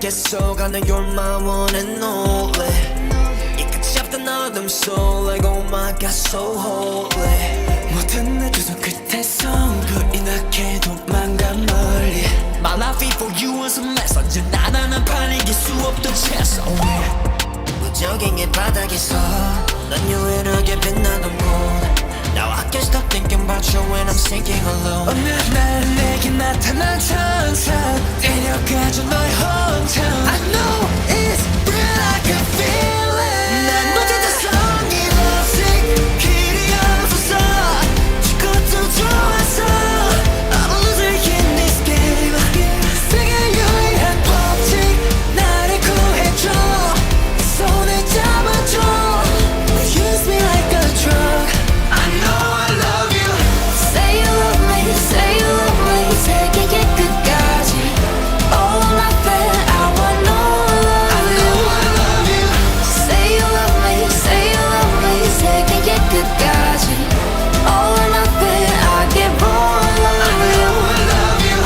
계속하는 You're my one and only 이 끝이 없던 어둠 속 Like oh my god so holy 모든 내 두 손 끝에서 불이 나게 도망가 멀리 My life for you was a mess 언제나 나는 판 이길 수 없던 chess 무적행의 바닥에서 넌 유일하게 빛나던 곳 Now I can't stop thinking about you when I'm sinking alone 어느 날 내게 나타난 천사 데려가줘 너의 hometown I know it's real I can feel it 난 못했던 이 lovesick 길이 없어서 죽어도 좋아서 I'm a loser in this game 세계 유일한 법칙 나를 구해줘 손을 잡아줘 Use me like a drug I know I love you Say you love me, say you love me 세계의 끝까지 All I feel, I want no love I know I love you Say you love me, say you love me 세계의 끝까지 All I feel, I give all I know I love you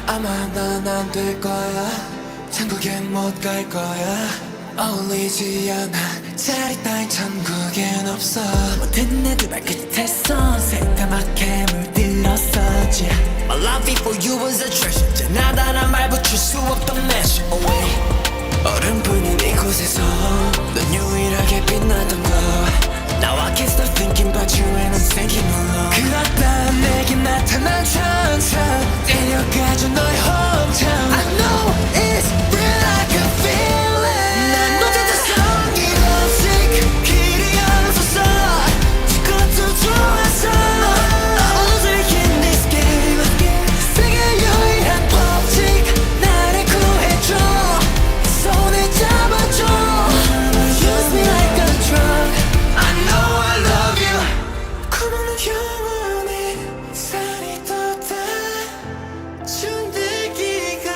아마 난 안 될 거야 천국엔 못 갈 거야 어울리지 않아 자리 따윈 천국엔 없어 모든 내 두 발끝에서 새까맣게 물들었었지 My love for you was a treasure 지나다란 말 붙일 수 없던 measure away 얼음뿐인 이곳에서 넌 유일하게 빛나던 거 Now I can't stop thinking about you and I'm sinking alone 그렇다 내게 나타난 천사 데려가줘 너의 hometown I know it's real I can feel it 난 못했던 이 lovesick 길이 없어서 죽어도 좋아서 I'm a loser in this game 세계 유일한 법칙 나를 구해줘 손을 잡아줘 Use me like a drug I know I love you 그러는 영원히 살이 돋아 중들기가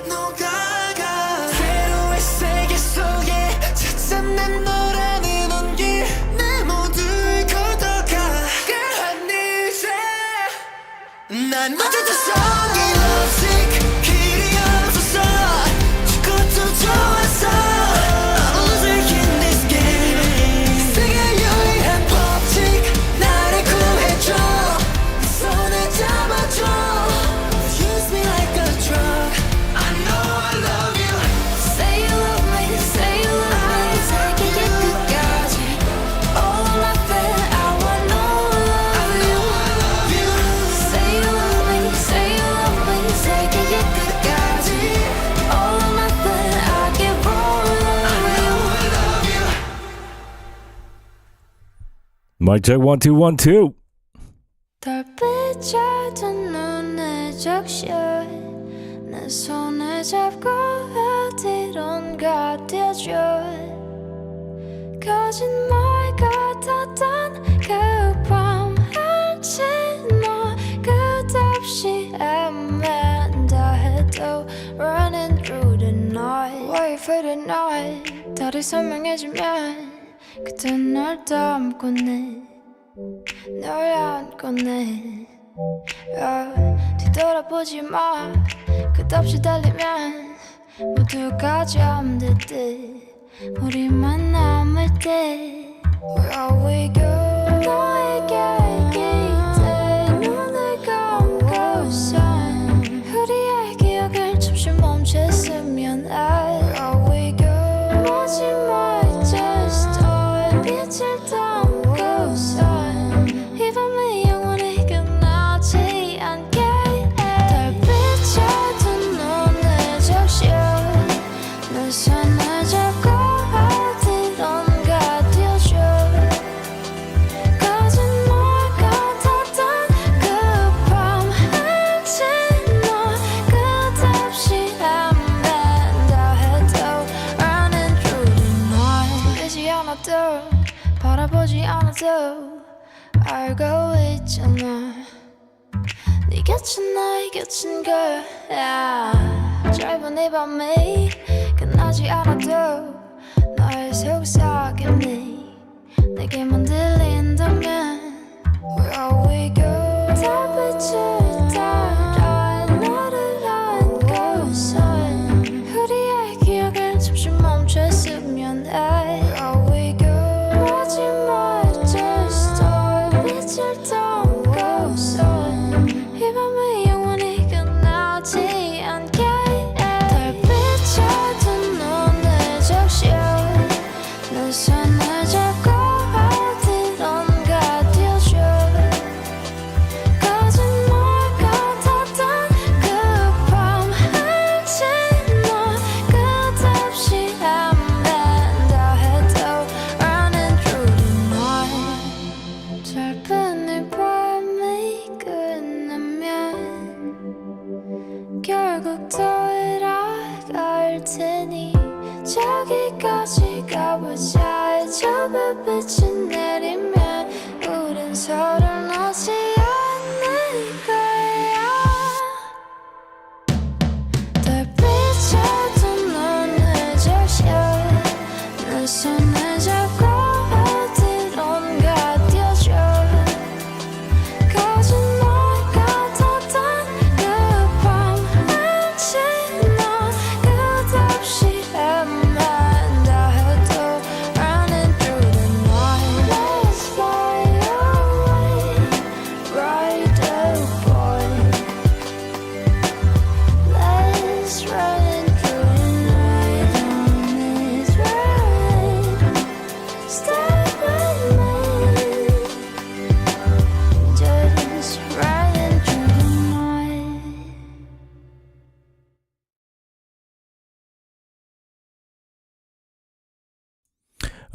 녹아가 새로운 세계 속에 찾아낸 너라는 온기 내 모두를 걷어가 그한 이제 난 못했던 이 lovesick 길이 없어서 죽어도 좋아서 I'm a loser in this game 세계 유일한 법칙 나를 구해줘 손을 잡아줘 Use me like a drug I know I love you Say you love me, say you love me 세계의 끝까지 All I feel, I want no love I know I love you Say you love me, say you love me 세계의 끝까지 All I feel, I give all I know I love you Mic check 1 2 1 2 달빛에 든 눈에 적셔 내 손을 잡고 어디론가 뛰어줘 거짓말 같았던 그 밤 알지 너 끝없이 헤맨다 해도 Running through the night Wait for the night 다시 설명해주면 그땐 널 닮고네 널 안고네 뒤돌아보지 마 끝없이 달리면 모두가 잠들 때 우리만 남을 때 Where we go 너에게 기대 눈을 감고선 우리의 기억을 잠시 멈췄으면 Where we go 마지막 just start 빛을 담고선 이 밤이 영원히 끝나지 않게 달빛에 든 눈을 적셔 내 손을 잡고 어디론가 뛰어줘 거짓말 같았던 그 밤 알지 너 끝없이 헤맨다 해도 Running through the night 들리지 않아도 바라보지 않아도 알고 있잖아 네 곁은 나의 곁인 거야 짧은 이 밤이 끝나지 않아도 널 속삭이니 내게만 들린다면 Where we go 달빛을 따라 너를 안고선 돌아갈 테니 저기까지 가보자. 저 불빛이 내리면 우린 서로 놓지 않을 거야. 달빛에도 눈을 적셔 내 손을 잡고 어디론가 뛰어줘. 거짓말 같았던 그 밤 왠지 넌 끝없이 헤맨다 해도 Running through the night. Let's fly away, ride a boy. Let's run through the night on this ride. Stay with me, just riding through the night.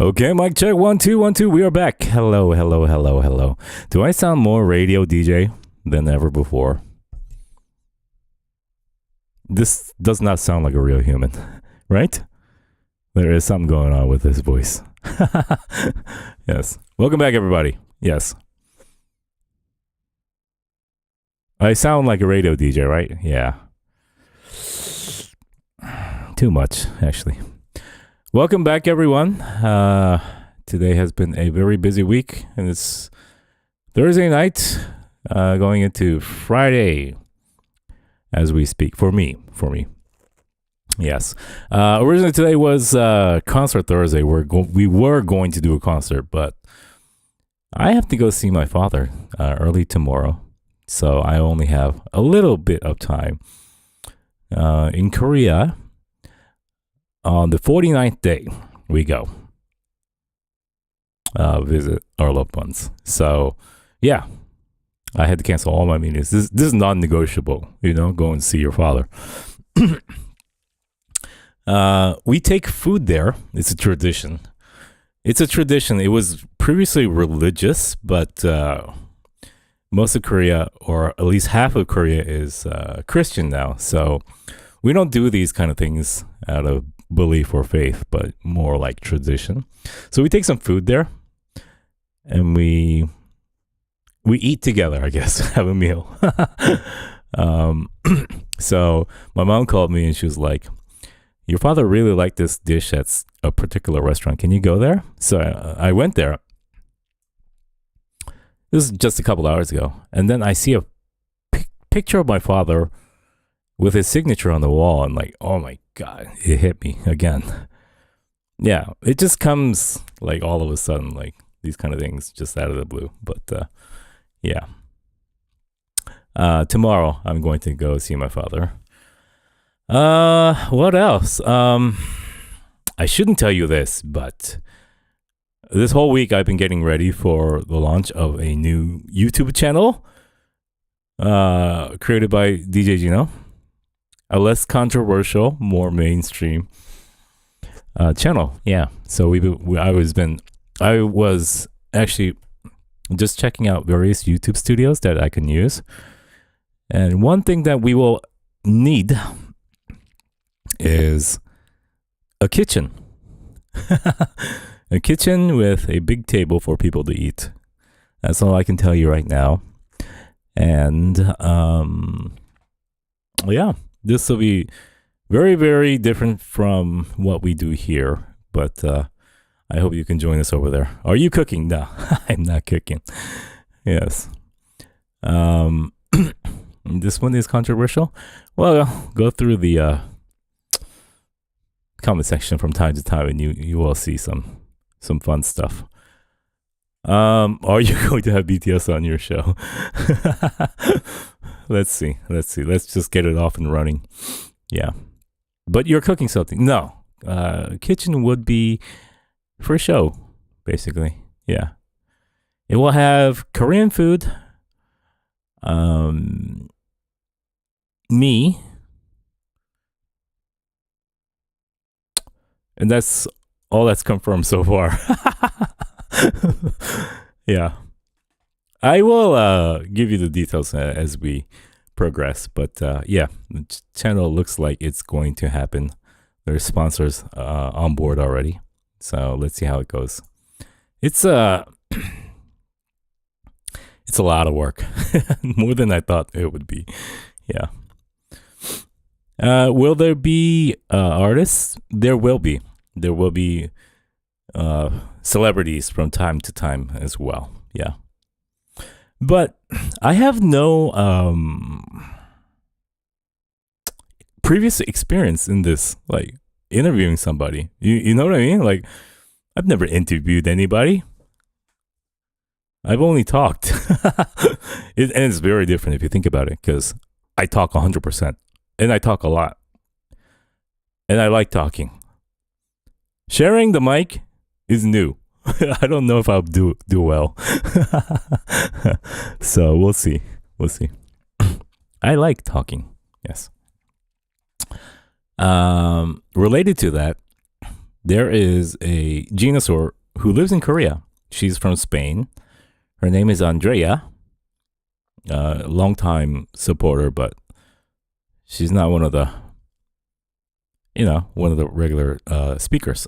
Okay, mic check. 1 2 1 2. We are back. Hello, hello, hello, hello. Do I sound more radio DJ than ever before? This does not sound like a real human, right? There is something going on with his voice. Yes. Welcome back, everybody. Yes. I sound like a radio DJ, right? Yeah. Too much, actually. Welcome back, everyone. Today has been a very busy week, and it's Thursday night, going into Friday as we speak. For me. Yes. Originally today was concert Thursday. We were going to do a concert, but I have to go see my father early tomorrow, so I only have a little bit of time. In Korea, on the 49th day, we go visit our loved ones. So, yeah, I had to cancel all my meetings. This is non-negotiable, go and see your father. We take food there. It's a tradition. It was previously religious, but most of Korea, or at least half of Korea, is Christian now. So we don't do these kind of things out of belief or faith, but more like tradition. So we take some food there, and we eat together, I guess, have a meal. So my mom called me and she was like, your father really liked this dish at a particular restaurant. Can you go there? So I went there. This was just a couple hours ago. And then I see a picture of my father with his signature on the wall. And like, oh my God, it hit me again. Yeah, it just comes like all of a sudden, like these kind of things just out of the blue. But yeah. Tomorrow I'm going to go see my father. What else? I shouldn't tell you this, but this whole week I've been getting ready for the launch of a new YouTube channel, created by DJ Gino. A less controversial, more mainstream channel. Yeah. So I was actually just checking out various YouTube studios that I can use. And one thing that we will need is a kitchen. A kitchen with a big table for people to eat. That's all I can tell you right now. And yeah, this will be very, very different from what we do here. But I hope you can join us over there. Are you cooking? No, I'm not cooking. Yes. This one is controversial. Well, go through the comment section from time to time, and you will see some fun stuff. Are you going to have BTS on your show? Let's see. Let's just get it off and running. Yeah. But you're cooking something. No. Kitchen would be for show, basically. Yeah. It will have Korean food. Me. And that's all that's confirmed so far. Yeah. I will give you the details as we progress. But yeah, the channel looks like it's going to happen. There's sponsors on board already, so let's see how it goes. It's it's a lot of work, more than I thought it would be. Yeah. Will there be artists? There will be. There will be celebrities from time to time as well. Yeah. But I have no previous experience in this, like interviewing somebody. You know what I mean? Like, I've never interviewed anybody. I've only talked. And it's very different if you think about it, because I talk 100%. And I talk a lot. And I like talking. Sharing the mic is new. I don't know if I'll do well. So we'll see. We'll see. I like talking. Yes. Related to that, there is a Genosaur who lives in Korea. She's from Spain. Her name is Andrea. Long-time supporter, but she's not one of the, one of the regular speakers.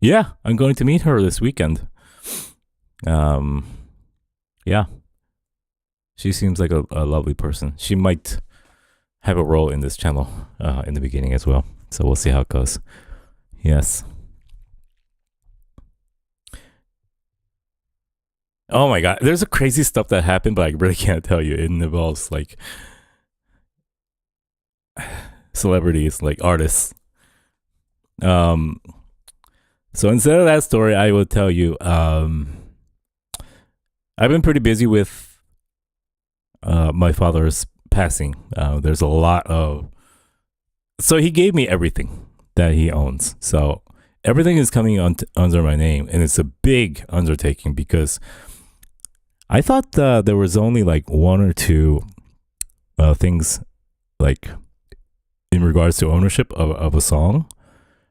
Yeah, I'm going to meet her this weekend. Yeah. She seems like a lovely person. She might have a role in this channel in the beginning as well. So we'll see how it goes. Yes. Oh my god, there's a crazy stuff that happened, but I really can't tell you. It involves like celebrities, like artists. So instead of that story, I will tell you, I've been pretty busy with my father's passing. There's a lot of, so he gave me everything that he owns. So everything is coming under my name, and it's a big undertaking because I thought there was only like one or two things like in regards to ownership of a song,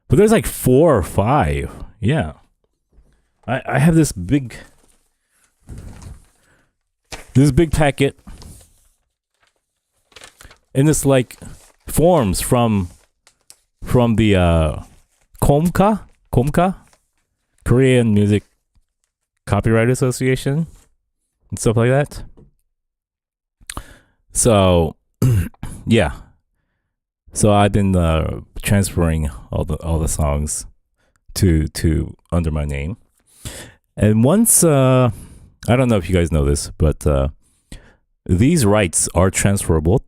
but there's like 4 or 5. Yeah, I have this big packet, and it's like forms from the Komka, Korean Music Copyright Association, and stuff like that. So yeah, so I've been transferring all the songs to under my name. And once I don't know if you guys know this, but these rights are transferable,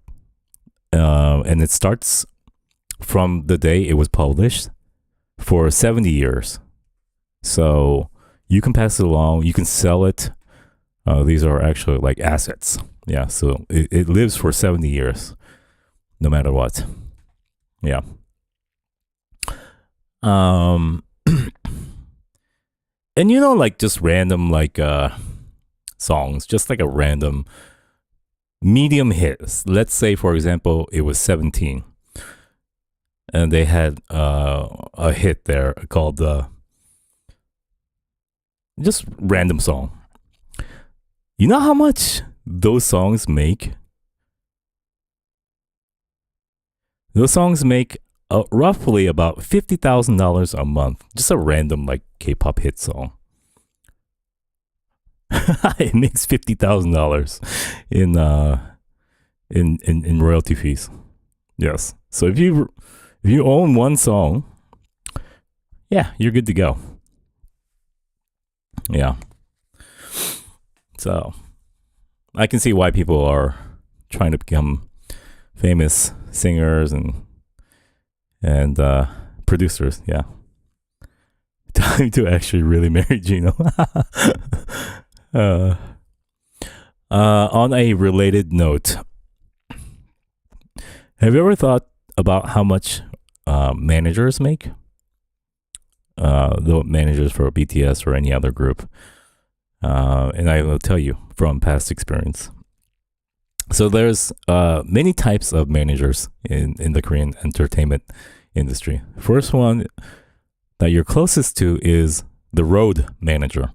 and it starts from the day it was published for 70 years. So you can pass it along, you can sell it. These are actually like assets. Yeah, so it lives for 70 years, no matter what. Yeah. And like just random like songs, just like a random medium hits. Let's say, for example, it was 17. And they had a hit there called just random song. You know how much those songs make? Those songs make roughly about $50,000 a month. Just a random like K-pop hit song. It makes $50,000 in royalty fees. Yes. So if you own one song, yeah, you're good to go. Yeah. So I can see why people are trying to become famous singers and producers. Yeah. Time to actually really marry Gino. On a related note, have you ever thought about how much managers make? The managers for BTS or any other group. And I will tell you from past experience. So there's many types of managers in the Korean entertainment industry. First one that you're closest to is the road manager.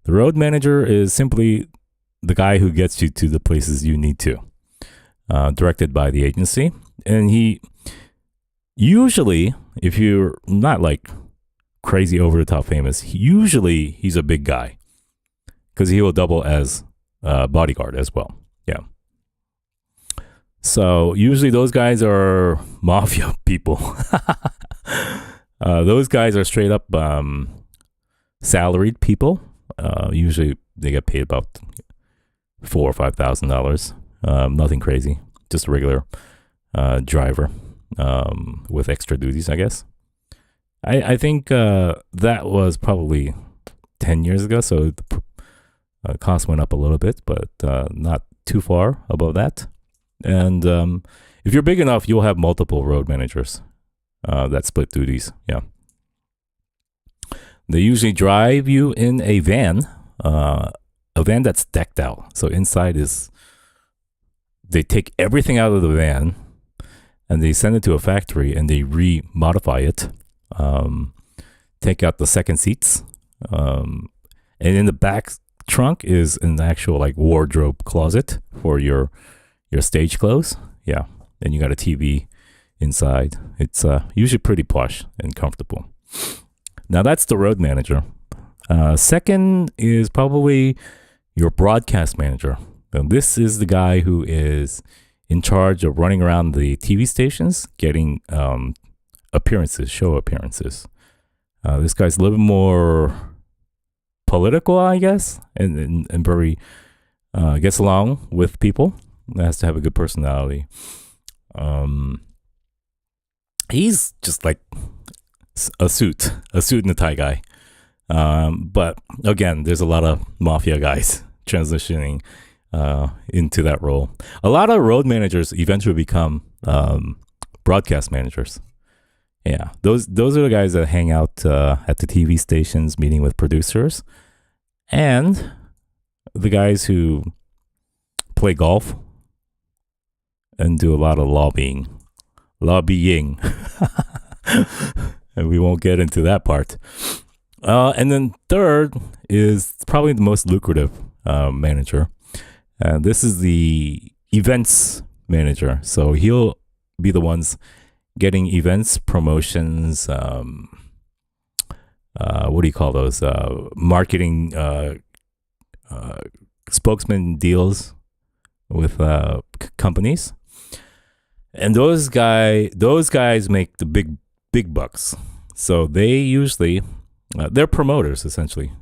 The road manager is simply the guy who gets you to the places you need to, directed by the agency. And he usually, if you're not like crazy over the top famous, usually he's a big guy because he will double as bodyguard as well. Yeah. So usually those guys are mafia people. Those guys are straight up salaried people. Usually they get paid about $4,000 or $5,000. Nothing crazy, just a regular driver with extra duties, I guess. I think that was probably 10 years ago, so the cost went up a little bit, but not too far above that. And if you're big enough, you'll have multiple road managers that split duties. Yeah. They usually drive you in a van that's decked out. So inside is, they take everything out of the van and they send it to a factory and they re-modify it. Take out the second seats. And in the back trunk is an actual like wardrobe closet for your stage clothes. Yeah. And you got a TV inside. It's usually pretty plush and comfortable. Now that's the road manager. Second is probably your broadcast manager. And this is the guy who is in charge of running around the TV stations, getting appearances, show appearances. This guy's a little bit more political, I guess, and very gets along with people. Has to have a good personality. He's just like a suit and a tie guy. But again, there's a lot of mafia guys transitioning into that role. A lot of road managers eventually become broadcast managers. Yeah, those are the guys that hang out at the TV stations, meeting with producers, and the guys who play golf and do a lot of lobbying. And we won't get into that part. And then third is probably the most lucrative manager. This is the events manager. So he'll be the ones getting events, promotions, what do you call those? Marketing spokesman deals with companies. And those guys make the big bucks. So they usually, they're promoters essentially.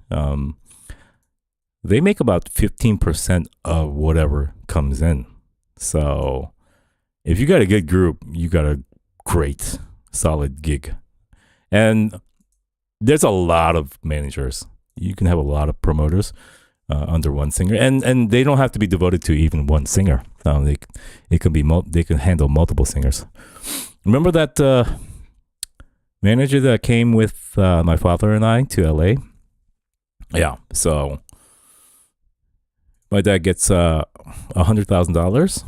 They make about 15% of whatever comes in. So if you got a good group, you got a great solid gig. And there's a lot of managers. You can have a lot of promoters under one singer, and they don't have to be devoted to even one singer. They can handle multiple singers. Remember that manager that came with my father and I to LA? Yeah. So my dad gets $100,000,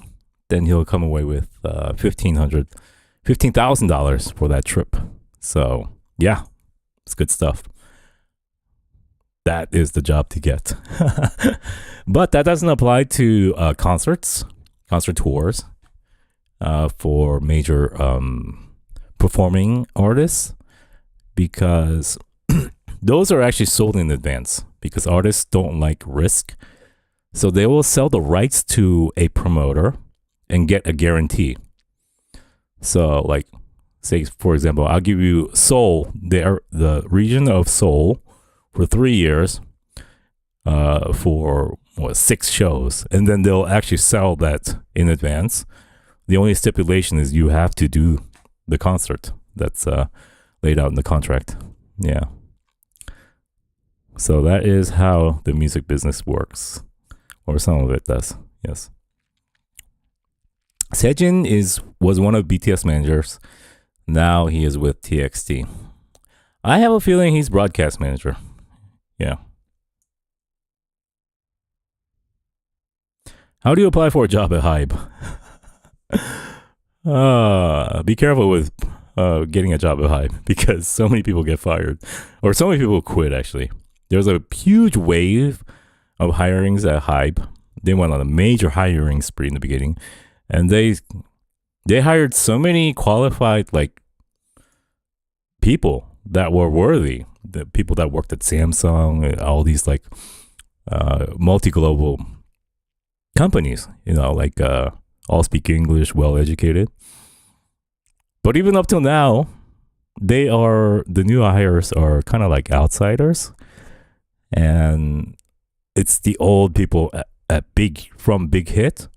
then he'll come away with $15,000 for that trip. So yeah, it's good stuff. That is the job to get. But that doesn't apply to concert tours for major performing artists, because those are actually sold in advance, because artists don't like risk. So they will sell the rights to a promoter and get a guarantee. So like, say, for example, I'll give you Seoul, the region of Seoul, for 3 years for 6 shows, and then they'll actually sell that in advance. The only stipulation is you have to do the concert that's laid out in the contract. Yeah. So that is how the music business works, or some of it does. Yes. Sejin was one of BTS managers. Now he is with TXT. I have a feeling he's broadcast manager. Yeah. How do you apply for a job at Hybe? Be careful with getting a job at Hybe, because so many people get fired, or so many people quit actually. There's a huge wave of hirings at Hype. They went on a major hiring spree in the beginning, and they hired so many qualified like people that were worthy. The people that worked at Samsung, all these like multi-global companies, like all speak English, well educated. But even up till now, the new hires are kind of like outsiders, and it's the old people from Big Hit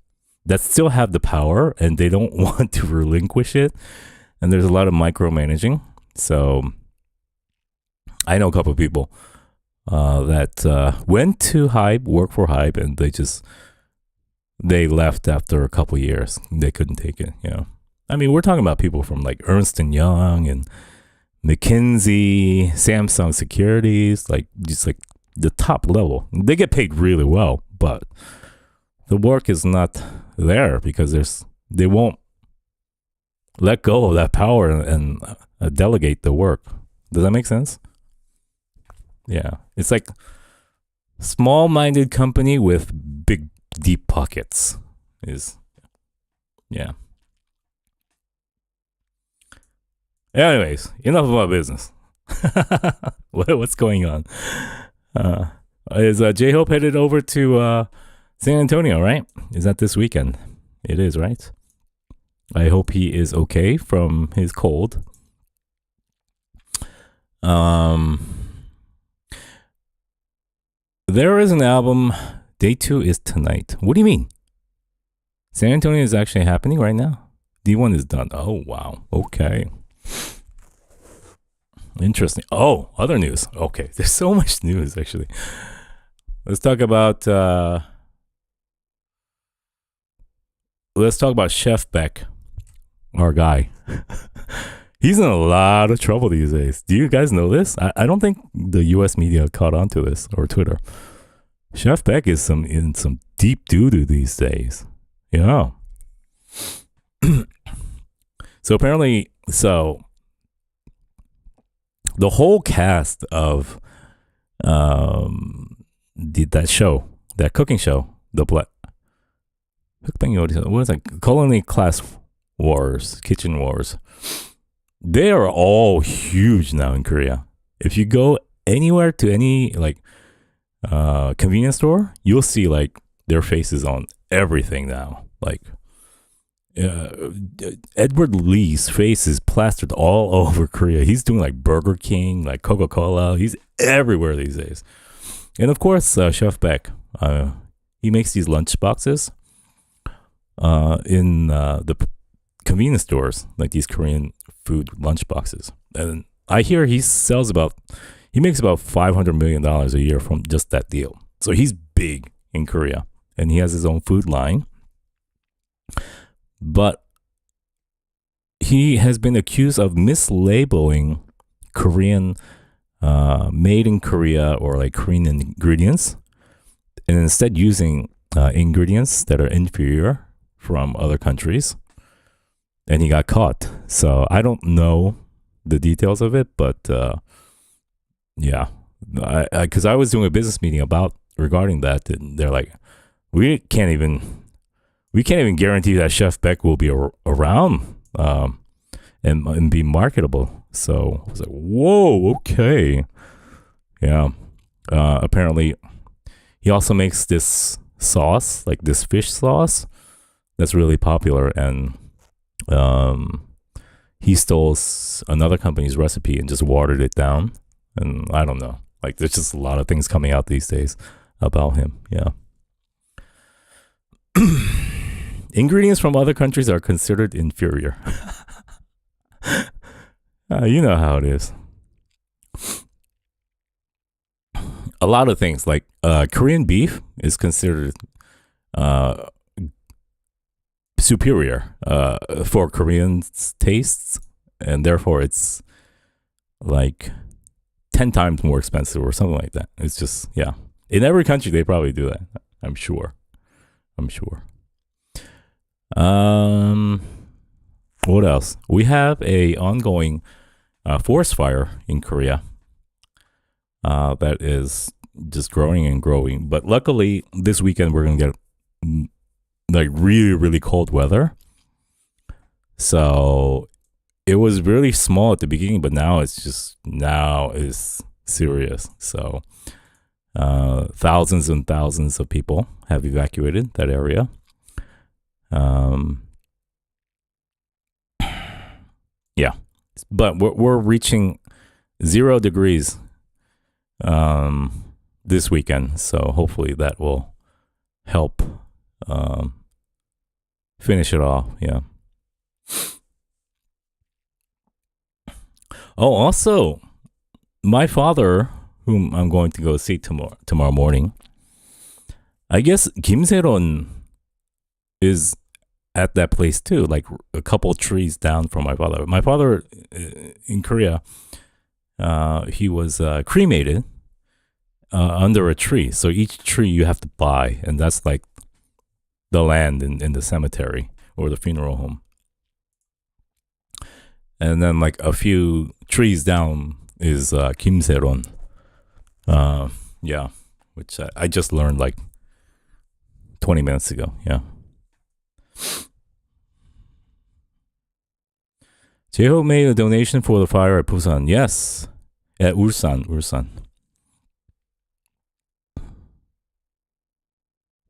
that still have the power, and they don't want to relinquish it. And there's a lot of micromanaging. So I know a couple of people that went to Hype, worked for Hype, and they left after a couple of years. They couldn't take it. I mean, we're talking about people from like Ernst & Young and McKinsey, Samsung Securities, like just like the top level. They get paid really well, but the work is not there because they won't let go of that power and delegate the work. Does that make sense? Yeah. It's like small-minded company with big, deep pockets yeah. Anyways, enough of my business. What's going on? Is J-Hope headed over to San Antonio, right? Is that this weekend? It is, right? I hope he is okay from his cold. There is an album. Day 2 is tonight. What do you mean? San Antonio is actually happening right now? D1 is done. Oh, wow. Okay. Interesting. Oh, other news. Okay. There's so much news, actually. Let's talk about Chef Beck, our guy. He's in a lot of trouble these days. Do you guys know this? I don't think the US media caught on to this, or Twitter. Chef Beck is in some deep doo-doo these days. Yeah. So apparently, the whole cast of that show, that cooking show, what is it? Culinary Class Wars, Kitchen Wars. They are all huge now in Korea. If you go anywhere to any like convenience store, you'll see like their faces on everything now. Like Edward Lee's face is plastered all over Korea. He's doing like Burger King, like Coca-Cola. He's everywhere these days. And of course, Chef Beck, he makes these lunch boxes in the convenience stores, like these Korean food lunch boxes. And I hear he makes about $500 million a year from just that deal. So he's big in Korea, and he has his own food line. But he has been accused of mislabeling Korean, made in Korea or like Korean ingredients, and instead using ingredients that are inferior from other countries. And he got caught. So I don't know the details of it, but yeah, because I was doing a business meeting regarding that, and they're like, we can't even guarantee that Chef Beck will be around and be marketable. So I was like, whoa, okay. Yeah. Apparently, he also makes this sauce, like this fish sauce, that's really popular. And he stole another company's recipe and just watered it down. And I don't know. Like, there's just a lot of things coming out these days about him. Yeah. Ingredients from other countries are considered inferior. You know how it is. A lot of things, like Korean beef is considered superior for Korean tastes, and therefore it's like 10 times more expensive or something like that. It's just, yeah. In every country, they probably do that. I'm sure. What else? We have a ongoing forest fire in Korea. that is just growing and growing. But luckily, this weekend we're gonna get like really, really cold weather. So it was really small at the beginning, but now it's serious. So thousands and thousands of people have evacuated that area. Yeah, but we're reaching 0 degrees this weekend, so hopefully that will help finish it off. Yeah. Oh, also, my father, whom I'm going to go see tomorrow morning, I guess Kim Se-ron is at that place too, like a couple trees down from my father. My father in Korea, he was cremated under a tree. So each tree you have to buy, and that's like the land in the cemetery or the funeral home. And then like a few trees down is Kim Se-ron. Yeah, which I just learned like 20 minutes ago. Yeah. Jeho made a donation for the fire at Busan. Yes. At Ulsan.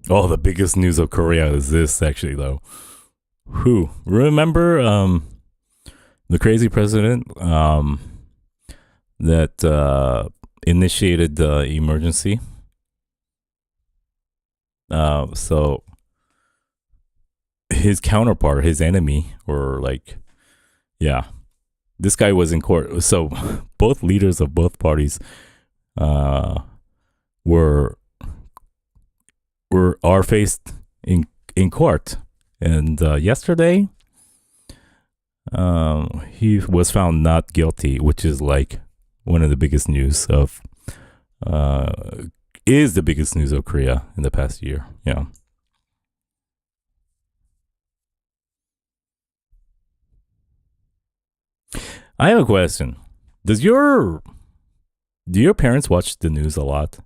Oh, the biggest news of Korea is this, actually, though. Who? Remember the crazy president that initiated the emergency? So his counterpart, his enemy, or like, yeah, this guy was in court. So both leaders of both parties are faced in court. And yesterday, he was found not guilty, which is like one of the biggest news of is the biggest news of Korea in the past year. Yeah. I have a question. Do your parents watch the news a lot?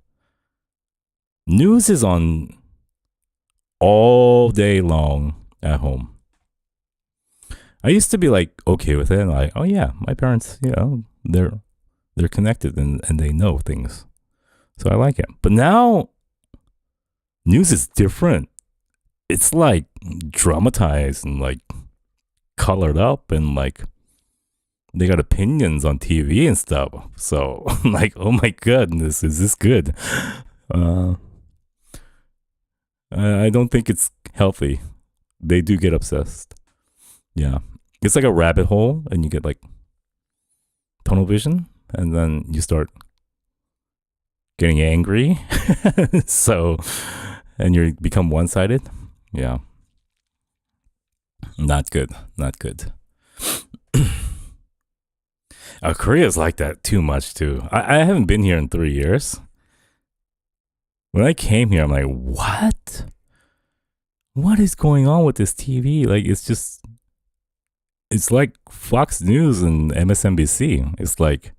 News is on all day long at home. I used to be like okay with it, and like, oh yeah, my parents, you know, they're connected and they know things. So I like it. But now news is different. It's like dramatized and like colored up, and like they got opinions on TV and stuff. So I'm like, oh my goodness, is this good? I don't think it's healthy. They do get obsessed. Yeah. It's like a rabbit hole, and you get like tunnel vision, and then you start getting angry. So, and you become one-sided. Yeah. Not good. Korea's like that too much too. I haven't been here in 3 years. When I came here, I'm like, what? What is going on with this TV? Like, it's like Fox News and MSNBC. It's like,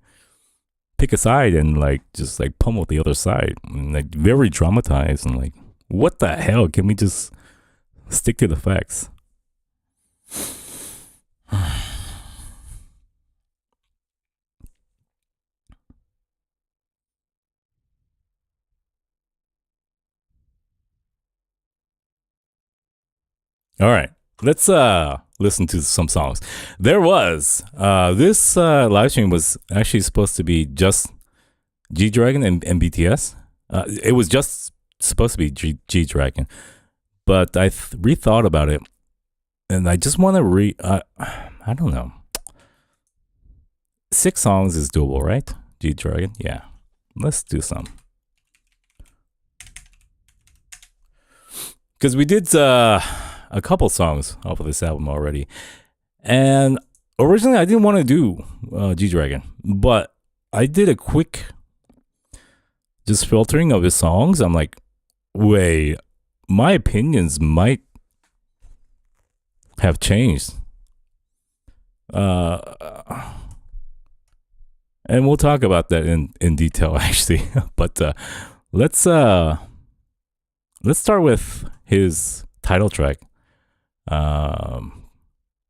pick a side and like, just like pummel the other side. And like, very dramatized, and like, what the hell? Can we just stick to the facts? All right, let's listen to some songs. There was this live stream was actually supposed to be just G-Dragon and BTS. It was just supposed to be G-Dragon, but I rethought about it, and I just want to I don't know. 6 songs is doable, right? G-Dragon, yeah. Let's do some. Because we did a couple songs off of this album already. And originally I didn't want to do G-Dragon, but I did a quick just filtering of his songs. I'm like, wait, my opinions might have changed. And we'll talk about that in detail actually. But let's start with his title track.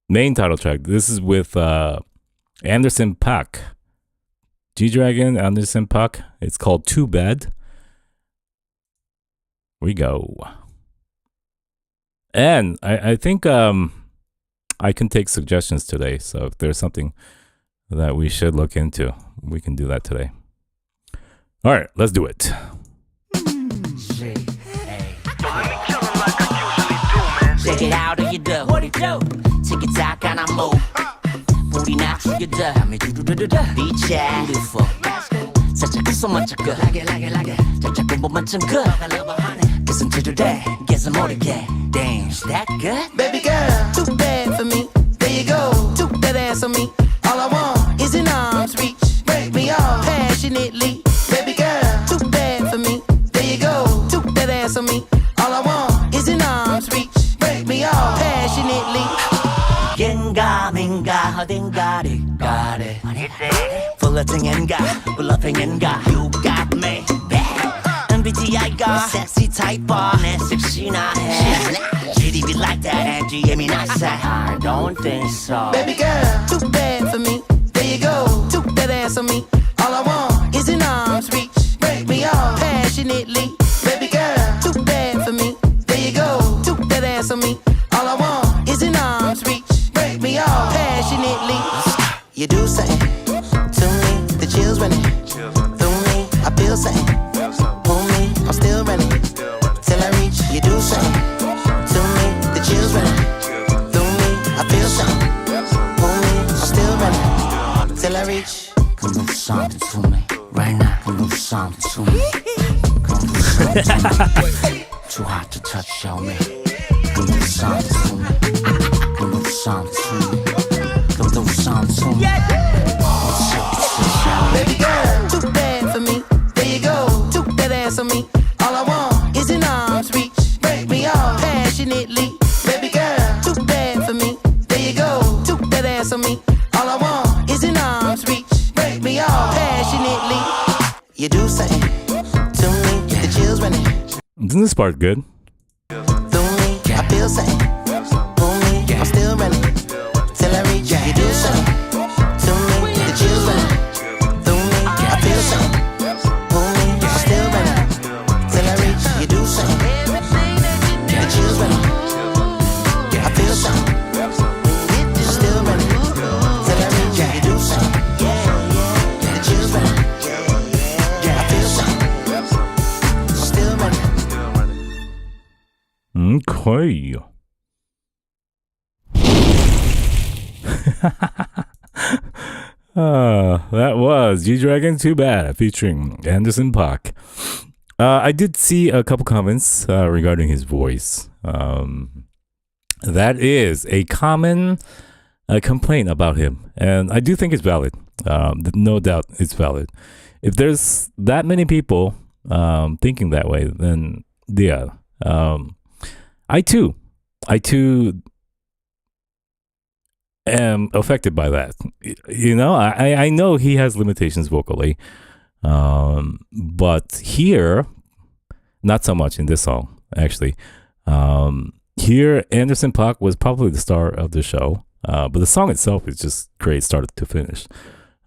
Main title track. This is with Anderson Paak. G-Dragon, Anderson Paak. It's called Too Bad. We go. And I think I can take suggestions today. So if there's something that we should look into, we can do that today. All right, let's do it. Check it out, do you do? What it do? Tick it tock and I move. Booty not to you do. Beach yeah, beautiful. Such a good, so much a good. Like it. Such a good, much a good. Listen to the day, get some more to get. Damn, is that good? Baby girl, too bad for me. There you go, took that ass on me. All I want is an arm's reach. Break me off passionately. Baby girl, too bad for me. There you go, took that ass on me. All I want is an arm's reach. Break me off passionately. 겐가 민가 어딘가를 가래 플러팅인가 블러핑인가 You got me bad MBTI가 sexy type 내 섹시나 해 GDB like that and GM이 나서 I don't think so Baby girl, too bad for me. There you go, took that ass on me. All I want is an arm's reach. Break me off passionately. Baby girl, too bad for me. There you go, took that ass on me. All I want is an arm's reach. Break me off passionately. You do something to me, the chills running through me. I feel something, pull me, I'm still running till I reach. You do something to me, the chills running through me. I feel something, pull me, I'm still running till I reach. Come do something to me right now. Come do something to me. Come do something to me. Too hot to touch, show me. Come do something to me. Come do something to me. Come do something to me. Baby girl, too bad for me. There you go, took that ass on me. All I want is an arm's reach. Break me off passionately. Baby girl, too bad for me. There you go, took that ass on me. All I want is an arm's reach. Break me off passionately. You do something to me, the chills running Isn't this part good? through me. I feel something, pull me, I'm still running till I reach. You do something to me, the chills running through me. I feel something, pull me, I'm still running till I reach. You do something, the chills running. I feel something, still running till I reach. You do something, the chills running. I feel something, still running. Okay. That was G-Dragon Too Bad featuring Anderson Paak. I did see a couple comments regarding his voice. That is a common complaint about him, and I do think it's valid. No doubt it's valid. If there's that many people thinking that way, then yeah. I too am affected by that. You know, I know he has limitations vocally, but here, not so much in this song, actually. Here, Anderson Paak was probably the star of the show, but the song itself is just great, start to finish.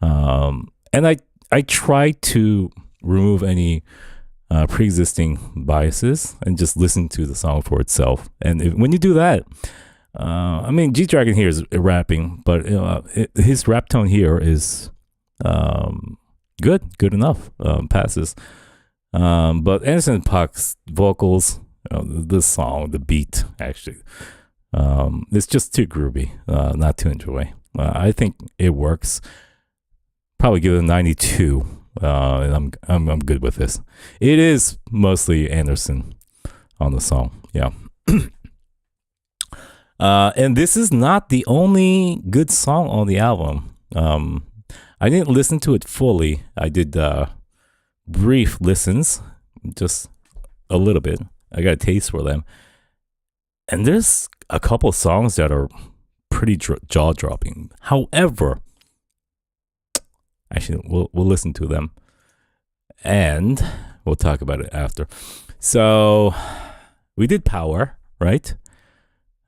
And I try to remove any pre-existing biases and just listen to the song for itself. And when you do that, I mean, G-Dragon here is rapping, but his rap tone here is good enough, passes. But Anderson Paak's vocals, the song, the beat, actually, it's just too groovy, not to enjoy. I think it works. Probably give it a 92. And I'm good with this. It is mostly Anderson on the song, yeah. And this is not the only good song on the album. I didn't listen to it fully. I did brief listens, just a little bit. I got a taste for them. And there's a couple songs that are pretty jaw-dropping. However, Actually, we'll listen to them, and we'll talk about it after. So we did Power, right?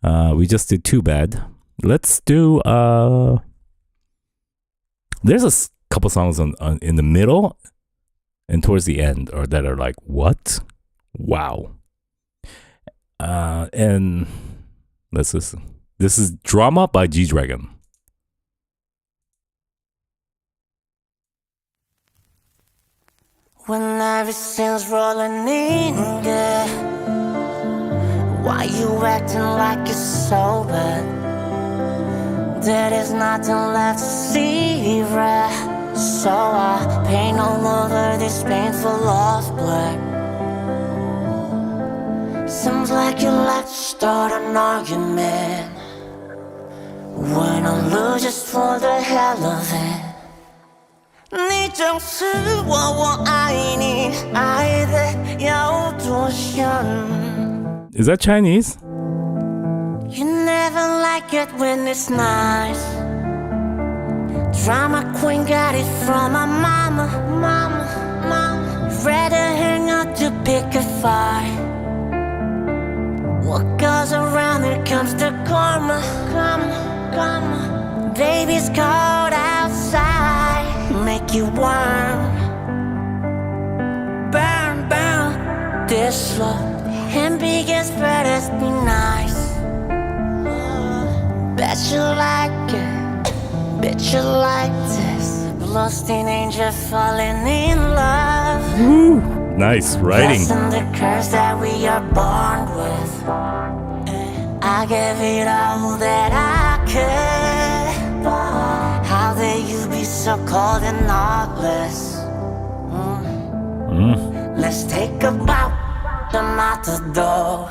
We just did Too Bad. Let's do. There's a couple songs on in the middle and towards the end, or that are like, what? Wow. And let's listen. This is Drama by G-Dragon. When everything's rolling in, yeah, why you acting like you're so bad? There is nothing left to see, right? So I paint all over this painful lost black. Seems like you like to start an argument when I lose just for the hell of it. 你就是我爱你爱的有多深 Is that Chinese? You never like it when it's nice. Drama queen got it from my mama. Rather hang out to pick a fight. What goes around here comes the karma. Baby's cold outside, make you warm. Burn this love and biggest brothers be nice. Bet you like it, bet you like this. Lost in angel falling in love. Woo. Nice writing. Blessing the curse that we are born with. I gave it all that I could. How dare you be so cold and heartless? Let's take a bow, the matador.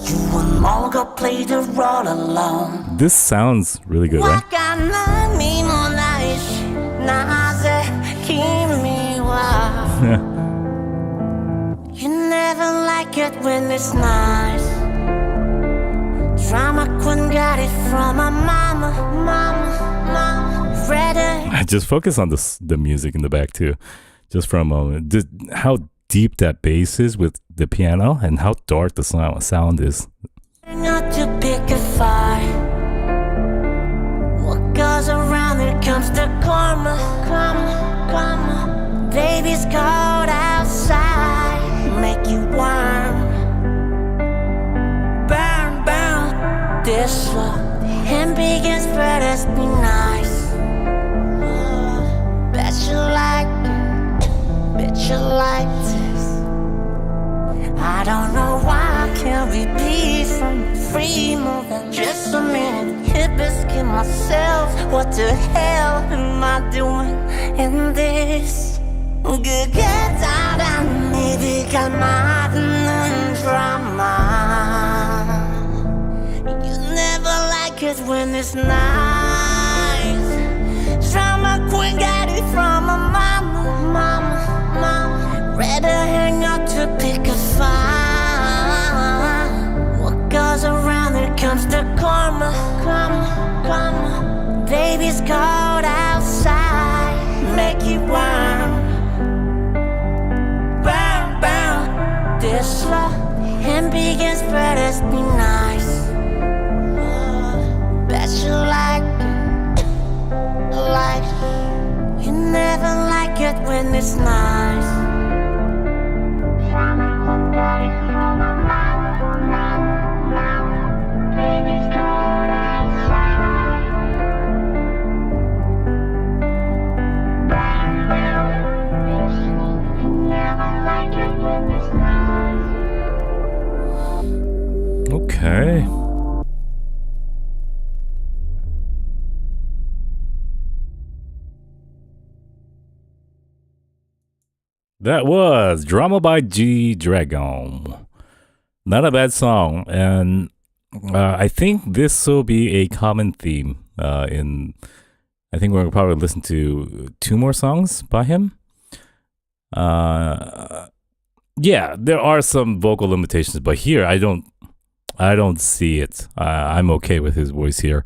You and Morgan play the role alone. This sounds really good, right? You never like it when it's nice. Drama queen got it from my mama. I just focus on the music in the back too, just for a moment. How deep that bass is with the piano, and how dark the sound is. Not to pick a fight. What goes around here comes the karma. Baby's cold outside, make you warm. Burn this love and biggest brothers be nice. Bet you like it, bet you like this. I don't know why can't we be free moving just a minute. Hit biscuit myself. What the hell am I doing in this? Good out and maybe got my drama. You never like it when it's nice. Drama queen got it from a mama. Rather hang out to pick a fight. What goes around here comes the karma. Baby's cold outside, make you warm. Burn this love and biggest brothers be nice. Bet you like it, you never like it when it's nice. Okay. That was Drama by G-Dragon. Not a bad song, and I think this will be a common theme I think we're gonna probably listen to 2 more songs by him. Yeah, there are some vocal limitations, but here I don't see it. I'm okay with his voice here.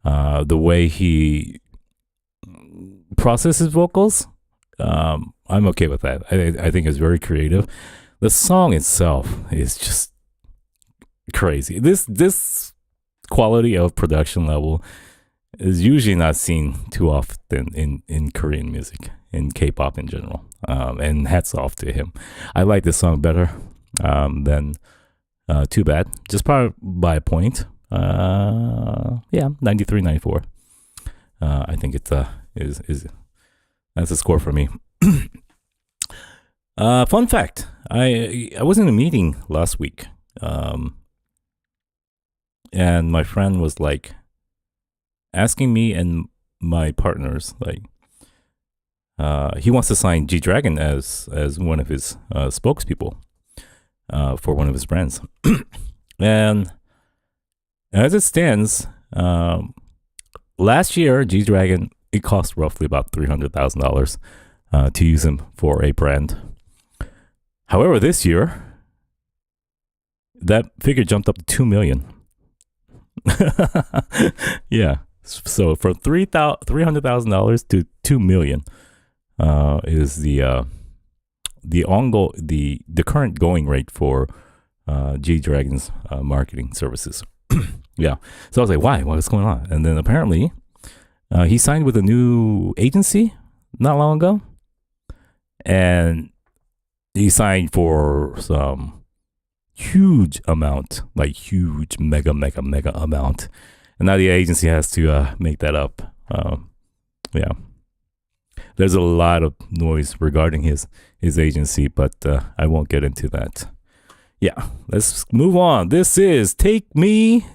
The way he process his vocals, I'm okay with that. I think it's very creative. The song itself is just crazy. This quality of production level is usually not seen too often in Korean music, in K-pop in general. And hats off to him. I like this song better than Too Bad, just probably by a point. 93, 94. I think it's is that's a score for me. Fun fact: I was in a meeting last week, and my friend was like asking me and my partners, like, he wants to sign G-Dragon as one of his spokespeople for one of his brands, and as it stands, last year G-Dragon, it cost roughly about $300,000 to use him for a brand. However, this year, that figure jumped up to $2 million. Yeah, so from $300,000 to $2 million is the current going rate for G-Dragon's marketing services. Yeah, so I was like, why? What's going on? And then apparently, he signed with a new agency not long ago, and he signed for some huge amount, like huge, mega amount, and now the agency has to make that up. Yeah, there's a lot of noise regarding his agency, but I won't get into that. Yeah, let's move on. This is Take Me,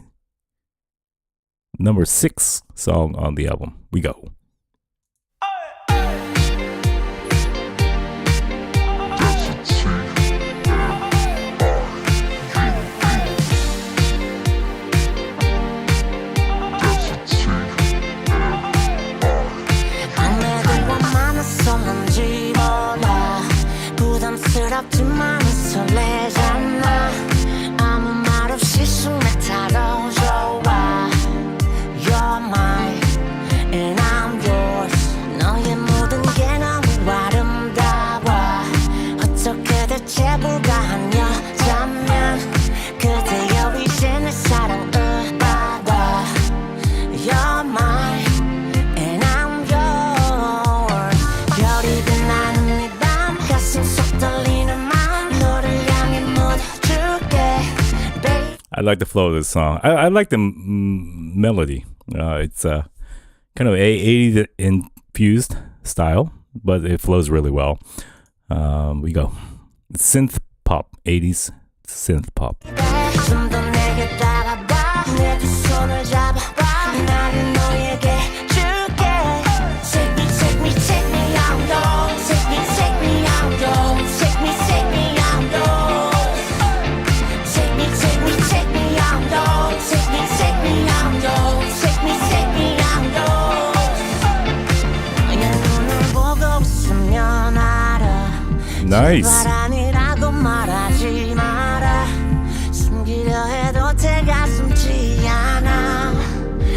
number 6 song on the album. We go. 부담스럽지만 설레잖아 아무 말 없이 숨에 타도 좋아 You're mine and I'm yours 너의 모든 게 너무 아름다워 어떻게 대체 불가한 여자면 그대여 이제 내 사랑을 받아 You're mine and I'm yours 별이 빛나는 이 밤 가슴 속 떨리는 마음 너를 향해 묻어줄게 I like the flow of this song. I like the melody. It's kind of 80s infused style, but it flows really well. We go. Synth pop, 80s synth pop. 좀 더 내게 다가와 내 두 손을 잡아봐 나를 너에게 줄게 Take me, take me, take me out low Take me, take me out low Take me, take me out low Take me, take me, take me out low Take me, take me out low Take me, take me out low 내 눈을 보고 웃으면 알아 Nice. 제발 아니라고 말하지 마라 숨기려 해도 대가 숨지 않아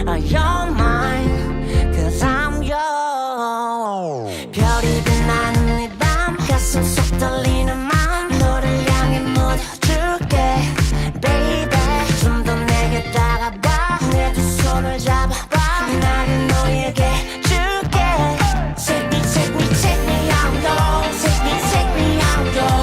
You're mine, cause I'm yours 별이 빛나는 이 밤 가슴 속 떨리는 맘 너를 향해 묻어줄게 Baby 좀 더 내게 다가와 내 두 손을 잡아봐 나를 너에게 줄게 Take me, take me, take me out low Take me, take me out low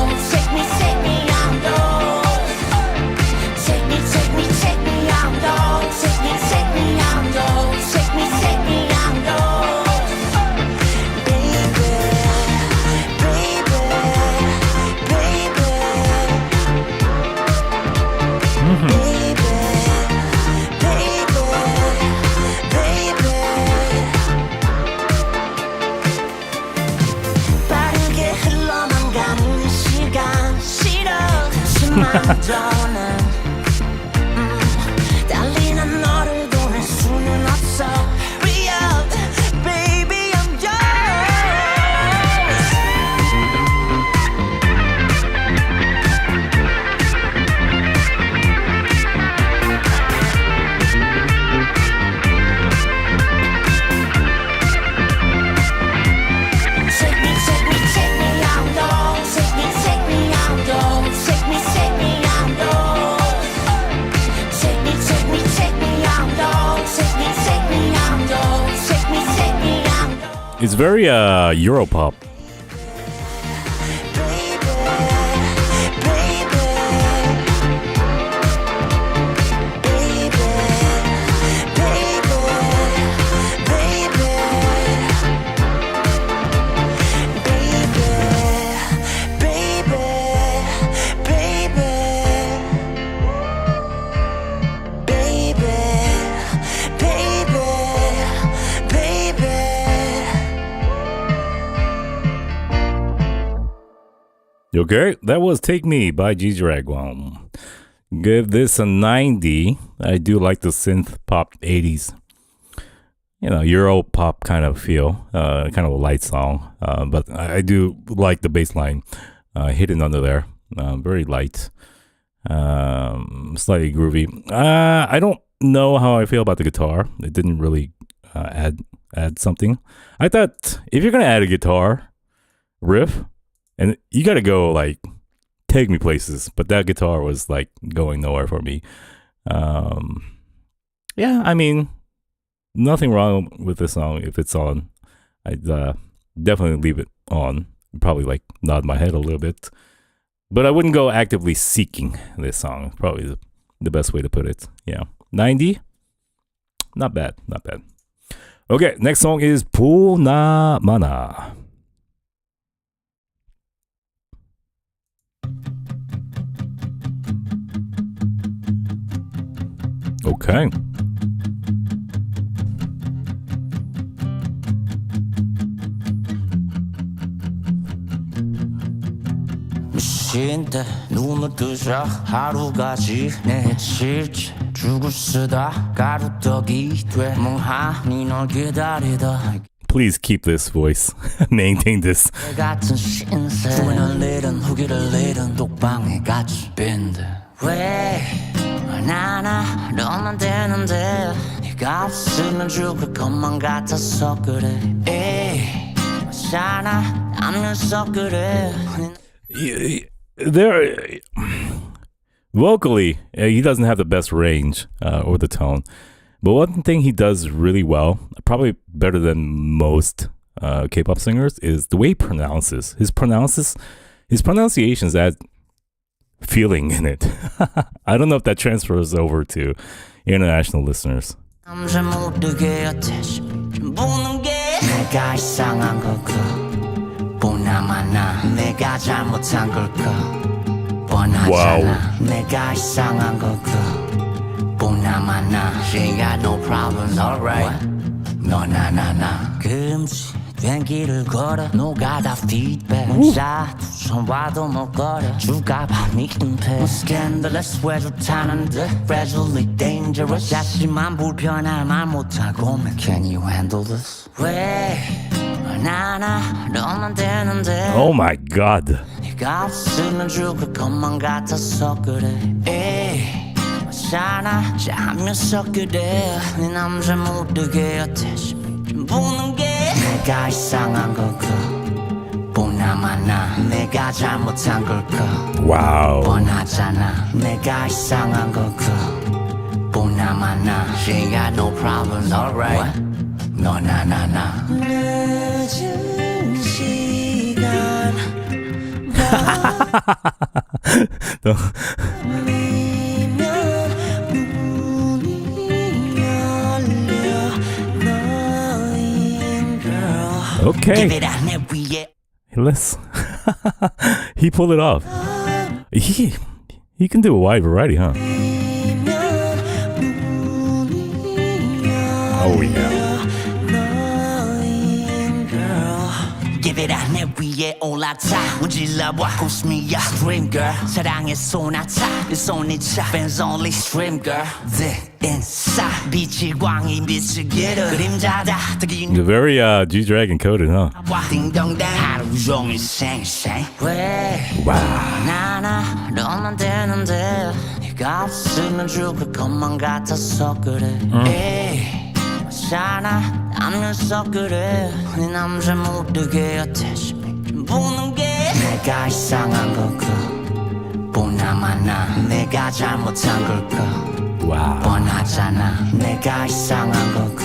It's very Europop. Okay, that was Take Me by G-Dragon. Give this a 90. I do like the synth pop 80s. You know, Euro pop kind of feel. Kind of a light song. But I do like the bass line hidden under there. Very light. Slightly groovy. I don't know how I feel about the guitar. It didn't really add something. I thought if you're going to add a guitar riff, and you got to go like take me places, but that guitar was like going nowhere for me. Yeah, I mean, nothing wrong with this song if it's on. I'd definitely leave it on. Probably like nod my head a little bit, but I wouldn't go actively seeking this song. Probably the best way to put it. Yeah, 90. Not bad, not bad. Okay, next song is 보나마나. Okay. 쉰때 눈을 뜨자 하루가 지내 실제 죽을 쓰다 가루떡이 돼 멍하니 널 기다리다 Please keep this voice. Maintain this. 같은 신세 후회를 잃은 후기를 잃은 독방에 갇힌 빈대 왜 나나 너만 되는데 네가 없으면 죽을 것만 같아서 그래 에이 맞잖아 알면서 그래 There, vocally, he doesn't have the best range or the tone. But one thing he does really well, probably better than most K-pop singers, is the way he pronounces. His pronunciations add feeling in it. I don't know if that transfers over to international listeners. 남자 모르게 어때서 보는 게 내가 이상한 걸까 보나마나 내가 잘못한 걸까 뻔하잖아 내가 이상한 걸까 보나마나 She got no problems alright 너나나나 금지된 길을 걸어 노가다 피드백 문자 두 전화도 못 걸어 줄까봐 네 은폐 Scandalous 왜 좋다는데 Fragilely dangerous 자신만 불편할 말 못하고 Can you handle this? 왜 나나 너만 되는데 Oh my god. 네가 없으면 죽을 것만 같아서 그래 에이 맞잖아 자면서 그래 네 남자 모르게 어때서 보는 게 내가 이상한 걸까 보나마나 내가 잘못한 걸까 Wow. 뻔하잖아 내가 이상한 걸까 보나마나 She got no problems alright 너나나나 늦은 시간 Okay. Let's. He pulled it off. He can do a wide variety, huh? Oh yeah. Give it up 내 위에 올라타 문질러봐 Push me up Scream girl 사랑의 소나타 내 손이 차 Fans only Scream girl The inside 빛이 광이 미치기를 그림자다 The very G-Dragon coded, huh? 딩동댕 하루 종일 생생 왜 나나 너만 되는데 네가 없으면 죽을 것만 같아서 그래 에이 맞잖아 알면서 그래 네 남자 모르게 어때서 보는 게 내가 이상한 걸까 보나마나 내가 잘못한 걸까 Wow. 뻔하잖아 내가 이상한 걸까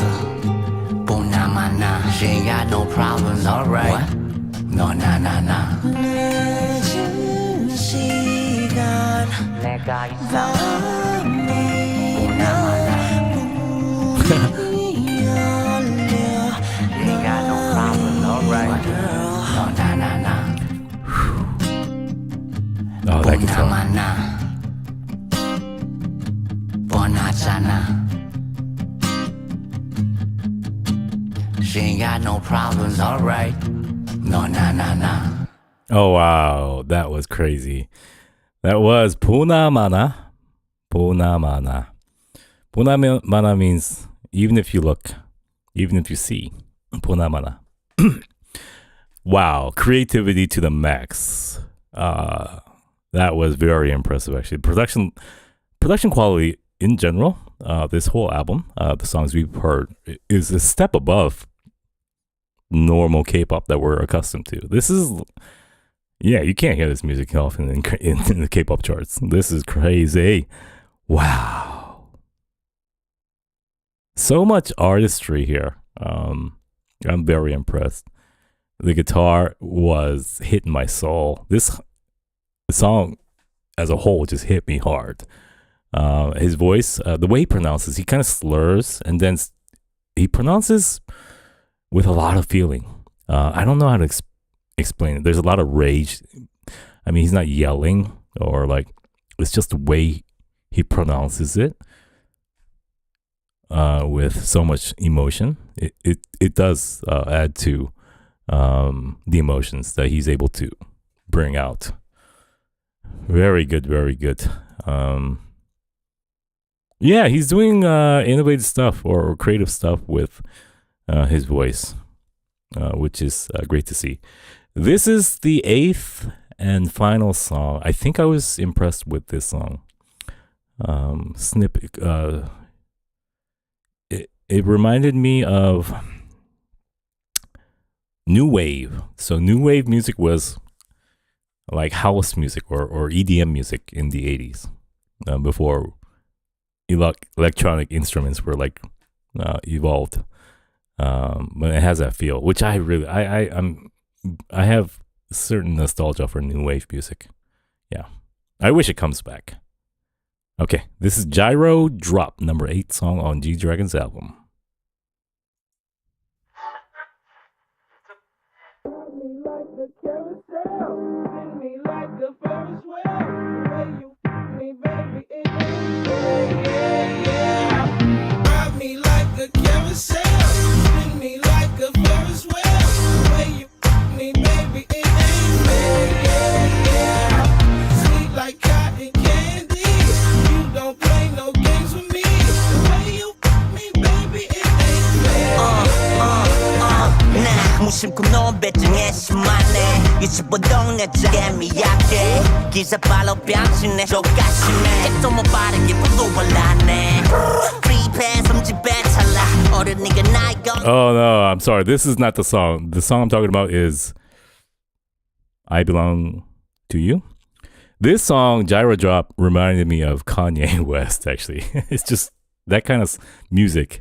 보나마나 보나마나 She ain't got no problems, alright. What? No, nah, nah, nah. 늦은 시간 내가 있어. 보나마나 She ain't got no problems, alright. No, nah, nah, nah. Oh, that guitar. 보나마나 뻔하잖아. She ain't got no problems, alright. No, nah, nah, nah. Oh, wow. That was crazy. That was 보나마나. 보나마나. 보나마나 means even if you look, even if you see. 보나마나. Wow. Creativity to the max. That was very impressive, actually. Production quality in general, this whole album, the songs we've heard, is a step above normal K-pop that we're accustomed to. This is, yeah, you can't hear this music often in the K-pop charts. This is crazy. Wow. So much artistry here. I'm very impressed. The guitar was hitting my soul. This song as a whole just hit me hard. His voice, the way he pronounces, he kind of slurs, and then he pronounces with a lot of feeling. I don't know how to explain it. There's a lot of rage. I mean, he's not yelling or like, it's just the way he pronounces it with so much emotion. It does add to the emotions that he's able to bring out. Very good, very good. Yeah, he's doing innovative stuff or creative stuff with his voice, which is great to see. This is the 8th and final song. I think I was impressed with this song. Snippet. It reminded me of new wave. So new wave music was like house music or EDM music in the 80s, before electronic instruments were like evolved. But it has that feel, which I really I have certain nostalgia for new wave music. Yeah, I wish it comes back. Okay, this is GYRO-DROP, number 8 song on G-Dragon's album. 무심코 놓은 배짱에 심하네 유치보 동네자 개미약해 기사 발로 병신해 조가심해 또 못 바르게 불러올라네 프리패 섬집에 찰라 어른이가 나이 건 Oh no, I'm sorry. This is not the song. The song I'm talking about is I Belong to You. This song, GYRO-DROP, reminded me of Kanye West, actually. It's just that kind of music.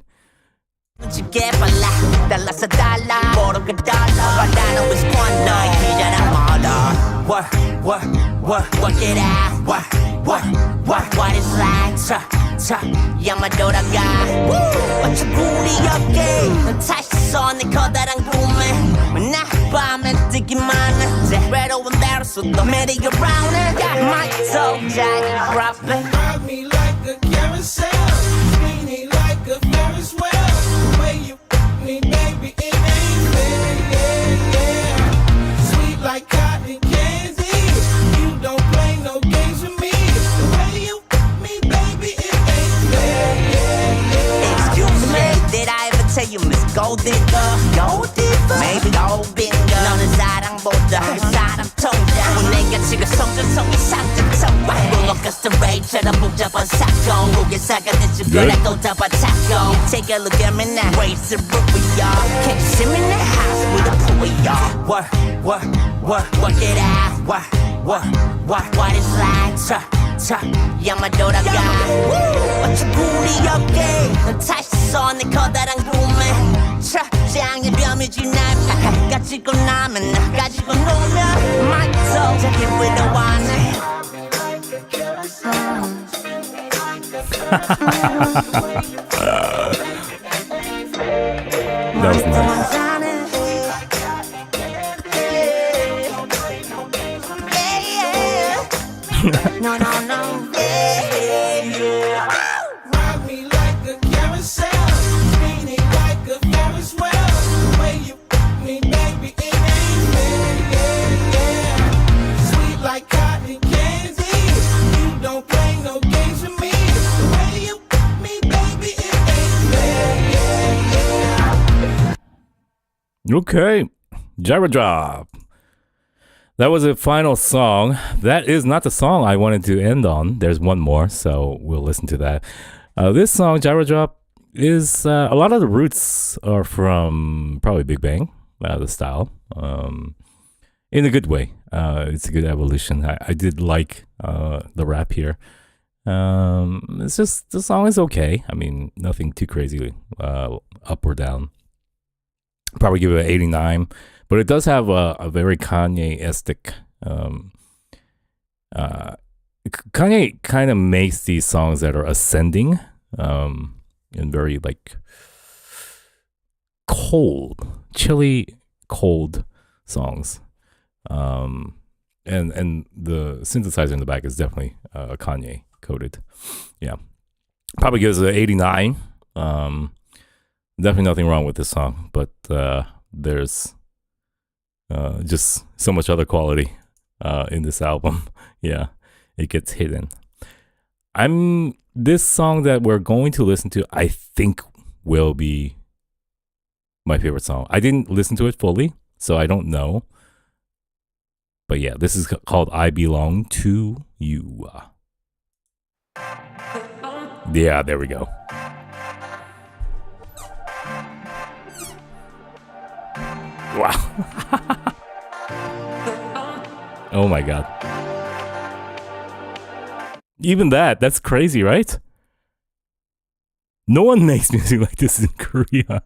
지게 발라 달라서 달라 모르게 달라 바다는 with one night 기자랑 말라 work it out what is like 차 야마 돌아가 어차피 우리 어깨 다시 내 커다란 꿈에 나 밤에 뜨기만 해 외로운 대로 쏟아 merry around it got my soul jack drop it Ride me like a carousel, spin me like a Ferris wheel. The way you me, baby, it ain't fair, yeah. Sweet like cotton candy. You don't play no games with me. The way you me, baby, it ain't fair, yeah. Excuse me, did I ever tell you Miss Gold Digger? Gold Digger? Maybe Gold Digger. 너는 사랑보다 사람 통장. 내가 지금 성전성이 상징성과 롤러코스터 레이처럼 복잡한 사건. 고개사가 됐을 거라고 잡아차고. Take a look at me now. Raise the roof, y'all. Can't you see me in the house with a pool, y'all? Work it out. What is like? 차 야마 돌아가 어차피 우리 어깨 다시 내 커다란 꿈에 차 장에 굳이 날 가지고 나면 나 가지고 놀면 맞죠 저기 위로하네 That was nice. No, no, no. Ride me like a carousel, spin it like a Ferris wheel. The way you me, baby, it ain't fair, yeah, yeah. Sweet like cotton candy, you don't play no games with me. The way you me, baby, it ain't fair, yeah, yeah. Okay, GYRO-DROP. That was the final song. That is not the song I wanted to end on. There's one more, so we'll listen to that. This song, GYRO-DROP, is a lot of the roots are from probably Big Bang, the style, in a good way. It's a good evolution. I did like the rap here. It's just the song is okay. I mean, nothing too crazy up or down. Probably give it an 89. But it does have a very Kanye-esque. Kanye kind of makes these songs that are ascending and very like cold, chilly, cold songs. And the synthesizer in the back is definitely Kanye coded. Yeah, probably gives it an 89. Definitely nothing wrong with this song, but there's just so much other quality in this album. Yeah, it gets hidden. This song that we're going to listen to, I think will be my favorite song. I didn't listen to it fully, so I don't know. But yeah, this is called I Belong to You. Yeah, there we go. Wow. Oh my god. Even that's crazy, right? No one makes music like this in Korea.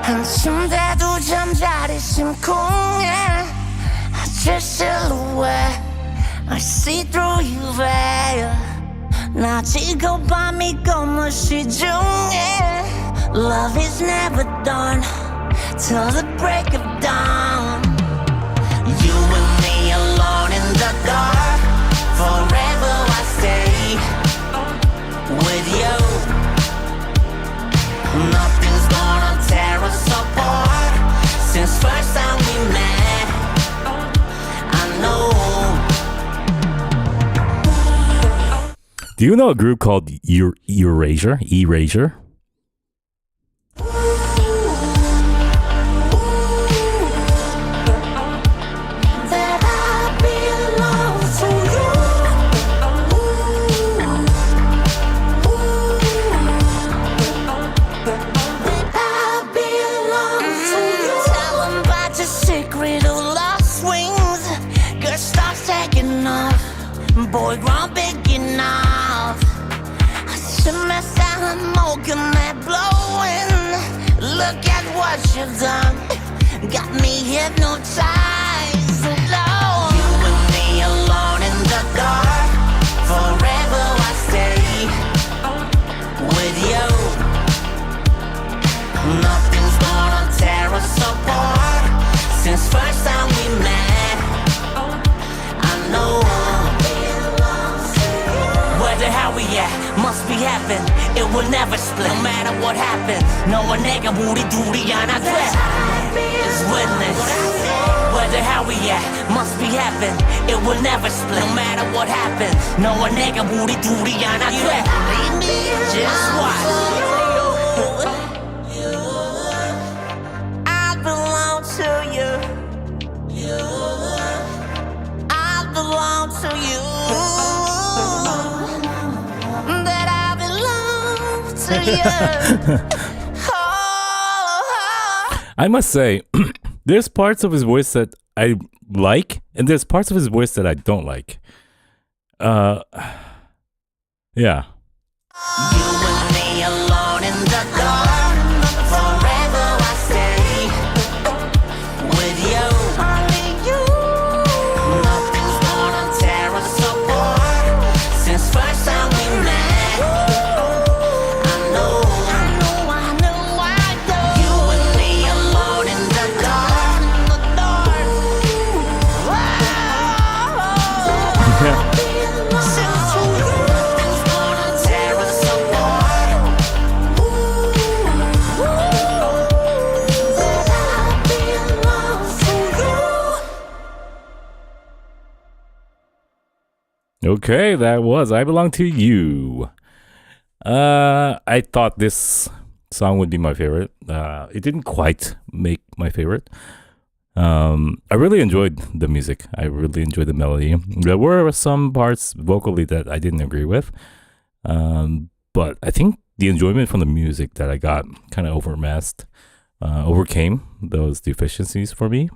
한숨대도 잠자리 심쿵해 아찔 silhouette I see through you veil 낮이고 밤이고 무시 중에 Love is never done till the break of dawn You and me alone in the dark Forever I stay with you Nothing's gonna tear us apart Since first time we met I know Do you know a group called Erasure? Erasure? That I belong to you That I belong to you Tell 'em about your secret of lost wings Girl, start taking off Boy, grown big enough 아침에 쌓은 목욕에 blowing Look at what you've done Got me hypnotized Lord. You and me alone in the dark Forever I stay with you Nothing's gonna tear us apart Since first time we met I know Where the hell we at? Must be heaven It will never split No matter what happens 너와 내가 우리 둘이 하나 돼 It's witness Where the hell we at? Must be heaven It will never split No matter what happens 너와 내가 우리 둘이 하나 돼 Just watch I belong to you I belong to you That I belong to to you. I must say, there's parts of his voice that I like, and there's parts of his voice that I don't like. Yeah. You and me alone in the dark. Forever I stay with you. Only you. Nothing's gonna tear us apart. Since first time we met, I know. You and me alone in the dark. Nothing's gonna tear us apart. Okay, that was I Belong to You. I thought this song would be my favorite. It didn't quite make my favorite. I really enjoyed the music. I really enjoyed the melody. There were some parts vocally that I didn't agree with. But I think the enjoyment from the music that I got kind of overcame those deficiencies for me.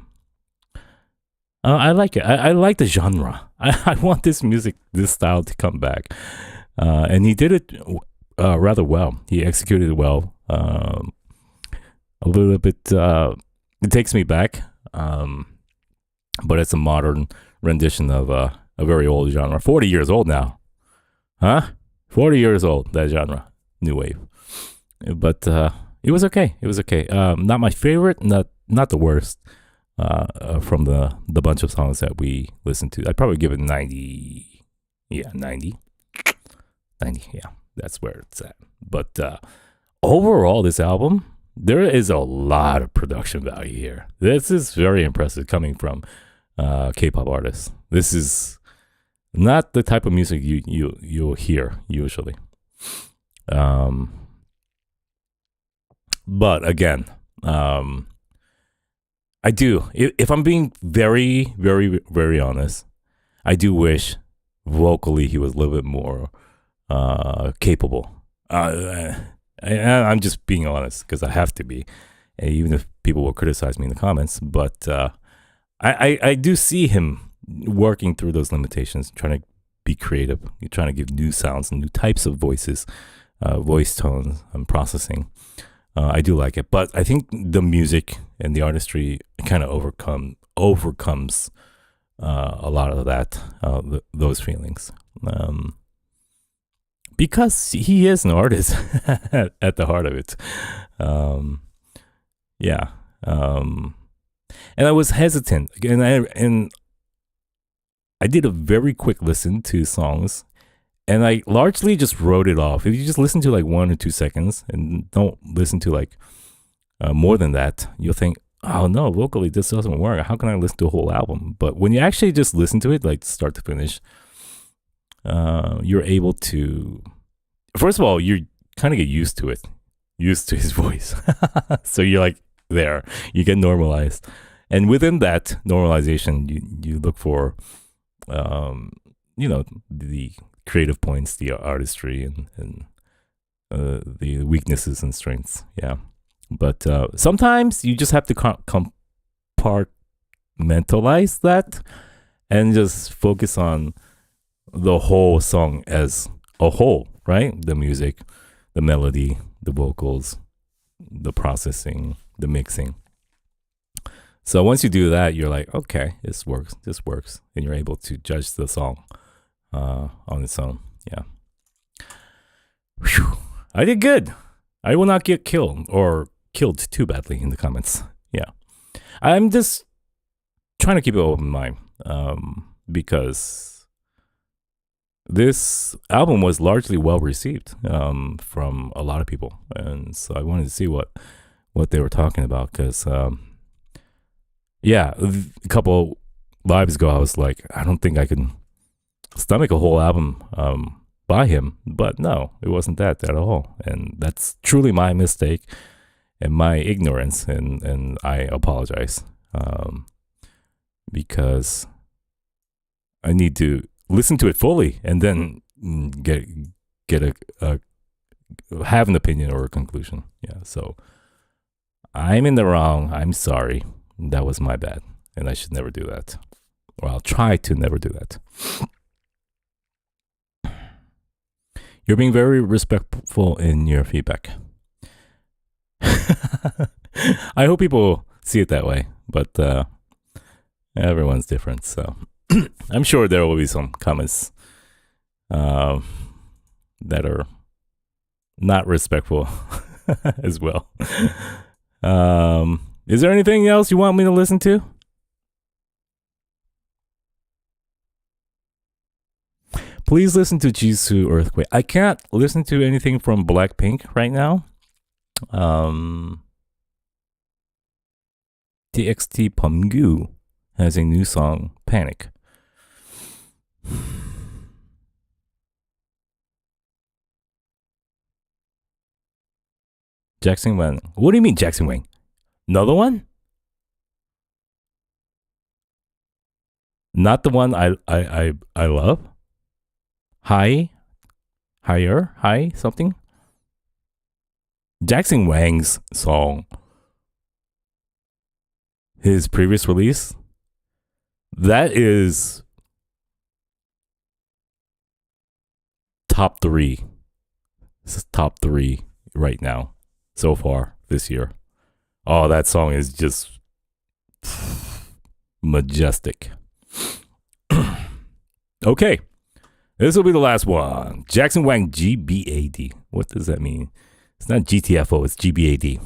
I like it. I like the genre. I want this music, this style to come back. And he did it rather well. He executed it well. A little bit, it takes me back. But it's a modern rendition of a very old genre. 40 years old now. Huh? 40 years old, that genre. New wave. But it was okay. It was okay. Not my favorite, not the worst. From the bunch of songs that we listened to, I'd probably give it 90. Yeah, 90. 90, yeah, that's where it's at. But overall, this album, there is a lot of production value here. This is very impressive coming from K-pop artists. This is not the type of music you'll hear usually. But again, I do. If I'm being very, very, very honest, I do wish vocally he was a little bit more capable. I'm just being honest because I have to be, even if people will criticize me in the comments. But I do see him working through those limitations, trying to be creative, trying to give new sounds and new types of voices, voice tones and processing. I do like it, but I think the music and the artistry kind of overcomes a lot of that, those feelings. Because he is an artist at the heart of it. Yeah. And I was hesitant, and I did a very quick listen to songs, and I largely just wrote it off. If you just listen to like 1 or 2 seconds and don't listen to like more than that, you'll think, oh no, vocally this doesn't work. How can I listen to a whole album? But when you actually just listen to it, like start to finish, you're able to, first of all, you kind of get used to it, used to his voice. So you're like there, you get normalized. And within that normalization, you look for, the creative points, the artistry, and the weaknesses and strengths. Yeah. But sometimes you just have to compartmentalize that and just focus on the whole song as a whole, right? The music, the melody, the vocals, the processing, the mixing. So once you do that, you're like, okay, this works, and you're able to judge the song on its own. Yeah. Whew. I did good. I will not get killed too badly in the comments. Yeah. I'm just trying to keep an open mind because this album was largely well received from a lot of people. And so I wanted to see what they were talking about because, a couple lives ago, I was like, I don't think I can stomach a whole album by him. But no, it wasn't that at all. And that's truly my mistake and my ignorance. And I apologize because I need to listen to it fully and then get a have an opinion or a conclusion. Yeah, so I'm in the wrong. I'm sorry. That was my bad. And I should never do that. Or I'll try to never do that. You're being very respectful in your feedback. I hope people see it that way, but everyone's different, so I'm sure there will be some comments that are not respectful as well. Is there anything else you want me to listen to? Please listen to Jisoo Earthquake. I can't listen to anything from Blackpink right now. TXT Pumgu has a new song, Panic. Jackson Wang. What do you mean Jackson Wang? Another one? Not the one I love? Higher? Something? Jackson Wang's song, his previous release, that is top 3. This is top 3 right now so far this year. Oh, that song is just majestic. Okay, this will be the last one. Jackson Wang GBAD. What does that mean? It's not GTFO, it's GBAD.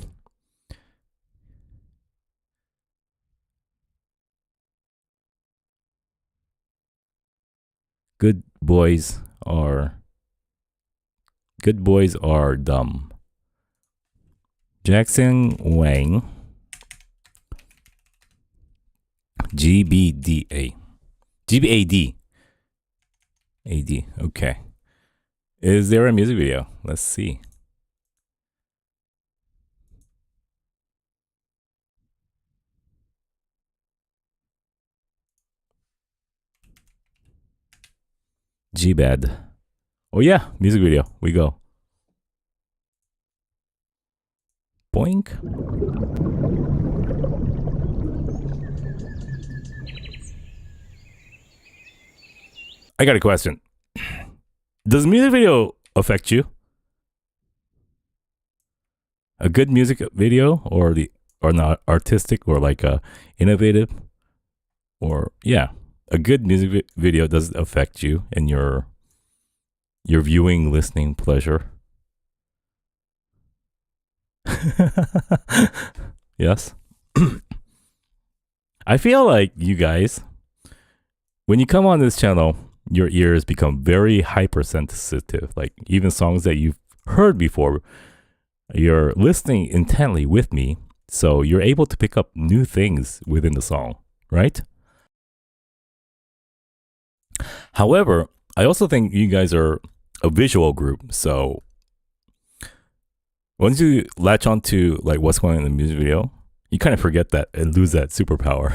Good boys are dumb. Jackson Wang GBAD. Okay. Is there a music video? Let's see. GBAD. Oh yeah, music video. We go. Boink. I got a question. Does music video affect you? A good music video or not artistic or like innovative or yeah. A good music video does affect you and your viewing, listening pleasure. Yes. I feel like you guys, when you come on this channel, your ears become very hypersensitive. Like even songs that you've heard before, you're listening intently with me, so you're able to pick up new things within the song, right? However, I also think you guys are a visual group, so once you latch on to like what's going on in the music video, you kind of forget that and lose that superpower.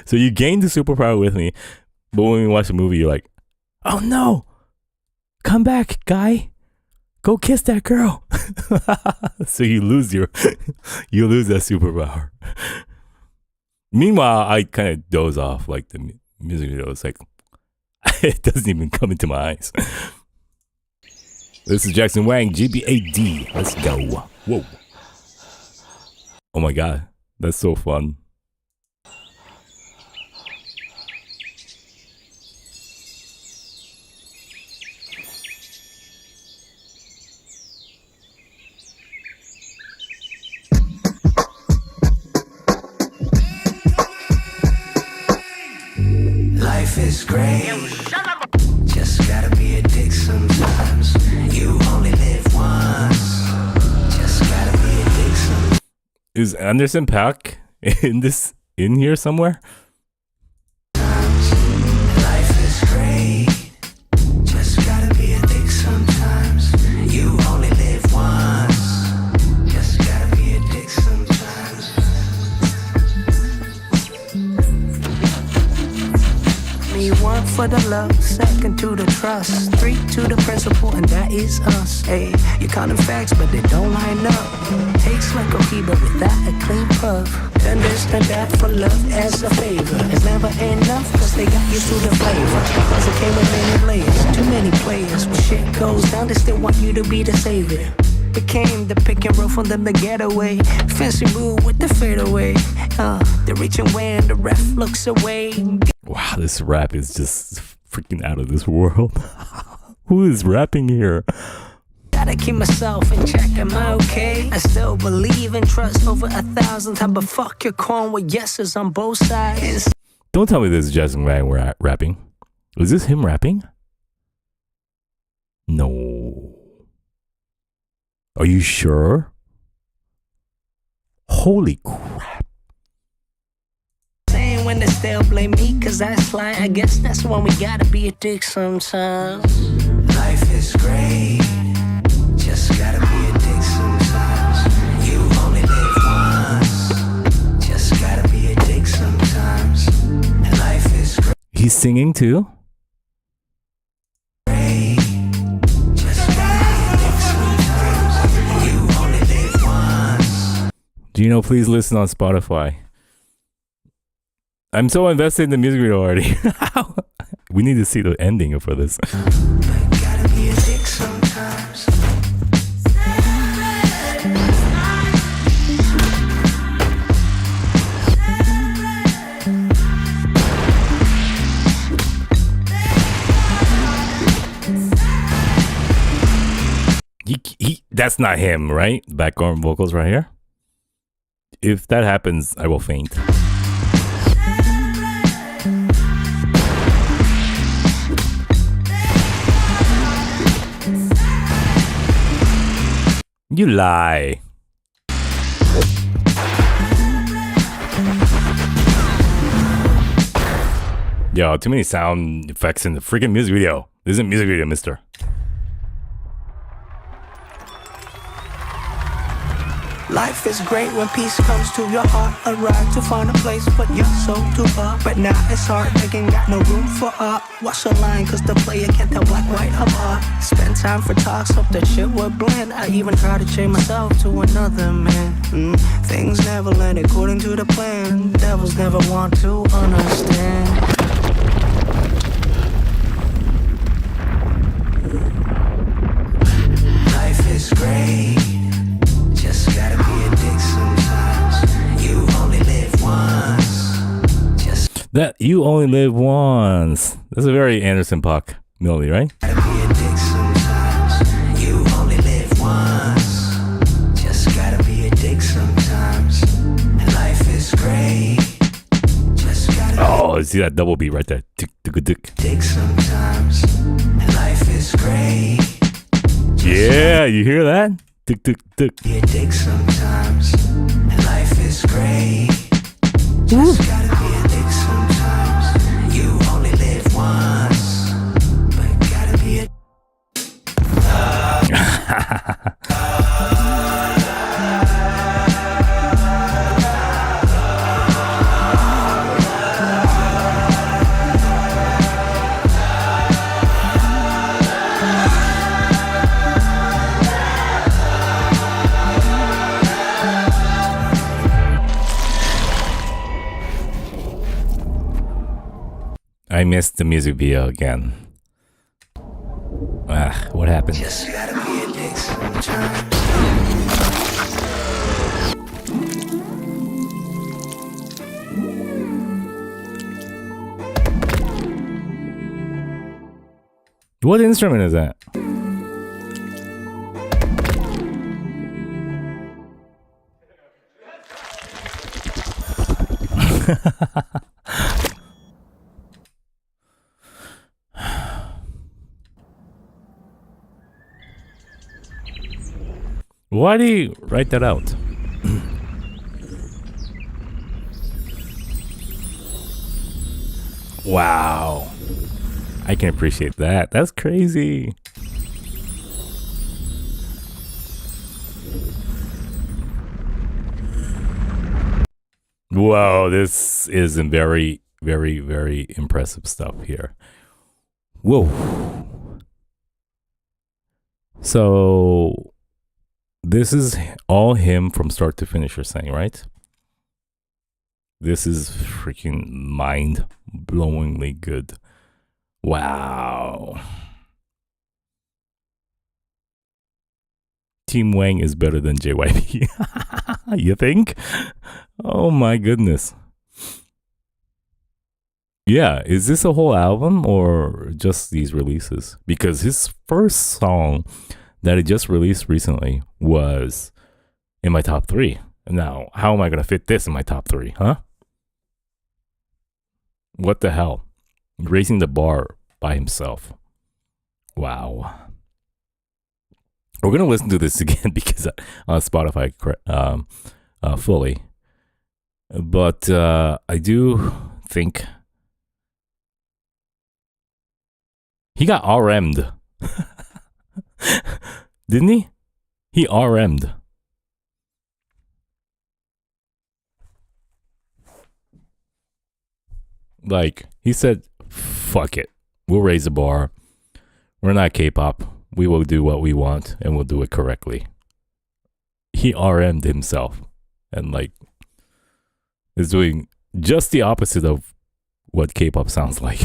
So you gain the superpower with me, but when we watch the movie, you're like, oh no, come back, guy, go kiss that girl. So you lose that superpower. Meanwhile, I kind of doze off like the music video. It's like it doesn't even come into my eyes. This is Jackson Wang GBAD. Let's go. Whoa. Oh my god, that's so fun. Life is great. Just gotta be a dick sometimes. You only live once. Just gotta be a dick sometimes. Is Anderson Paak in here somewhere? Life is great. Just gotta be a dick sometimes. You only live once. Just gotta be a dick sometimes. Me want for for the love, second to the trust, three to the principle, and that is us. Hey, you call them facts, but they don't line up. Tastes like coffee, but without a clean puff. Then this and that for love as a favor. It's never enough, cause they got used to the flavor. Cause it came with many layers, too many players. When shit goes down, they still want you to be the savior. Became the pick and roll from them to get away. Fancy move with the fadeaway. They're reaching when the ref looks away. Wow, this rap is just freaking out of this world. Who is rapping here? Gotta keep myself in check, am I okay? I still believe and trust over 1,000 times, but fuck your corn with yeses on both sides. Don't tell me this is Jason Wang rapping. Is this him rapping? No. Are you sure? Holy crap. Saying when they still blame me, cause I slide. I guess that's when we gotta be a dick sometimes. Life is great. Just gotta be a dick sometimes. You only live once. Just gotta be a dick sometimes. And life is great. He's singing too? Do you know, please listen on Spotify. I'm so invested in the music video already. We need to see the ending for this. Gotta be a dick sometimes. That's not him, right? Background vocals right here. If that happens, I will faint. You lie. Yo, too many sound effects in the freaking music video. This isn't music video, mister. Life is great when peace comes to your heart. A ride to find a place, but your soul too far. But now it's hard, they ain't got no room for art. Watch the line, cause the player can't tell black, white, apart. Spend time for talks, hope that shit would blend. I even try to change myself to another man. Things never land according to the plan. Devils never want to understand. Life is great. Just gotta be a dick sometimes. You only live once. That you only live once. That's a very Anderson Paak melody, right? Gotta be a dick sometimes. You only live once. Just gotta be a dick sometimes. And life is great. Just gotta Oh, see that double beat right there. Tick, tick, tick. dick sometimes. And life is great. Yeah, you hear that? Tick, tick, tick. Be a dick sometimes. And life is great. Just gotta be a dick sometimes. You only live once. But gotta be a I missed the music video again. What happened? Just gotta be a dick sometimes. What instrument is that? Why do you write that out? Wow. I can appreciate that. That's crazy. Whoa, this is very, very, very impressive stuff here. Whoa. So this is all him from start to finish, you're saying, right? This is freaking mind-blowingly good. Wow. Team Wang is better than JYP. You think? Oh my goodness. Yeah, is this a whole album or just these releases? Because his first song that he just released recently was in my top 3. Now, how am I going to fit this in my top 3, huh? What the hell? Raising the bar by himself. Wow. We're going to listen to this again because on Spotify fully. But I do think he got RM'd. Didn't he? He RM'd. Like, he said, fuck it. We'll raise the bar. We're not K-pop. We will do what we want and we'll do it correctly. He RM'd himself and like is doing just the opposite of what K-pop sounds like.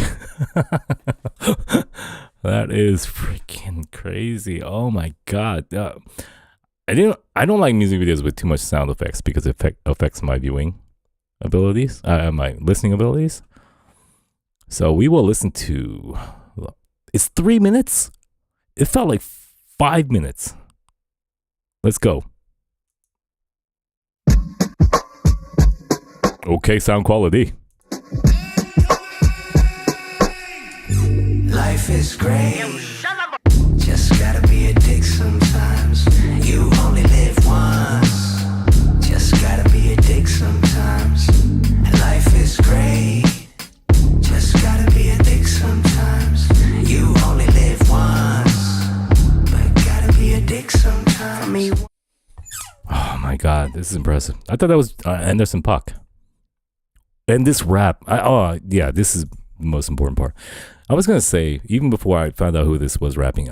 That is freaking crazy. Oh my god. I don't like music videos with too much sound effects because it affects my viewing abilities, my listening abilities. So we will listen to, it's 3 minutes? It felt like 5 minutes. Let's go. Okay, sound quality. Life is great. Just gotta be a dick sometimes. You only live once. Just gotta be a dick sometimes. Life is great. Just gotta be a dick sometimes. You only live once. But gotta be a dick sometimes. For me. Oh my god, this is impressive. I thought that was Anderson Paak. And this rap, this is the most important part. I was gonna say, even before I found out who this was rapping,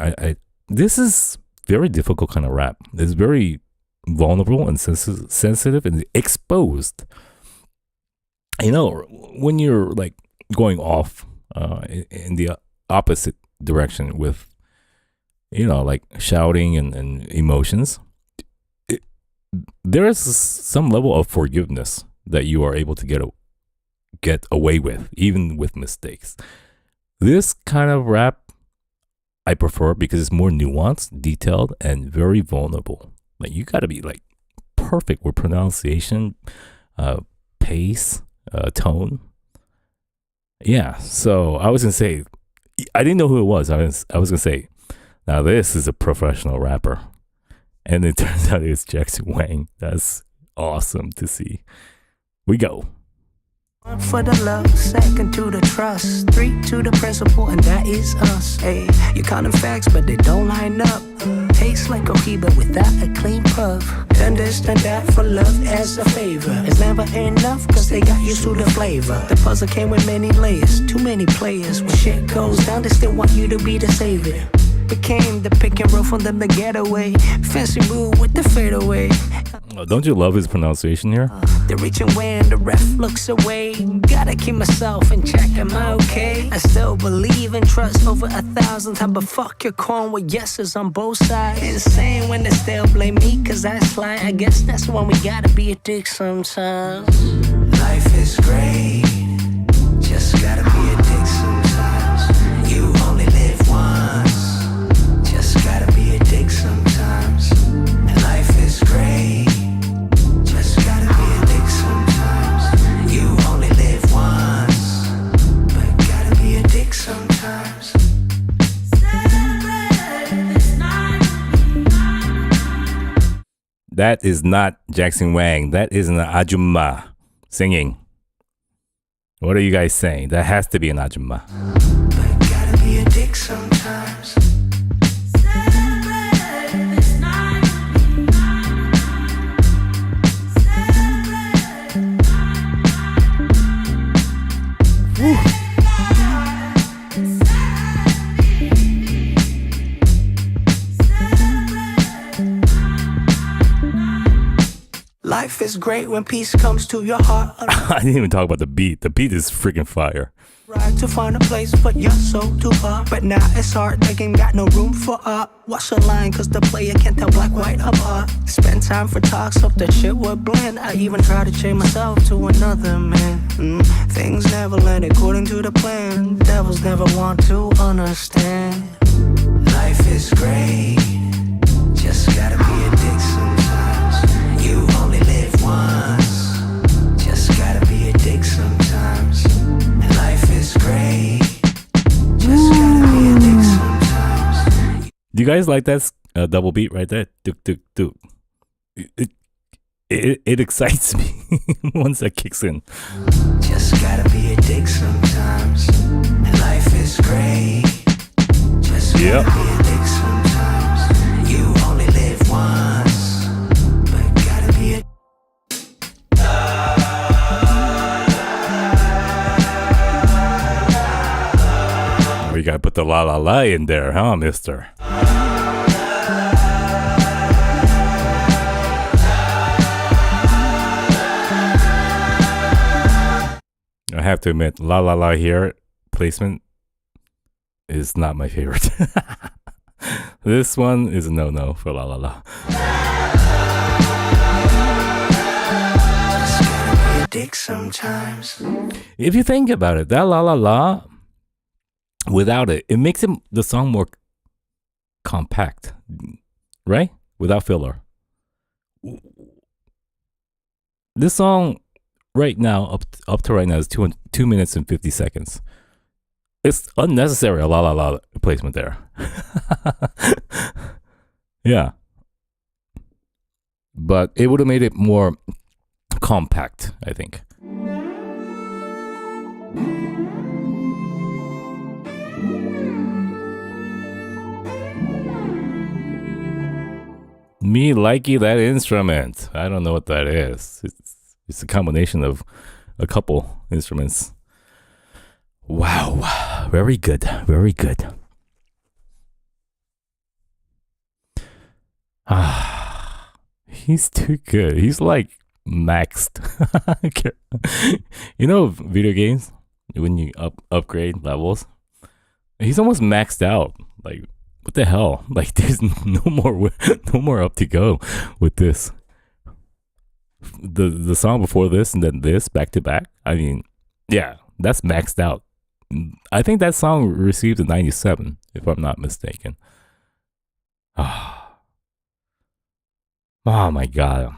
this is very difficult kind of rap. It's very vulnerable and sensitive and exposed. You know, when you're like going off in the opposite direction with, you know, like shouting and emotions, there is some level of forgiveness that you are able to get away with, even with mistakes. This kind of rap I prefer because it's more nuanced, detailed, and very vulnerable. Like you got to be like perfect with pronunciation, pace, tone. Yeah. So I was gonna say, I didn't know who it was. I was gonna say, now this is a professional rapper, and it turns out it's Jackson Wang. That's awesome to see. We go. 1 for the love, 2nd to the trust, 3 to the principle, and that is us. Hey, you counting facts, but they don't line up. Tastes like Cohiba without a clean puff. Understand that for love as a favor. It's never enough, cause they got used to the flavor. The puzzle came with many layers, too many players. When shit goes down, they still want you to be the savior. Became the pick and roll from them to get away. Fancy move with the fadeaway. Don't you love his pronunciation here? They're reaching when the ref looks away. Gotta keep myself in check, am I okay? I still believe and trust over 1,000 times. But fuck your corn with yeses on both sides. Insane when they still blame me cause I slide. I guess that's when we gotta be a dick sometimes. Life is great. Just gotta be a dick sometimes. You only live once. Just gotta be a dick sometimes. Life is great. Just gotta be a dick sometimes. You only live once. But gotta be a dick sometimes. That is not Jackson Wang. That is an Ajumma singing. What are you guys saying? That has to be an Ajumma. But gotta be a dick sometimes. Life is great when peace comes to your heart. I didn't even talk about the beat. The beat is freaking fire. Right to find a place, but you're so too far. But now it's hard, the game got no room for art. Watch the line, cause the player can't tell black, white apart. Spend time for talks, hope that shit would blend. I even try to change myself to another man. Things never land according to the plan. Devils never want to understand. Life is great, just gotta be a dick sometimes. You only live once, just gotta be a dick sometimes. Life is great, just gotta be a dick sometimes. Do you guys like that double beat right there? Duk, duk, duk. It excites me once that kicks in. Just gotta be a dick sometimes. Life is great, just Yep. gotta be a dick sometimes. You only live once, but gotta be a We gotta put the la la la in there, huh, mister? I have to admit, la la la here, placement is not my favorite. This one is a no-no for la la la. just gotta be a dick sometimes. If you think about it, that la la la, without it, it makes the song more compact, right? Without filler. This song right now, up to right now, is 2 minutes and 50 seconds. It's unnecessary, a la la la placement there. Yeah. But it would have made it more compact, I think. Me likey that instrument. I don't know what that is. It's a combination of a couple instruments. Wow. Very good. Very good. Ah, he's too good. He's like maxed. You know, video games, when you upgrade levels, he's almost maxed out. Like, what the hell? Like, there's no more up to go with this. The song before this and then this back to back. I mean, yeah, that's maxed out. I think that song received a 97, if I'm not mistaken. Oh my god.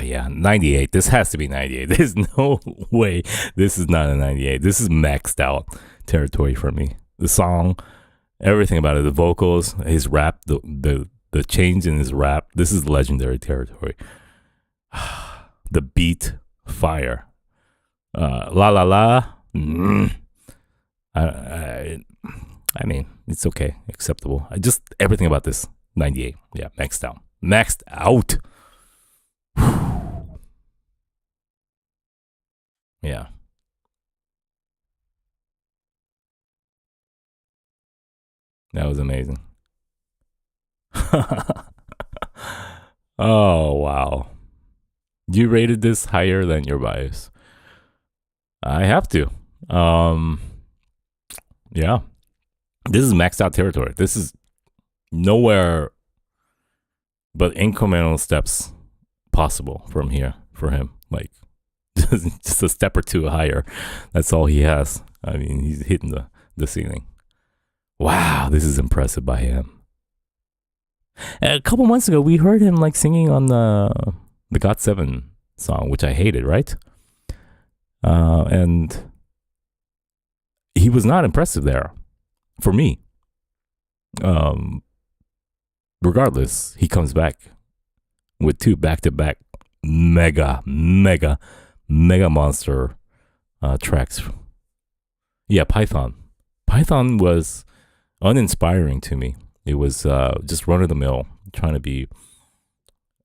Yeah, 98. This has to be 98. There's no way this is not a 98. This is maxed out territory for me. The song, everything about it, the vocals, his rap, the change in his rap. This is legendary territory. The beat, fire. La la la. I mean, it's okay, acceptable. Everything about this 98. Yeah, maxed out. Maxed out. Yeah. That was amazing. Oh, wow. You rated this higher than your bias. I have to. Yeah. This is maxed out territory. This is nowhere but incremental steps possible from here for him. Like, just a step or two higher. That's all he has. I mean, he's hitting the ceiling. Wow, this is impressive by him. A couple months ago, we heard him like singing on the GOT7 song, which I hated, right? And he was not impressive there for me. Regardless, he comes back with 2 back-to-back mega monster tracks. Yeah, Python was uninspiring to me. It was just run of the mill, trying to be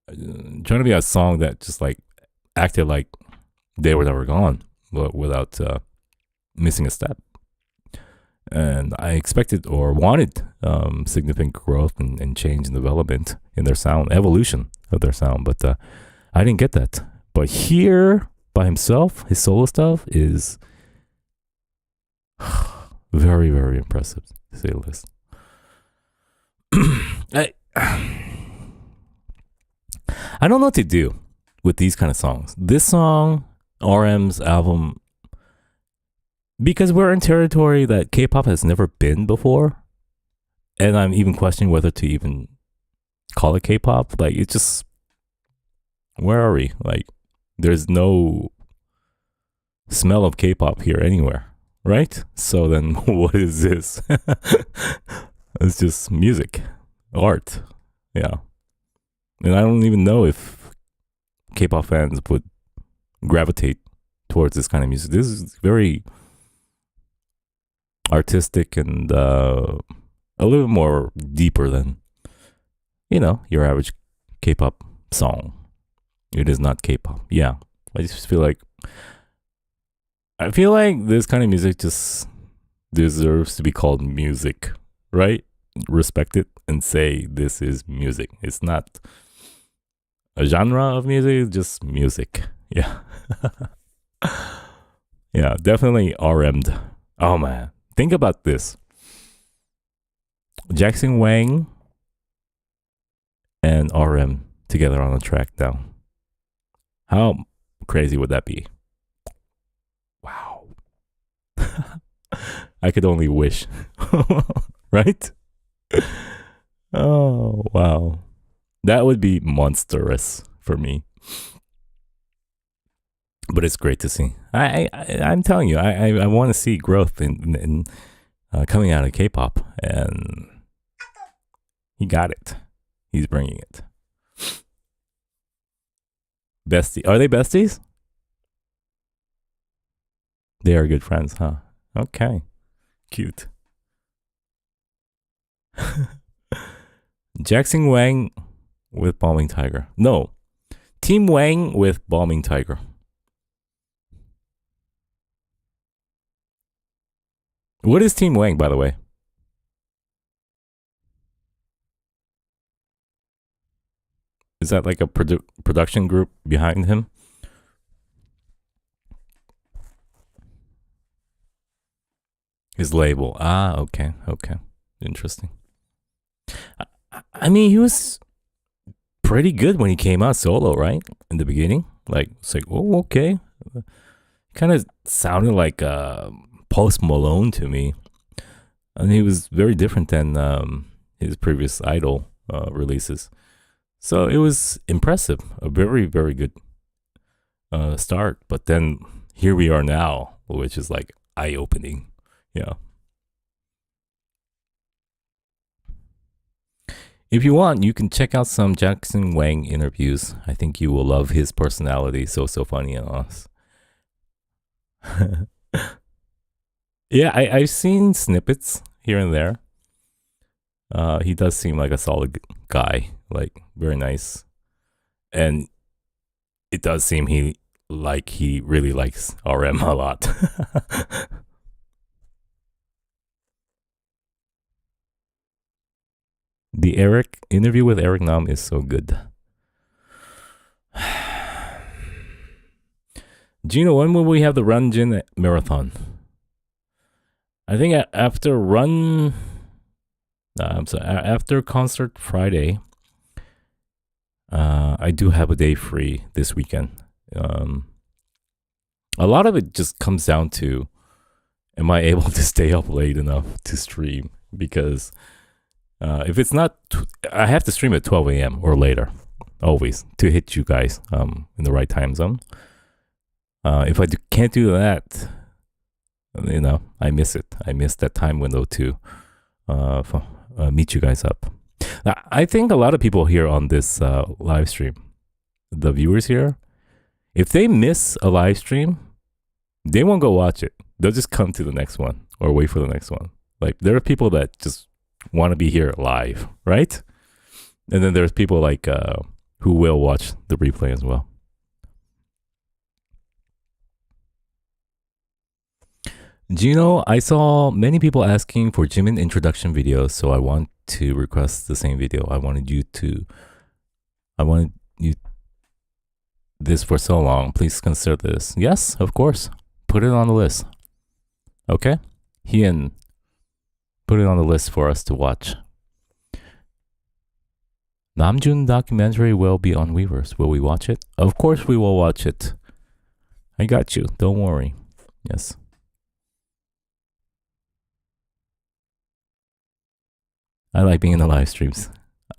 a song that just like acted like they were never gone, but without missing a step. And I expected or wanted significant growth and change and development in their sound, evolution of their sound, but I didn't get that. But here, by himself, his solo stuff is very, very impressive, to say the least. I don't know what to do with these kind of songs. This song, RM's album, because we're in territory that K-pop has never been before, and I'm even questioning whether to even call it K-pop. Like, it's just, where are we? Like, there's no smell of K-pop here anywhere, right? So then what is this? It's just music, art, yeah. And I don't even know if K-pop fans would gravitate towards this kind of music. This is very artistic and a little more deeper than, you know, your average K-pop song. It is not K-pop. Yeah. I just feel like this kind of music just deserves to be called music, right? Respect it and say this is music. It's not a genre of music, it's just music. Yeah. Yeah, definitely RM'd. Oh man. Think about this. Jackson Wang and RM together on a track now. How crazy would that be? Wow. I could only wish. Right? Oh, wow. That would be monstrous for me. But it's great to see. I'm telling you, I want to see growth in coming out of K-pop, and he got it. He's bringing it. Bestie, are they besties? They are good friends, huh? Okay, cute. Jackson Wang with Bombing Tiger. No, Team Wang with Bombing Tiger. What is Team Wang, by the way? Is that like a production group behind him? His label. Ah, okay. Okay. Interesting. I mean, he was pretty good when he came out solo, right? In the beginning. Like, it's like, oh, okay. Kind of sounded like Post Malone to me. And he was very different than his previous Idol releases. So it was impressive. A very, very good start. But then here we are now, which is like eye-opening. Yeah. If you want, you can check out some Jackson Wang interviews. I think you will love his personality. So funny and us. Yeah, I've seen snippets here and there. He does seem like a solid guy, like very nice, and it does seem he really likes RM a lot. The interview with Eric Nam is so good. Gino, when will we have the Runjin marathon? I think after after Concert Friday, I do have a day free this weekend. A lot of it just comes down to, am I able to stay up late enough to stream? Because if it's not, I have to stream at 12 a.m. or later, always, to hit you guys in the right time zone. If I can't do that, you know, I miss it. I miss that time window to meet you guys up. I think a lot of people here on this live stream, the viewers here, if they miss a live stream, they won't go watch it. They'll just come to the next one or wait for the next one. Like, there are people that just want to be here live, right? And then there's people like who will watch the replay as well. Do you know, I saw many people asking for Jimin introduction videos, so I want to request the same video. I wanted you this for so long. Please consider this. Yes, of course. Put it on the list. Okay? Hyun, put it on the list for us to watch. Namjoon documentary will be on Weverse. Will we watch it? Of course we will watch it. I got you. Don't worry. Yes. I like being in the live streams.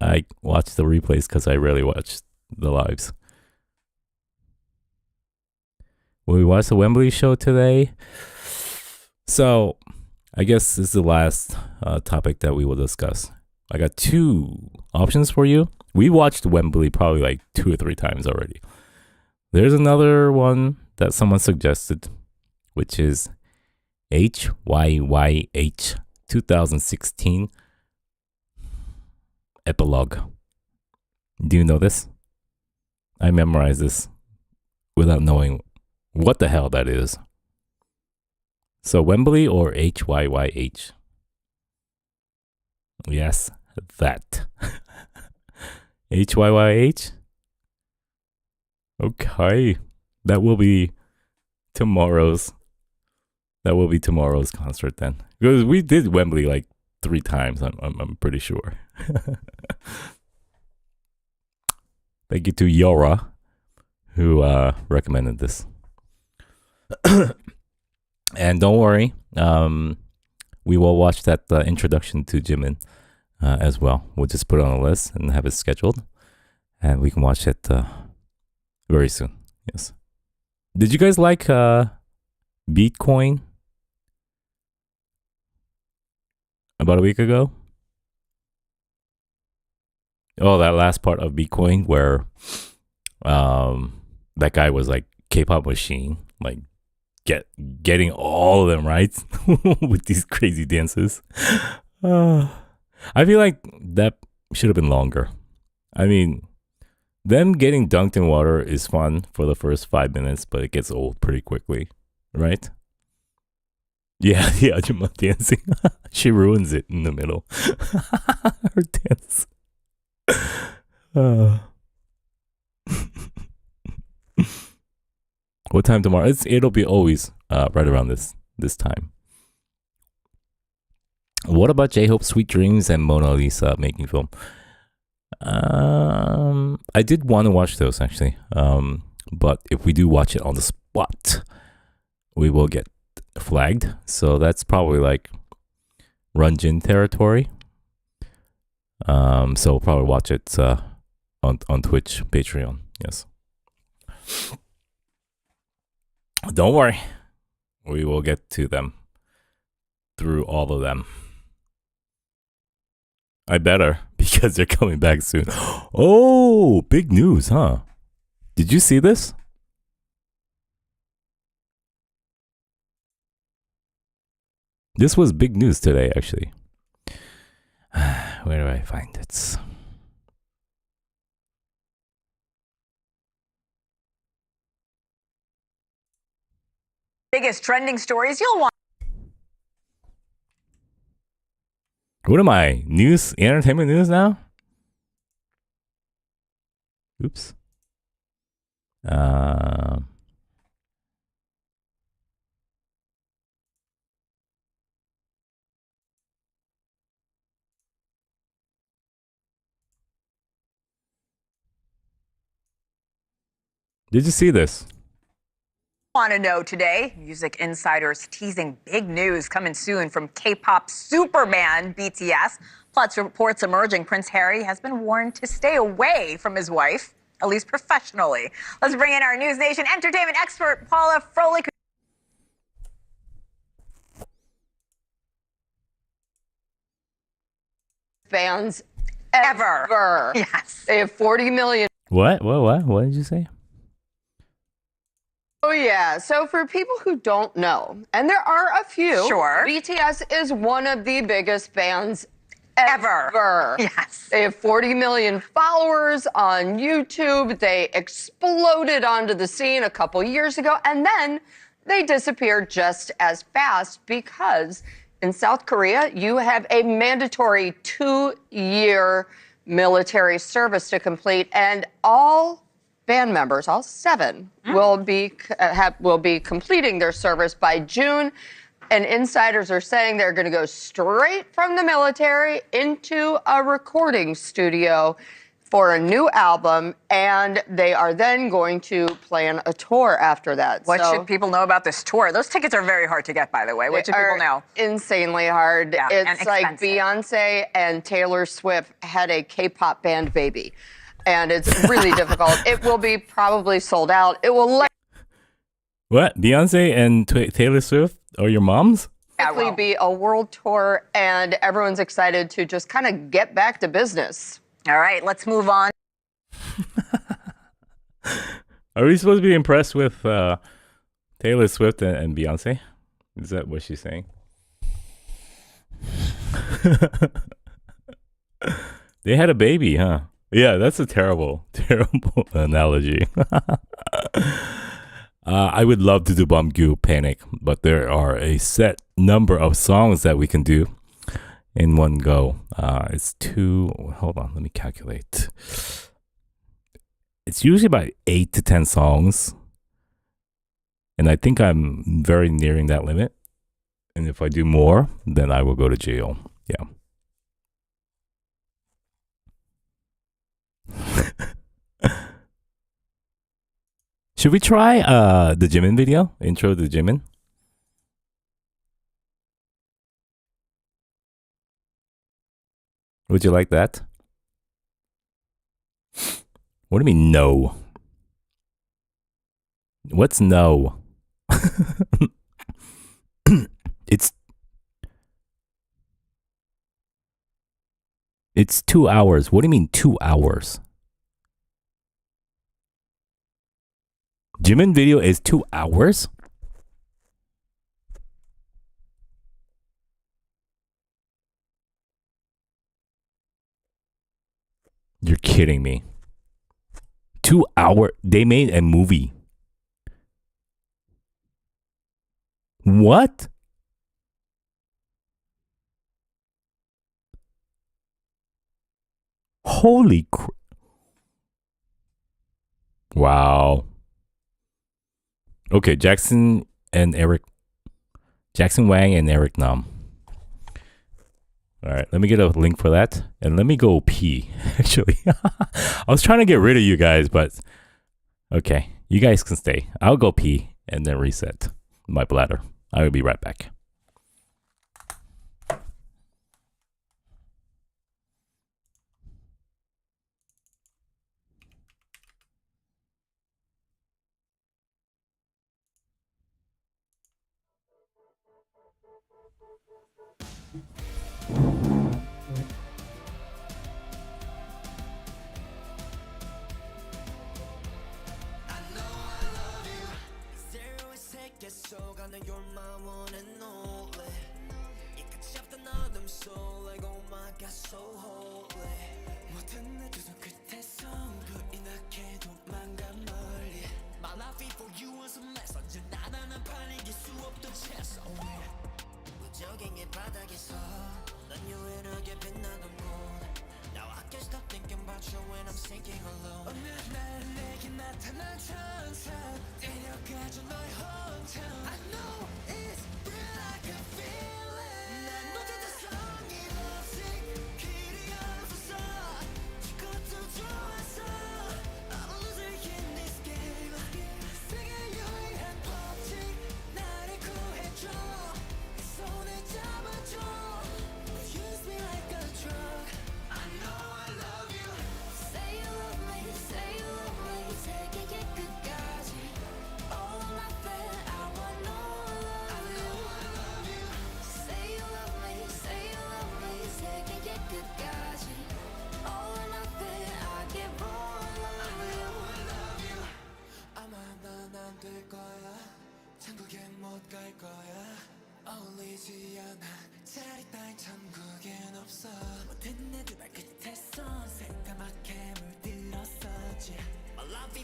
I watch the replays because I rarely watch the lives. Will we watch the Wembley show today? So, I guess this is the last topic that we will discuss. I got two options for you. We watched Wembley probably like 2 or 3 times already. There's another one that someone suggested, which is HYYH 2016 Epilogue. Do you know this? I memorized this without knowing what the hell that is. So Wembley or HYYH? Yes, that. HYYH? Okay. That will be tomorrow's concert then. Because we did Wembley like 3 times, I'm pretty sure. Thank you to Yora who recommended this. And don't worry, we will watch that introduction to Jimin as well. We'll just put it on a list and have it scheduled, and we can watch it very soon. Yes. Did you guys like Bitcoin about a week ago? Oh, that last part of Bitcoin where that guy was like K-pop machine, like getting all of them right with these crazy dances. I feel like that should have been longer. I mean, them getting dunked in water is fun for the first 5 minutes, but it gets old pretty quickly, right? Yeah, the Ajumma dancing. She ruins it in the middle. Her dance. What time tomorrow? It'll be always right around this time. What about J-Hope's Sweet Dreams and Mona Lisa making film? I did want to watch those actually. But if we do watch it on the spot, we will get flagged. So that's probably like Runjin territory. So we'll probably watch it on Twitch, Patreon. Yes. Don't worry. We will get to them through all of them. I better, because they're coming back soon. Oh, big news, huh? Did you see this? This was big news today, actually. Where do I find it? Biggest trending stories you'll want. What am I? News? Entertainment news now? Oops. Did you see this? Want to know today, music insiders teasing big news coming soon from K-pop superband BTS. Plus reports emerging Prince Harry has been warned to stay away from his wife, at least professionally. Let's bring in our News Nation entertainment expert, Paula Froelich. Fans ever. Yes. They have 40 million. What did you say? Oh, yeah. So for people who don't know, and there are a few, Sure. BTS is one of the biggest bands ever. Yes. They have 40 million followers on YouTube. They exploded onto the scene a couple years ago, and then they disappear just as fast because in South Korea, you have a mandatory 2-year military service to complete, and all band members, all 7, will be completing their service by June. And insiders are saying they're going to go straight from the military into a recording studio for a new album, and they are then going to plan a tour after that. What should people know about this tour? Those tickets are very hard to get, by the way. What should people know? Insanely hard. Yeah, and it's like expensive. Beyonce and Taylor Swift had a K-pop band baby, and it's really difficult. It will be probably sold out. It will What? Beyonce and Taylor Swift are your moms? likely be a world tour, and everyone's excited to just kind of get back to business. All right, let's move on. Are we supposed to be impressed with Taylor Swift and Beyonce? Is that what she's saying? They had a baby, huh? Yeah, that's a terrible, terrible analogy. I would love to do BONAMANA Panic, but there are a set number of songs that we can do in one go. It's 2, hold on, let me calculate. It's usually about 8 to 10 songs. And I think I'm very nearing that limit. And if I do more, then I will go to jail. Yeah. Should we try the Jimin video? Intro to Jimin? Would you like that? What do you mean no? What's no? It's 2 hours. What do you mean 2 hours? Jimin video is 2 hours? You're kidding me. 2 hour. They made a movie. What? Holy crap. Wow. Okay, Jackson Wang and Eric Nam. All right, let me get a link for that. And let me go pee, actually. I was trying to get rid of you guys, but okay, you guys can stay. I'll go pee and then reset my bladder. I will be right back. My love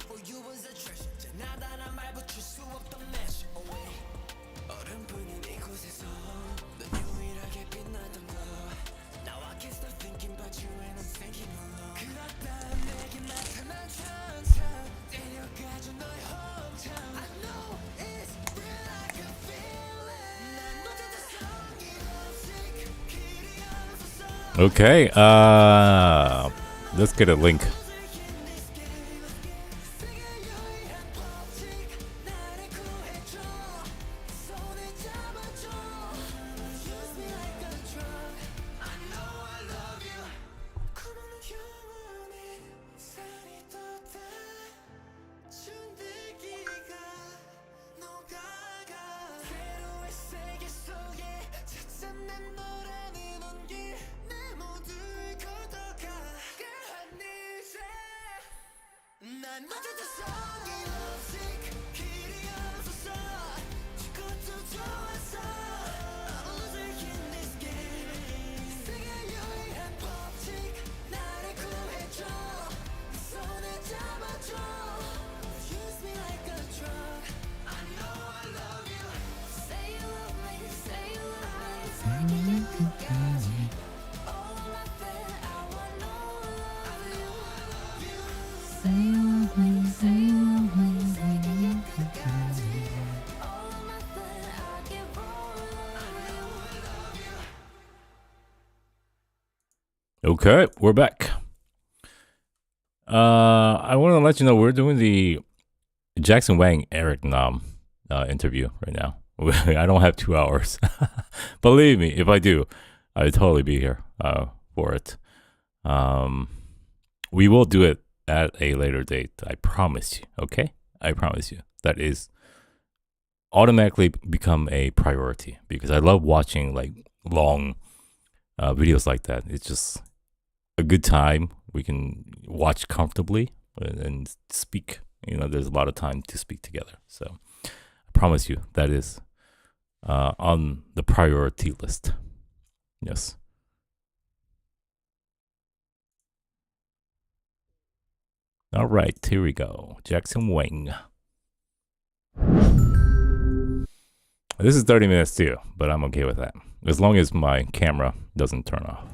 for you was a treasure. 나다란 말 붙일 수 없던 match away 얼음뿐인 이곳에서 넌 유일하게 빛나던 거 Now I can't stop thinking about you and I'm thinking alone 그렇다 내게 나타난 천천 데려가줘 너의 hometown I know it's real I can feel it 난 못해도 성의 없이 길이 없었어 Okay, let's get a link. 난 못해도 성의 없이 길이 없었어 죽어도 좋았어 I'm a loser in this game 세계 유일한 법칙 나를 구해줘 네 손을 잡아줘 Use me like a drug I know I love you Say you love me, say you love me 세계의 끝까지 All I feel, I want all of you Say you love me, say you love me 세계의 끝까지 All of my feel, I give all of you Okay, we're back. I want to let you know we're doing the Jackson Wang Eric Nam interview right now. I don't have 2 hours. Believe me, if I do, I'd totally be here for it. We will do it at a later date. I promise you. Okay, I promise you. That is automatically become a priority because I love watching like long videos like that. It's just a good time. We can watch comfortably and speak. You know, there's a lot of time to speak together. So I promise you that is on the priority list. Yes. All right, here we go. Jackson Wang. This is 30 minutes too, but I'm okay with that. As long as my camera doesn't turn off.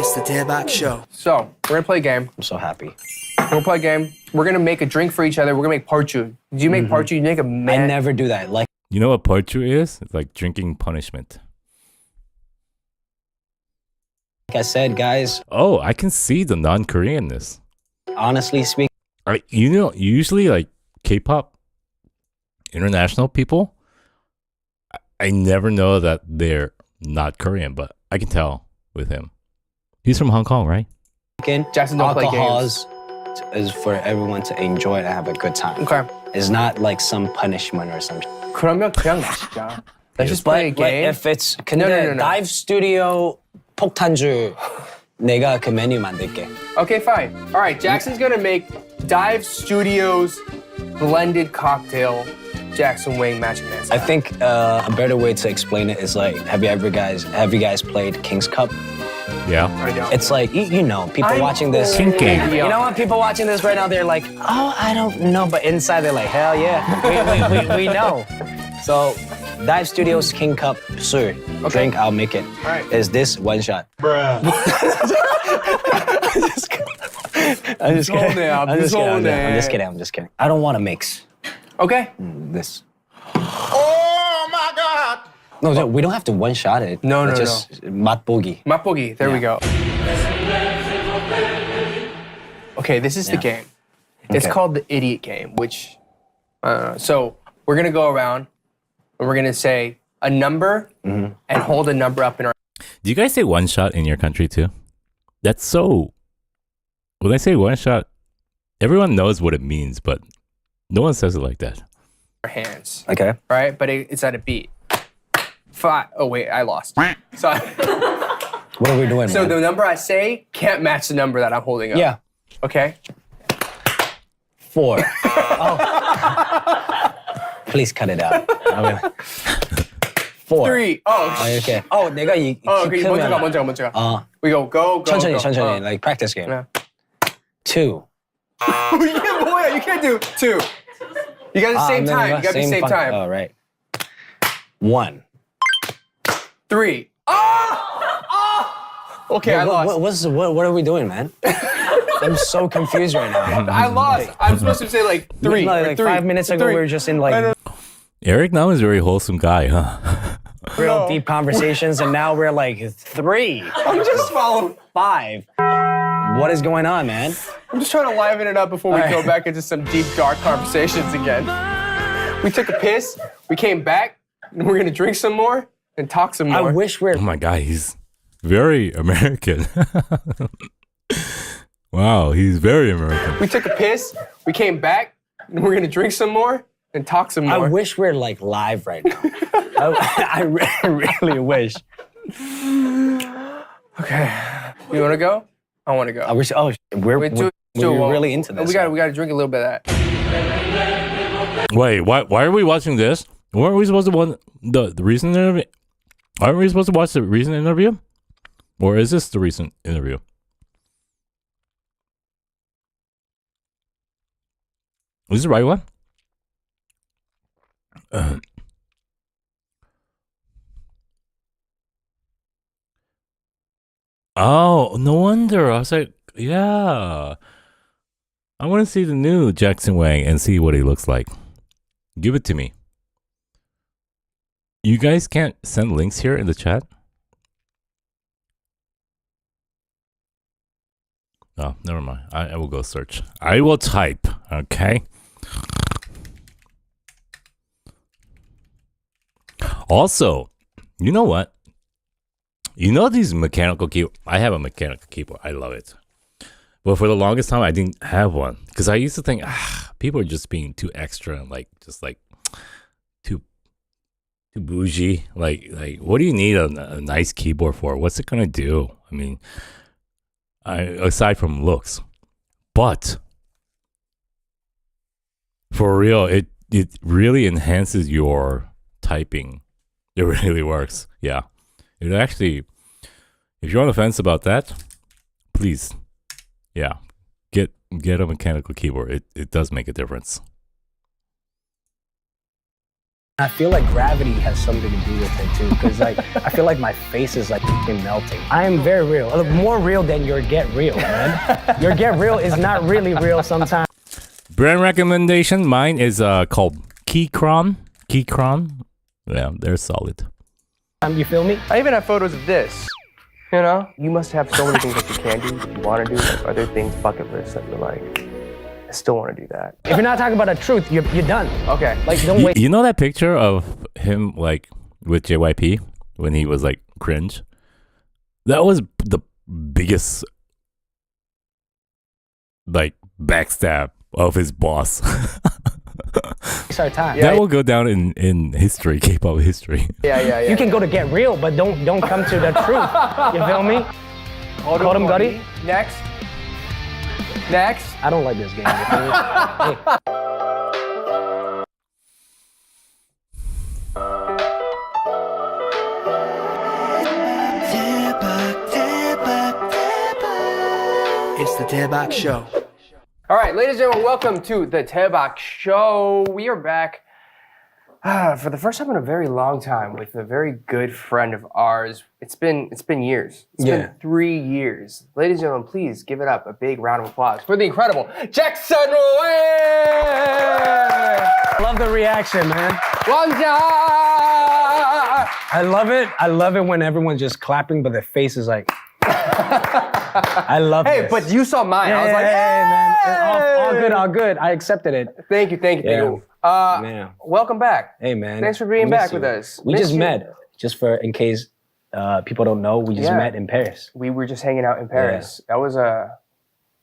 It's the DAEBAK show. So, we're gonna play a game. I'm so happy. We're gonna play a game. We're gonna make a drink for each other. We're gonna make parchu. Do you make parchu? You make a I man. never do that. Like You know what poetry is? It's like drinking punishment. I said, guys, Oh, I can see the non-Koreanness. honestly speaking, You know, usually like K-pop international people, I never know that they're not Korean, but I can tell with him. He's from Hong Kong, right? Jackson don't play alcohol games. is for everyone to enjoy and have a good time. Okay. It's not like some punishment or something. 그러면 그냥 마시자. Let's just play a game. If it's 근데 no. Dive Studio 폭탄주 내가 그 메뉴 만들게. Okay, fine. All right, Jackson's gonna make Dive Studios blended cocktail Jackson Wang Magic Man. I think a better way to explain it is like, have you guys played King's Cup? Yeah. I know. It's like you know, people watching this. King game. You know what? People watching this right now, they're like, oh, I don't know, but inside they're like, hell yeah, we know. So, Dive Studios King Cup 술 drink, I'll make it. All right. Is this one shot? Bruh. I'm just kidding. I'm just kidding. I don't want to mix Okay. this. Oh my God! No, we don't have to one shot it. No. Just 맛보기. 맛보기. There we go. Okay, this is the game. It's Okay. called the idiot game, which, so we're gonna go around and we're gonna say a number and hold a number up in our. Do you guys say one shot in your country too? That's so. When I say one shot, everyone knows what it means, but no one says it like that. hands, Okay. right? But it's at a beat. 5. Oh wait, I lost. So, What are we doing? so man? the number I say can't match the number that I'm holding up. Yeah. Okay. 4. Oh. Please cut it out. 4. 3. Oh, Okay. Oh, 내가 이 okay. 먼저 가. We go. 천천히, like practice game. Yeah. 2. 이게 뭐야? You can't do 2. You got the same time. You got the same time. Oh, right. 1. 3. Okay, I lost. What are we doing, man? I'm so confused right now. I lost. I'm supposed to say like 3. No, like 5 minutes ago, we were just in like Eric now is a very wholesome guy, huh? real deep conversations, and now we're like 3. I'm just following. 5. What is going on, man? I'm just trying to liven it up before we go back into some deep, dark conversations again. We took a piss, we came back, and we're gonna drink some more and talk some more. I wish we're Oh my God, he's very American. Wow, he's very American. We took a piss, we came back, and we're gonna drink some more and talk some more. I wish we're like live right now. I really wish. Okay. You wanna go? I wanna go. I wish. Oh, we're really into this. We gotta drink a little bit of that. Wait, why are we watching this? Weren't we supposed to watch the recent interview? Aren't we supposed to watch the recent interview? Or is this the recent interview? Is this the right one? Oh, no wonder. I was like, yeah. I want to see the new Jackson Wang and see what he looks like. Give it to me. You guys can't send links here in the chat? Oh, never mind. I will go search. I will type, okay? Also, you know what? You know these mechanical keyboard? I have a mechanical keyboard. I love it. But for the longest time, I didn't have one. Because I used to think, people are just being too extra and just too bougie. Like, what do you need a nice keyboard for? What's it going to do? I mean, aside from looks. But for real, it really enhances your typing. It really works. Yeah. It actually, if you're on the fence about that, please, yeah, get a mechanical keyboard. It does make a difference. I feel like gravity has something to do with it too, because like I feel like my face is like melting. I am very real, more real than your Get Real, man. Your Get Real is not really real sometimes. Brand recommendation, mine is called Keychron. Yeah, they're solid. You feel me? I even have photos of this. You know? You must have so many things that you can do, that you want to do, like other things, bucket lists that you're like, I still want to do that. If you're not talking about the truth, you're done. Okay. Like, don't wait. You know that picture of him like with JYP when he was like cringe? That was the biggest like backstab of his boss. It's our time. That will go down in history, K-pop history. Yeah. You can go to Get Real, but don't come to the truth. You feel me? Call him Gutty. Next. I don't like this game. You feel me? Hey. It's the DAEBAK Show. All right, ladies and gentlemen, welcome to the DAEBAK Show. We are back for the first time in a very long time with a very good friend of ours. It's been years. It's been 3 years. Ladies and gentlemen, please give it up a big round of applause for the incredible Jackson Wang! I love the reaction, man. Wangja! I love it. I love it when everyone's just clapping, but their face is like. I love it. Hey, but you saw mine. I was like, hey, man. All good. I accepted it. Thank you. Yeah. Welcome back. Hey, man. Thanks for being back with us. We just met, just for in case people don't know, we just met in Paris. We were just hanging out in Paris. That was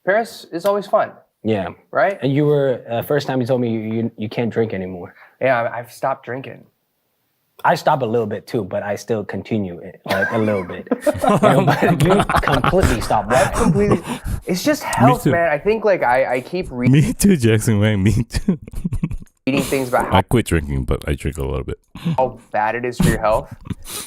Paris is always fun. Yeah. Right? And you were, first time you told me you can't drink anymore. Yeah, I've stopped drinking. I stop a little bit too, but I still continue it, like a little bit. But you completely stop that. It's just health, man. I think like I keep reading. Me too, Jackson Wang. Me too. eating things about I quit drinking, but I drink a little bit. how bad it is for your health,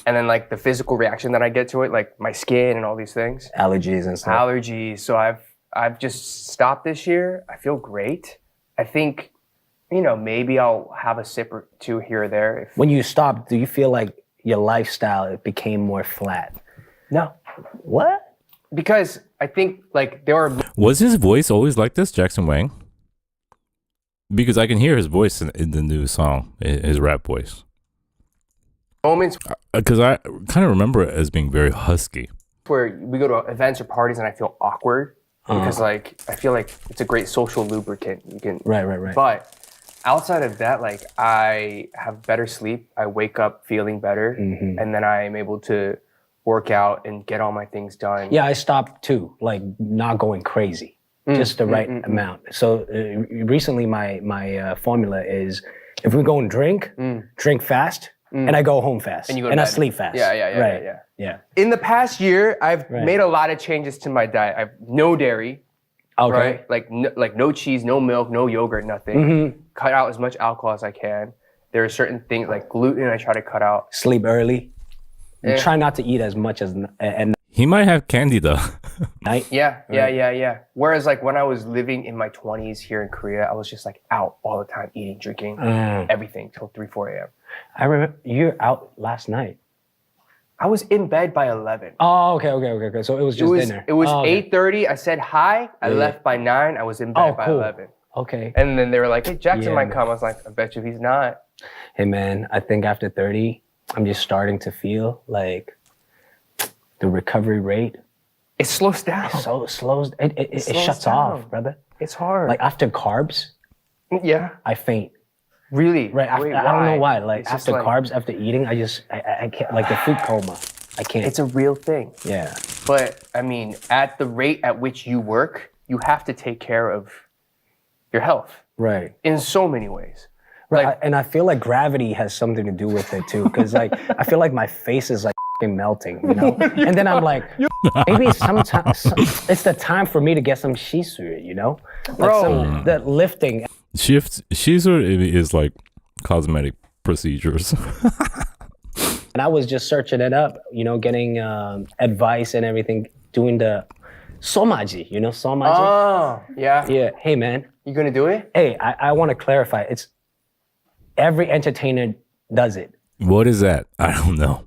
and then like the physical reaction that I get to it, like my skin and all these things, Allergies and stuff. allergies. So I've just stopped this year. I feel great. I think, you know, maybe I'll have a sip or two here or there. If, When you stopped, do you feel like your lifestyle it became more flat? no, What? because I think like there are Was his voice always like this, Jackson Wang? Because I can hear his voice in the new song, his rap voice. moments Because I kind of remember it as being very husky. where we go to events or parties and I feel awkward because like I feel like it's a great social lubricant. You can Right. But outside of that, like I have better sleep. I wake up feeling better, and then I am able to work out and get all my things done. Yeah, I stopped too, like not going crazy, just the right amount. So recently, my formula is if we go and drink fast, and I go home fast, And you go to I bed. sleep fast. Yeah, right. yeah. Yeah. In the past year, I've Right. made a lot of changes to my diet. I've no dairy, Okay. right? Like no cheese, no milk, no yogurt, nothing. Cut out as much alcohol as I can. There are certain things like gluten I try to cut out. Sleep early. And Yeah. try not to eat as much as at He might have candy though. night. Yeah. Whereas like when I was living in my 20s here in Korea, I was just like out all the time, eating, drinking, everything till 3, 4 a.m. I remember you're out last night. I was in bed by 11. Oh, okay. So it was It just was dinner. it was Oh, okay. 8:30. I said hi. I Yeah. left by 9. I was in bed Oh, by cool. 11. Okay. And then they were like, "Hey, Jackson Yeah, might man. come." I was like, "I bet you he's not." Hey man, I think after 30, I'm just starting to feel like the recovery rate It slows down. so slows. It slows shuts down. off, brother. It's hard. Like after carbs, yeah, I faint. really. Right. Wait, I don't know why. Like It's just after like- carbs, after eating, I can't. Like the food coma. I can't. it's a real thing. yeah. But I mean, at the rate at which you work, you have to take care of your health Right. in so many ways. Right. Like- And I feel like gravity has something to do with it too, because like I feel like my face is like f***ing melting, you know. And then I'm like, maybe sometimes it's the time for me to get some shisu, you know, like Bro. the lifting. Shizu is like cosmetic procedures. And I was just searching it up, you know, getting advice and everything, doing the somaji, you know, somaji. Oh, yeah. Yeah. Hey man. You gonna do it? Hey, I want to clarify. It's every entertainer does it. What is that? I don't know.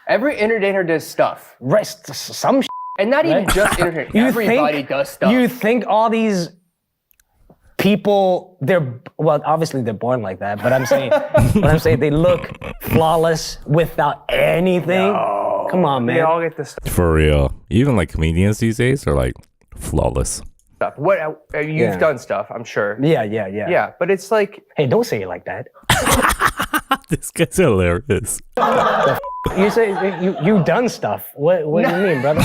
Every entertainer does stuff, Rest some. and not even Right. just entertainer. You Everybody think- does stuff. You think all these people, well, obviously they're born like that, but I'm saying they look flawless without anything. Come on, man. They all get this For real. Even like comedians these days are like flawless. stuff. What you've Yeah. done stuff, I'm sure. Yeah. Yeah, but it's like Hey, don't say it like that. This guy's hilarious. You say you done stuff. What do you mean, brother?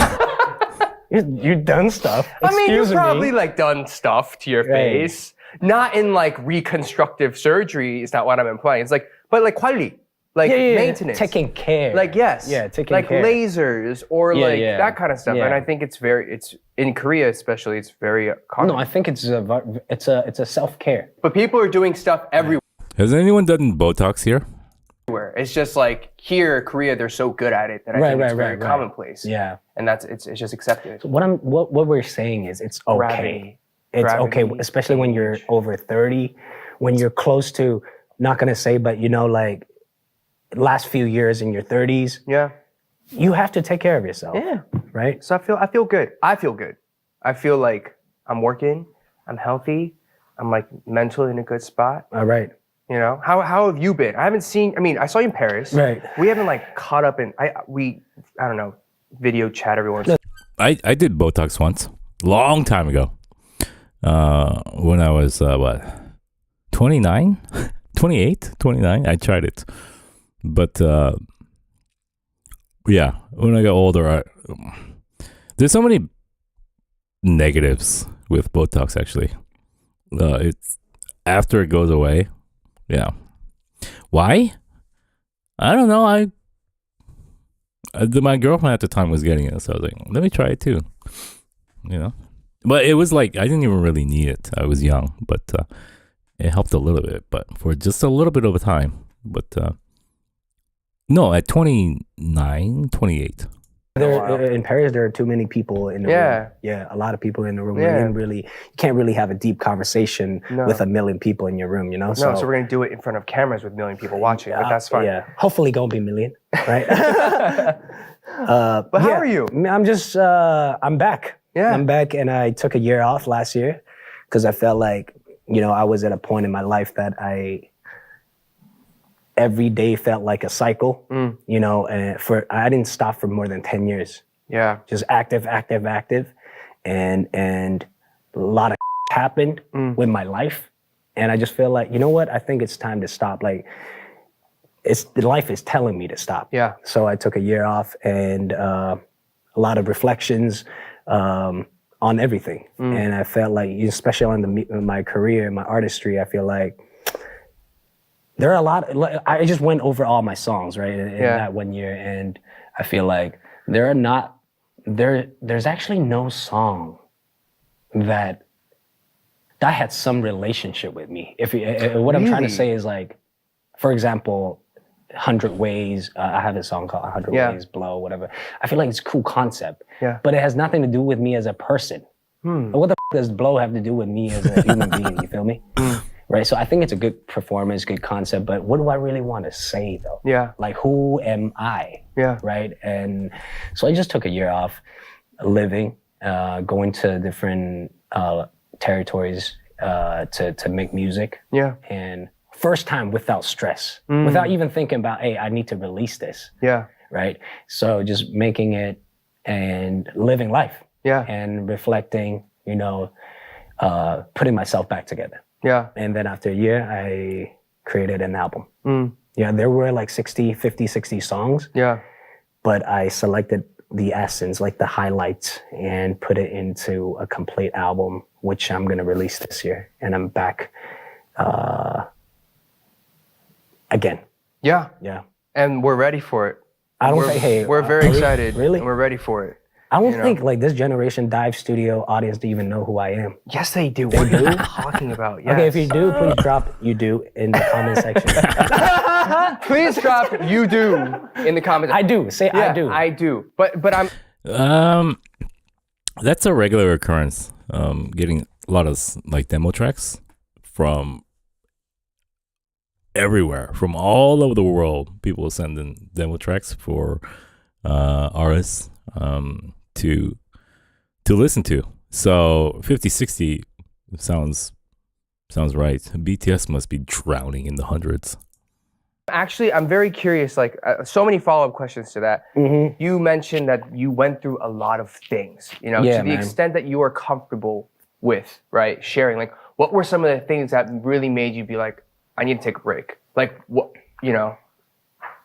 you done stuff. I mean, Excuse you've probably me. like done stuff to your Right. face. Not in like reconstructive surgery is not what I'm implying. It's like, but like quality, like maintenance. Taking care. Like yes, Yeah, taking like care. lasers or Yeah, like yeah. that kind of stuff. Yeah. And I think it's in Korea especially, it's very common. No, I think it's a self care. But people are doing stuff everywhere. Has anyone done Botox here? It's just like here, Korea, they're so good at it that I think it's very commonplace. Yeah. And it's just accepted. What we're saying is it's okay. Gravity. It's okay, Gravity especially when you're over 30, when you're close to, not gonna say, but you know, like last few years in your 30s, Yeah. you have to take care of yourself. Yeah. Right? So I feel good. I feel good. I feel like I'm working, I'm healthy, I'm like mentally in a good spot. All right. You know, how have you been? I saw you in Paris. Right. We haven't like caught up in I don't know, video chat every once. I did Botox once, long time ago. When I was 29, 28, 29. I tried it, but yeah, when I got older, there's so many negatives with Botox. Actually, it's after it goes away. Yeah, why? I don't know. My girlfriend at the time was getting it, so I was like, let me try it too. You know, but it was like I didn't even really need it. I was young, but it helped a little bit, but for just a little bit of a time. But no, at 29, 28. In Paris, there are too many people in the room. Yeah, a lot of people in the room. Yeah. You can't really have a deep conversation with a million people in your room, you know? No, so we're gonna do it in front of cameras with a million people watching. Like, that's fine. Yeah, hopefully gonna be a million, right? But how are you? I'm just, I'm back. Yeah. I'm back, and I took a year off last year because I felt like, you know, I was at a point in my life that every day felt like a cycle, you know, and I didn't stop for more than 10 years. Yeah. Just active. And a lot of happened with my life. And I just feel like, you know what? I think it's time to stop. Like, life is telling me to stop. Yeah. So I took a year off and a lot of reflections on everything. And I felt like, especially on my career, my artistry, I feel like there are a lot. I just went over all my songs, right, in that 1 year, and I feel like there's actually no song that had some relationship with me. What I'm trying to say is, like, for example, 100 Ways. I have a song called 100 Ways, Blow, whatever. I feel like it's a cool concept, but it has nothing to do with me as a person. What the does Blow have to do with me as a human being? You feel me? Right, so I think it's a good performance, good concept, but what do I really want to say, though? Yeah. Like, who am I? Yeah. Right, and so I just took a year off living, going to different territories to make music. Yeah. And first time without stress, without even thinking about, hey, I need to release this. Yeah. Right, so just making it and living life. Yeah. And reflecting, you know, putting myself back together. Yeah. And then after a year, I created an album. Yeah, there were like 50, 60 songs. Yeah. But I selected the essence, like the highlights, and put it into a complete album, which I'm going to release this year. And I'm back again. Yeah. Yeah. And we're ready for it. We're very excited. Really? And we're ready for it. I don't think like this generation dive studio audience to even know who I am. Yes, they do. What are you talking about? Yes. Okay, if you do, please drop "you do" in the comment section. Please drop "you do" in the comments. I do. Say Yeah, I do. I do. But I'm. That's a regular occurrence. Getting a lot of like demo tracks from everywhere, from all over the world. People send in demo tracks for artists to listen to. So 50-60 sounds right. BTS must be drowning in the hundreds. Actually, I'm very curious, like, so many follow-up questions to that. You mentioned that you went through a lot of things, you know, Yeah, to the man. extent that you are comfortable with, right, sharing. Like, what were some of the things that really made you be like, I need to take a break? Like, what, you know,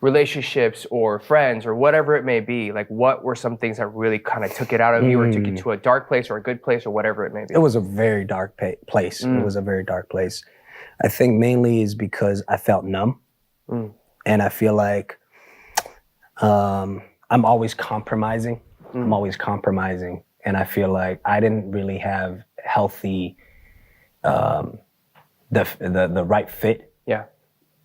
relationships or friends or whatever it may be, like, what were some things that really kind of took it out of you or took you to a dark place or a good place or whatever it may be? It was a very dark place. It was a very dark place. I think mainly is because I felt numb. And I feel like I'm always compromising. I'm always compromising. And I feel like I didn't really have healthy, the right fit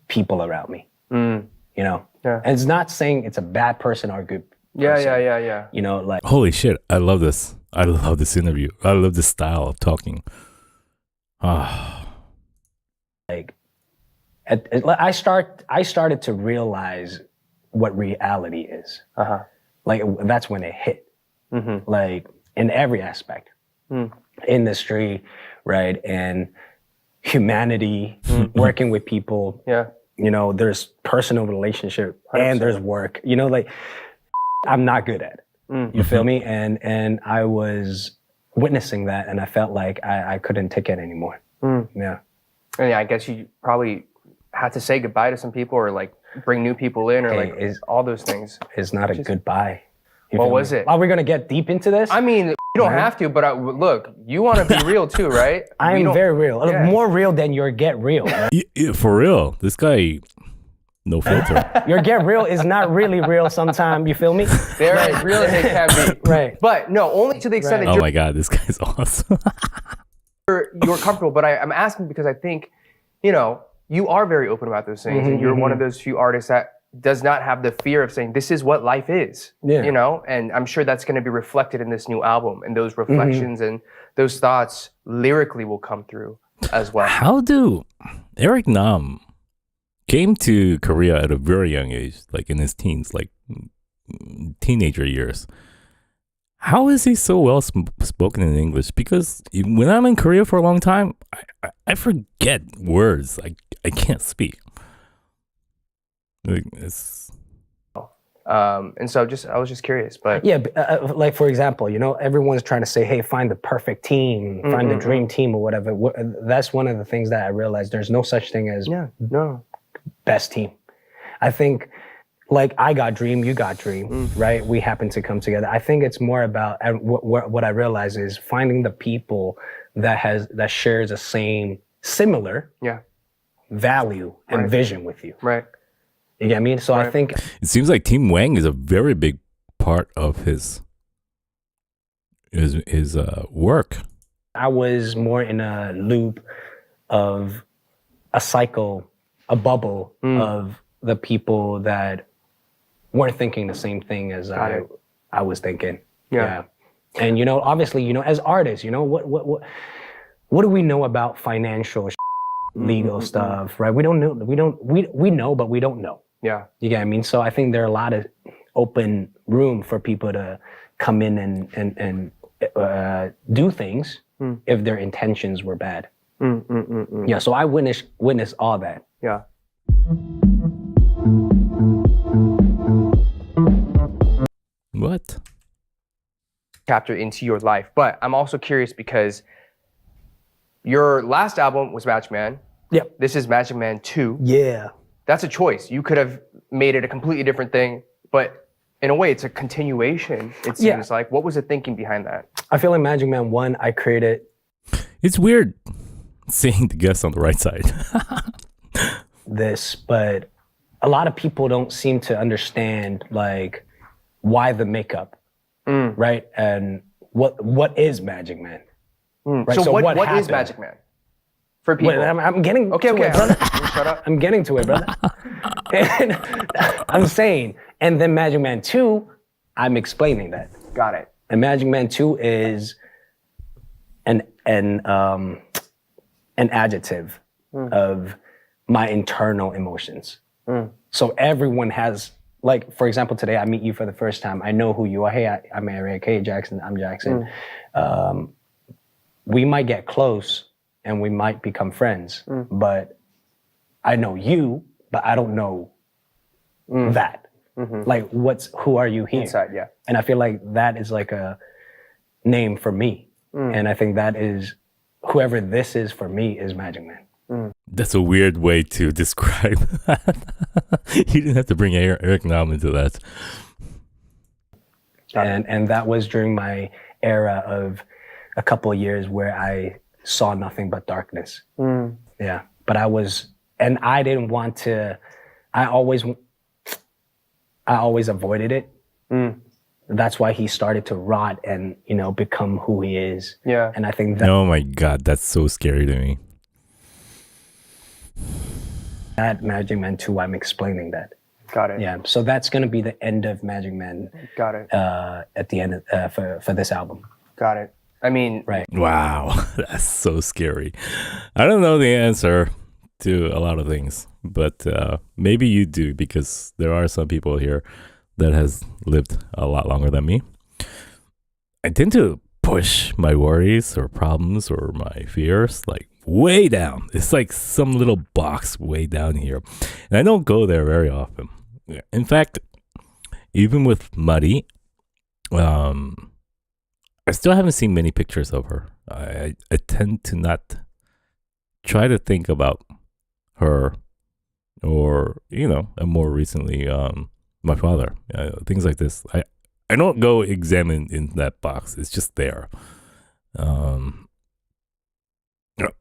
people around me. You know? Yeah. And it's not saying it's a bad person or a good person. Yeah. You know, like, Holy shit, I love this. I love this interview. I love this style of talking. like I started to realize what reality is. Like, that's when it hit. Like, in every aspect, industry, right, and humanity, working with people. Yeah. You know, there's personal relationship and there's work. You know, like, I'm not good at it. You feel me? And I was witnessing that, and I felt like I couldn't take it anymore. Yeah. And yeah, I guess you probably had to say goodbye to some people or like bring new people in or Hey, like all those things. It's not a goodbye. You What feel was me? it? Are we gonna get deep into this? I mean, you don't have to, but look, you want to be real too, right? I'm very real. Yeah. More real than your get real. Right? Yeah, for real, this guy, no filter. Your get real is not really real sometimes. You feel me? They're as real as they can be. Right. But no, only to the extent Oh that my god, this guy's awesome. you're comfortable. But I'm asking because I think you know, you are very open about those things, and you're one of those few artists that does not have the fear of saying this is what life is. Yeah. You know, and I'm sure that's going to be reflected in this new album, and those reflections and those thoughts lyrically will come through as well. How do Eric Nam came to Korea at a very young age, like in his teens, like teenager years. How is he so well spoken in English? Because when I'm in Korea for a long time, I forget words. I can't speak. Like, it's... And so I was just curious, but Yeah, like for example, you know, everyone's trying to say, hey, find the perfect team, find the dream team or whatever. That's one of the things that I realized. There's no such thing as best team. I think, like, I got dream, you got dream, right? We happen to come together. I think it's more about, and what I realize is finding the people that shares the same, similar value and vision with you. Right. You get what I mean? So I think it seems like Team Wang is a very big part of his work. I was more in a loop of a cycle, a bubble of the people that weren't thinking the same thing as I was thinking. Yeah. And, you know, obviously, you know, as artists, you know, what do we know about financial legal stuff, right? We don't know, we know, but we don't know. Yeah. You get what I mean? So I think there are a lot of open room for people to come in and do things if their intentions were bad. Yeah, so I witnessed all that. Yeah. What? Chapter into your life. But I'm also curious because your last album was Magic Man. Yep. This is Magic Man 2. Yeah. That's a choice. You could have made it a completely different thing, but in a way, it's a continuation, it seems like. What was the thinking behind that? I feel like Magic Man 1, I created... It's weird seeing the guest on the right side. this, but a lot of people don't seem to understand, like, why the makeup, right? And what is Magic Man? Right? So what is happened? Magic Man? For people. Wait, I'm getting to it, brother. Shut up. I'm getting to it, brother. And I'm saying, and then Magic Man 2, I'm explaining that. Got it. And Magic Man 2 is an adjective of my internal emotions. So everyone has, like, for example, today I meet you for the first time. I know who you are. Hey, I'm Eric. Hey, Jackson. I'm Jackson. We might get close and we might become friends, but I know you, but I don't know that. Like, who are you here? Inside, yeah. And I feel like that is like a name for me. And I think that is, whoever this is for me is Magic Man. That's a weird way to describe that. You didn't have to bring Eric Nam into that. And that was during my era of a couple of years where I saw nothing but darkness. Yeah, but I didn't want to, I always avoided it. That's why he started to rot and, you know, become who he is. Yeah. And I think that Oh my God, that's so scary to me. at Magic Man 2, I'm explaining that. Got it. Yeah, so that's going to be the end of Magic Man. Got it. At the end of, for this album. Got it. I mean, Right. Wow, that's so scary. I don't know the answer to a lot of things, but maybe you do, because there are some people here that has lived a lot longer than me. I tend to push my worries or problems or my fears like way down. It's like some little box way down here. And I don't go there very often. In fact, even with Muddy, I still haven't seen many pictures of her. I tend to not try to think about her or, you know, and more recently, my father, things like this. I don't go examine in that box. It's just there.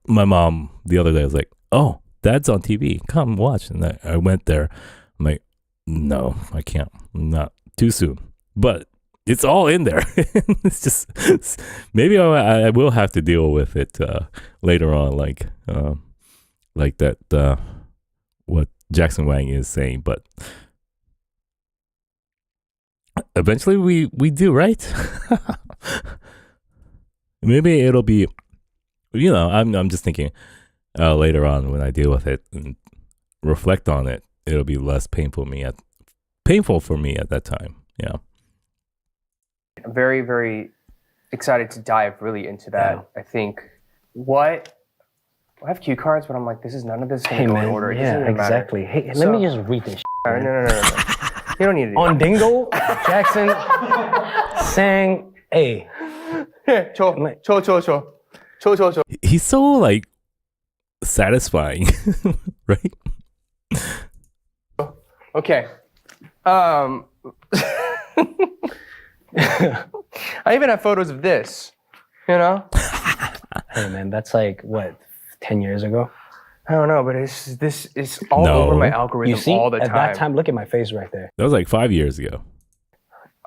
My mom the other day was like, "Oh, Dad's on TV. Come watch." And I went there. I'm like, "No, I can't. Not too soon." But it's all in there. It's just maybe I will have to deal with it later on, like like that what Jackson Wang is saying, but eventually we do, right? Maybe it'll be, you know, I'm just thinking later on when I deal with it and reflect on it, it'll be less painful for me at that time. Yeah. I'm very, very excited to dive really into that. Yeah. I think I have cue cards, but I'm like, none of this is Hey going to go in man, order. It doesn't yeah, even matter. exactly. Hey, So- let me just read this. No. You don't need to do On Dingle, Jackson sang, "Hey, that. 초. He's so like satisfying, right? Okay. I even have photos of this, you know? hey man, that's like what, 10 years ago? I don't know, but this is all No. over my algorithm You see, all the at time. that time, look at my face right there. That was like 5 years ago.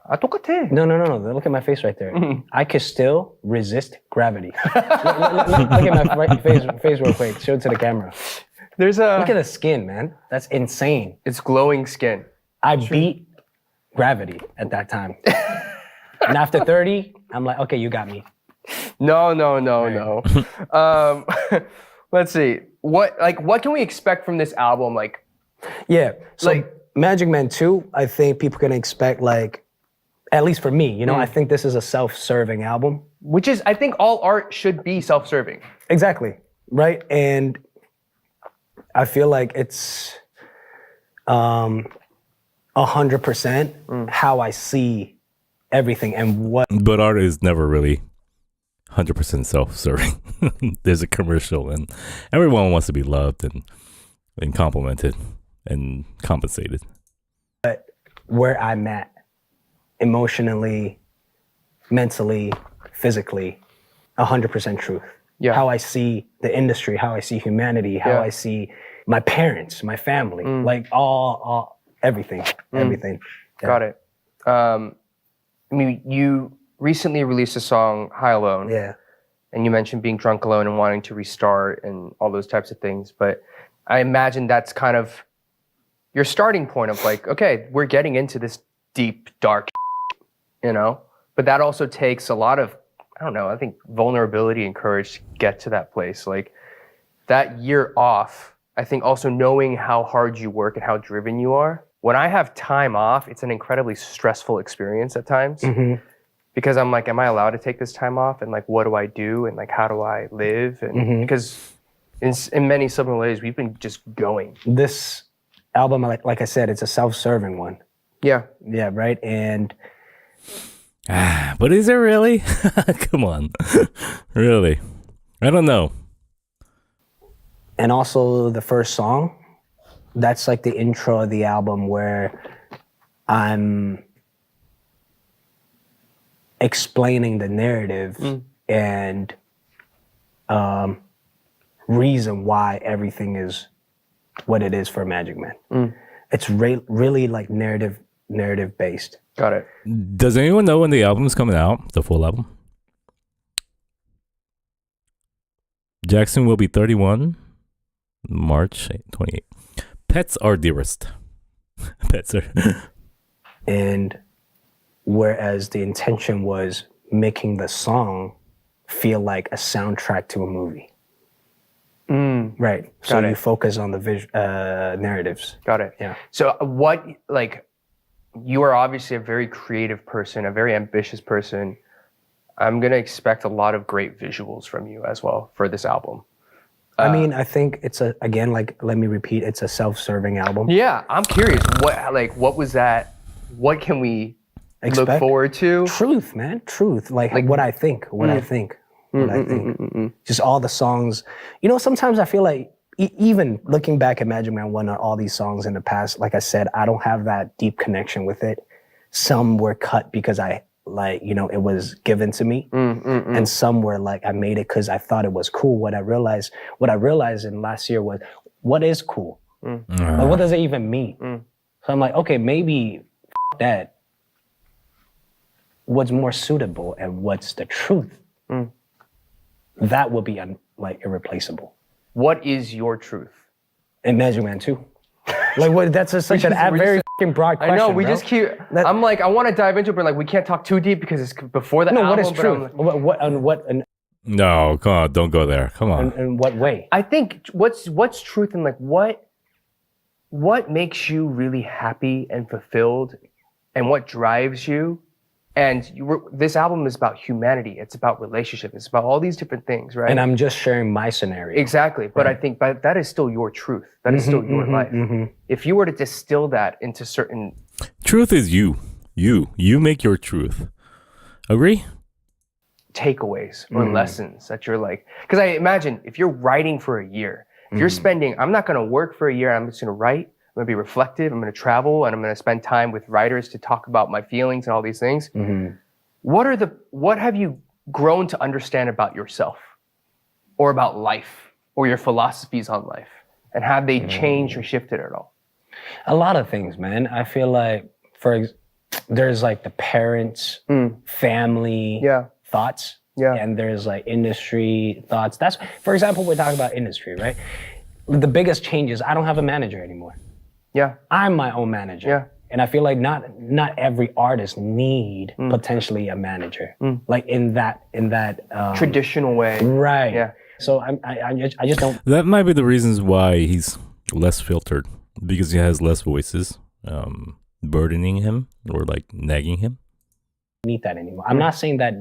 똑같아. No. Look at my face right there. I could still resist gravity. look at my face real quick. Show it to the camera. There's a. Look at the skin, man. That's insane. It's glowing skin. I beat gravity at that time. And after 30, I'm like, okay, you got me. No. Let's see. What can we expect from this album? Like, Yeah. So Like- Magic Man 2, I think people can expect like, at least for me, you know, I think this is a self-serving album. which is, I think all art should be self-serving. Exactly. Right. And I feel like it's 100% how I see everything and what. But art is never really 100% self-serving. There's a commercial, and everyone wants to be loved and complimented and compensated. where I'm at emotionally, mentally, physically, 100% truth. Yeah. How I see the industry, how I see humanity, how Yeah. I see my parents, my family, like all everything. Yeah. Got it. I mean, you recently released a song, High Alone. Yeah. And you mentioned being drunk alone and wanting to restart and all those types of things. But I imagine that's kind of your starting point of like, okay, we're getting into this deep, dark, you know? But that also takes a lot of, I don't know, I think vulnerability and courage to get to that place. Like that year off, I think also knowing how hard you work and how driven you are. When I have time off, it's an incredibly stressful experience at times. Because I'm like, am I allowed to take this time off? And like, what do I do? And like, how do I live? And because in many similar ways, we've been just going. This album, like I said, it's a self-serving one. Yeah. Yeah, right? And But is it really? Come on. Really? I don't know. and also the first song, that's like the intro of the album where I'm explaining the narrative and reason why everything is what it is for Magic Man. It's really like narrative based. Got it. Does anyone know when the album is coming out? The full album? Jackson will be 31, March 28. Pets are dearest. Pets are. And whereas the intention was making the song feel like a soundtrack to a movie. Right. So Got you it. focus on the narratives. Got it. Yeah. So what, like, you are obviously a very creative person, a very ambitious person. I'm going to expect a lot of great visuals from you as well for this album. I mean, I think it's again, like, let me repeat, it's a self-serving album. Yeah, I'm curious. What was that? What can we look Expect? forward to? Truth, man. Truth. Like what I think. What I think. Just all the songs. You know, sometimes I feel like even looking back at Magic Man 1 and all these songs in the past, like I said, I don't have that deep connection with it. Some were cut because it was given to me. And some were like, I made it because I thought it was cool. What I realized in last year was, what is cool? Like, what does it even mean? So I'm like, okay, maybe that. What's more suitable and what's the truth? That will be like irreplaceable. What is your truth? And Magic Man too. Like what? That's such a very fucking broad question. I know we bro. just keep. I'm like I want to dive into it, but like we can't talk too deep because it's before the No, album. what is but truth? No, come on, don't go there. Come on. In what way? I think what's truth and like what makes you really happy and fulfilled, and what drives you. And this album is about humanity. It's about relationship. It's about all these different things, right? And I'm just sharing my scenario. Exactly. But I think that is still your truth. That is still your life. If you were to distill that into certain... Truth is you. You make your truth. Agree? Takeaways or lessons that you're like... Because I imagine if you're writing for a year, if you're spending... I'm not going to work for a year. I'm just going to write. I'm going to be reflective. I'm going to travel, and I'm going to spend time with writers to talk about my feelings and all these things. What have you grown to understand about yourself, or about life, or your philosophies on life, and have they changed or shifted at all? A lot of things, man. I feel like there's like the parents, family thoughts, and there's like industry thoughts. That's, for example, we're talking about industry, right? The biggest change is I don't have a manager anymore. Yeah. I'm my own manager. Yeah. And I feel like not every artist need potentially a manager, like in that Traditional way. right. Yeah. So I just don't That might be the reasons why he's less filtered, because he has less voices burdening him or like nagging him. need that anymore. I'm not saying that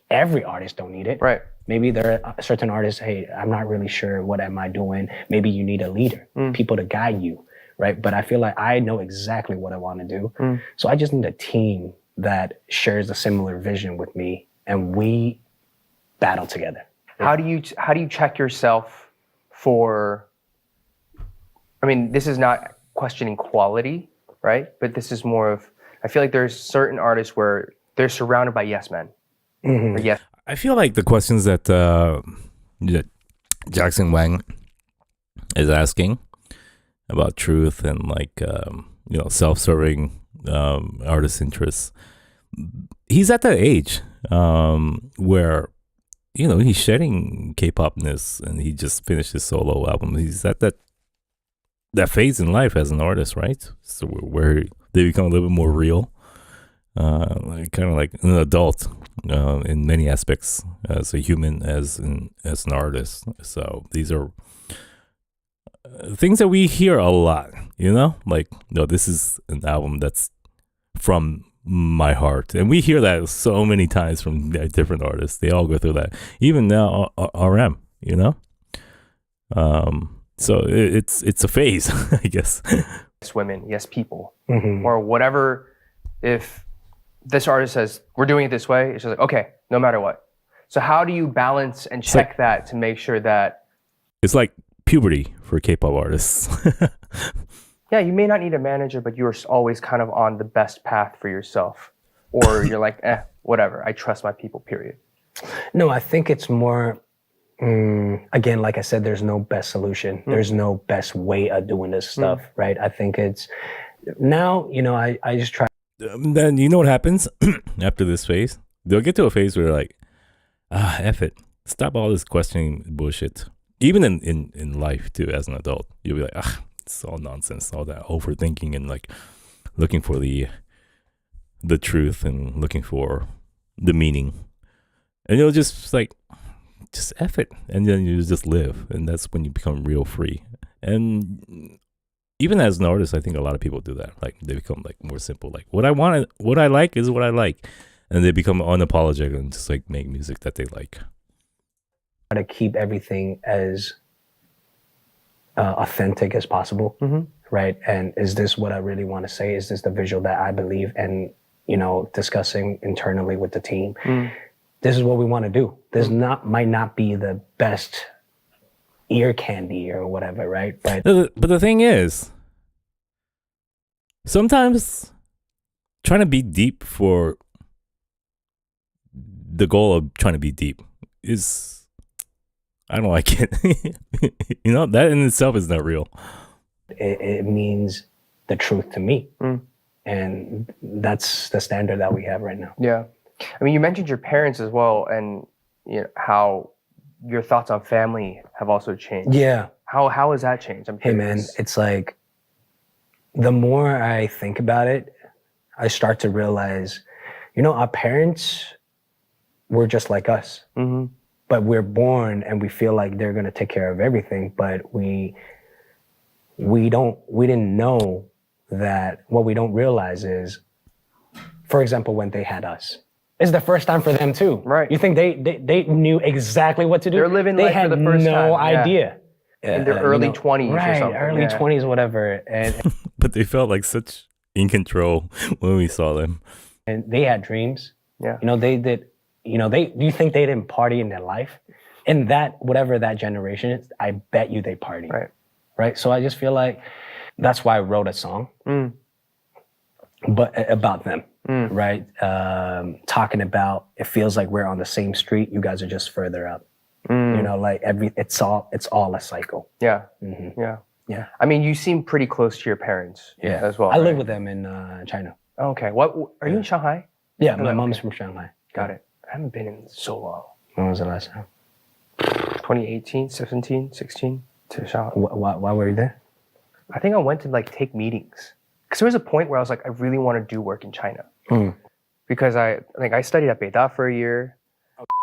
every artist don't need it. Right. Maybe there are certain artists, hey, I'm not really sure what am I doing. Maybe you need a leader, people to guide you. Right. But I feel like I know exactly what I want to do. So I just need a team that shares a similar vision with me, and we battle together. How do you check yourself for, I mean, this is not questioning quality, right? But this is more of, I feel like there's certain artists where they're surrounded by yes men. Or yes. I feel like the questions that Jackson Wang is asking about truth and like self-serving artist interests, he's at that age where he's shedding K-popness, and he just finished his solo album. He's at that phase in life as an artist, right? So where they become a little bit more real, kind of like an adult in many aspects, as a human, as an artist. So these are things that we hear a lot, like, no, this is an album that's from my heart. And we hear that so many times from different artists. They all go through that. Even now, RM, so it's a phase, I guess. Yes women, yes people, or whatever. If this artist says, we're doing it this way, it's just like, okay, no matter what. So how do you balance and check that to make sure that... It's like puberty for K-pop artists. Yeah, you may not need a manager, but you're always kind of on the best path for yourself. Or you're like, whatever, I trust my people, period. No, I think it's more, again, like I said, there's no best solution. There's no best way of doing this stuff, right? I think it's, now, I just try. Then you know what happens after this phase? They'll get to a phase where they're like, F it. Stop all this questioning bullshit. Even in life, too, as an adult. You'll be like, it's all nonsense, all that overthinking and like looking for the truth and looking for the meaning. And you'll just like, just F it. And then you just live. And that's when you become real free. And even as an artist, I think a lot of people do that. Like they become like more simple. Like what I like is what I like. And they become unapologetic and just like make music that they like. Try to keep everything as authentic as possible, right? And is this what I really want to say? Is this the visual that I believe? And discussing internally with the team, this is what we want to do. This might not be the best ear candy or whatever, right? But the thing is, sometimes trying to be deep for the goal of trying to be deep is, I don't like it. That in itself is not real. It means the truth to me. And that's the standard that we have right now. Yeah. I mean, you mentioned your parents as well, and how your thoughts on family have also changed. Yeah. How has that changed? I'm Hey man, curious. it's like the more I think about it, I start to realize, you know, our parents were just like us. Mhm. But we're born and we feel like they're gonna take care of everything, but we didn't know that. What we don't realize is, for example, when they had us, it's the first time for them too. Right. You think they knew exactly what to do? They're living they life had for the first no time, yeah. idea. In their you early know, 20s or right, something, early yeah. 20s, whatever. And But they felt like such in control when we saw them. and they had dreams. Yeah. You know, they did, you know, do you think they didn't party in their life? In that, whatever that generation is, I bet you they party. Right. Right. So I just feel like that's why I wrote a song, but about them, right? Talking about, it feels like we're on the same street. You guys are just further up. You know, like it's all a cycle. Yeah. Mm-hmm. Yeah. Yeah. I mean, you seem pretty close to your parents as well. I live right? with them in China. Okay. What are you in Shanghai? Yeah. My mom's from Shanghai. Got it. I haven't been in so long. When was the last time? 2018, 17, 16 to Shanghai. Why were you there? I think I went to like take meetings because there was a point where I was like, I really want to do work in China because I studied at BONAMANA for a year.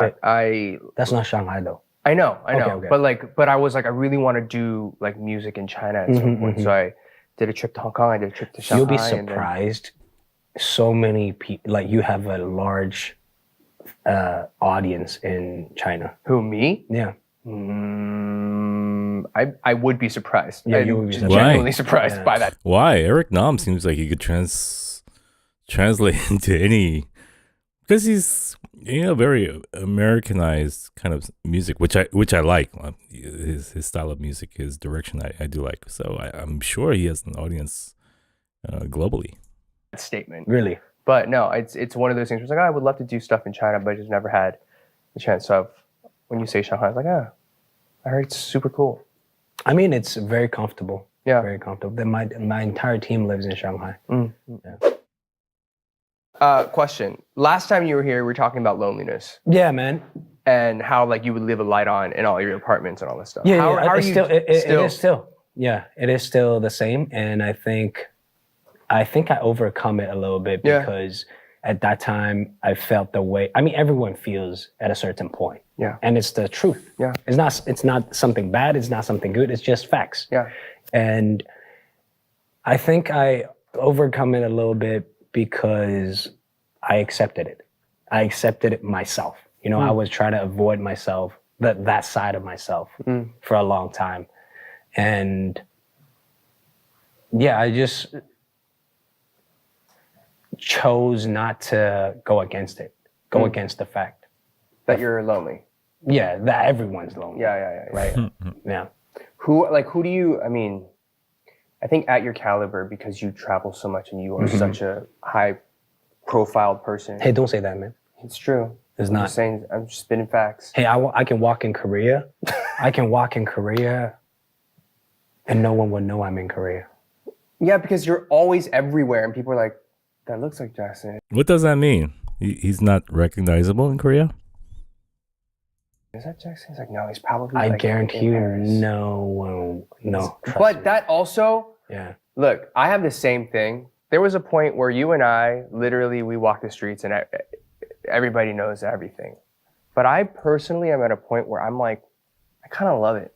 That's not Shanghai though. I know, Okay. but I was like, I really want to do like music in China at some point. So I did a trip to Hong Kong. I did a trip to Shanghai. You'll be and then- surprised. So many people, like you have a large audience in China. Who, me? Yeah. I would be surprised. Yeah, I'm you would be just surprised. genuinely Why? surprised Yeah. by that. Why? Eric Nam seems like he could translate into any, because he's, you know, very Americanized kind of music, which I like. His style of music, his direction, I do like. So I'm sure he has an audience globally. Statement. Really? But no, it's one of those things where it's like, I would love to do stuff in China, but I just never had the chance. So when you say Shanghai, I was like, I heard it's super cool. I mean, it's very comfortable. Yeah. Very comfortable. Then my entire team lives in Shanghai. Question. Last time you were here, we were talking about loneliness Yeah, man. and how like you would leave a light on in all your apartments and all this stuff. Yeah, how, yeah. how are It's you still, it still? is still. Yeah, it is still the same. And I think I overcome it a little bit Yeah. because at that time I felt the way, I mean, everyone feels at a certain point. Yeah. And it's the truth. Yeah. It's not something bad. It's not something good. It's just facts. Yeah. And I think I overcome it a little bit because I accepted it. I accepted it myself. You know, I was trying to avoid myself, that side of myself for a long time. And yeah, I just chose not to go against it, go against the fact. That you're lonely. Yeah, that everyone's lonely. Yeah. Right? Yeah. Who do you, I mean, I think at your caliber, because you travel so much and you are such a high profile person. Hey, don't say that, man. It's true. It's I'm not. just saying, I'm just spitting facts. Hey, I can walk in Korea. I can walk in Korea and no one would know I'm in Korea. Yeah, because you're always everywhere and people are like, that looks like Jackson. What does that mean? He's not recognizable in Korea? Is that Jackson? He's like, no, he's probably I like guarantee in you Paris. no. trust But me. that also, Yeah. look, I have the same thing. There was a point where you and I, literally, we walk the streets and everybody knows everything. But I personally am at a point where I'm like, I kind of love it.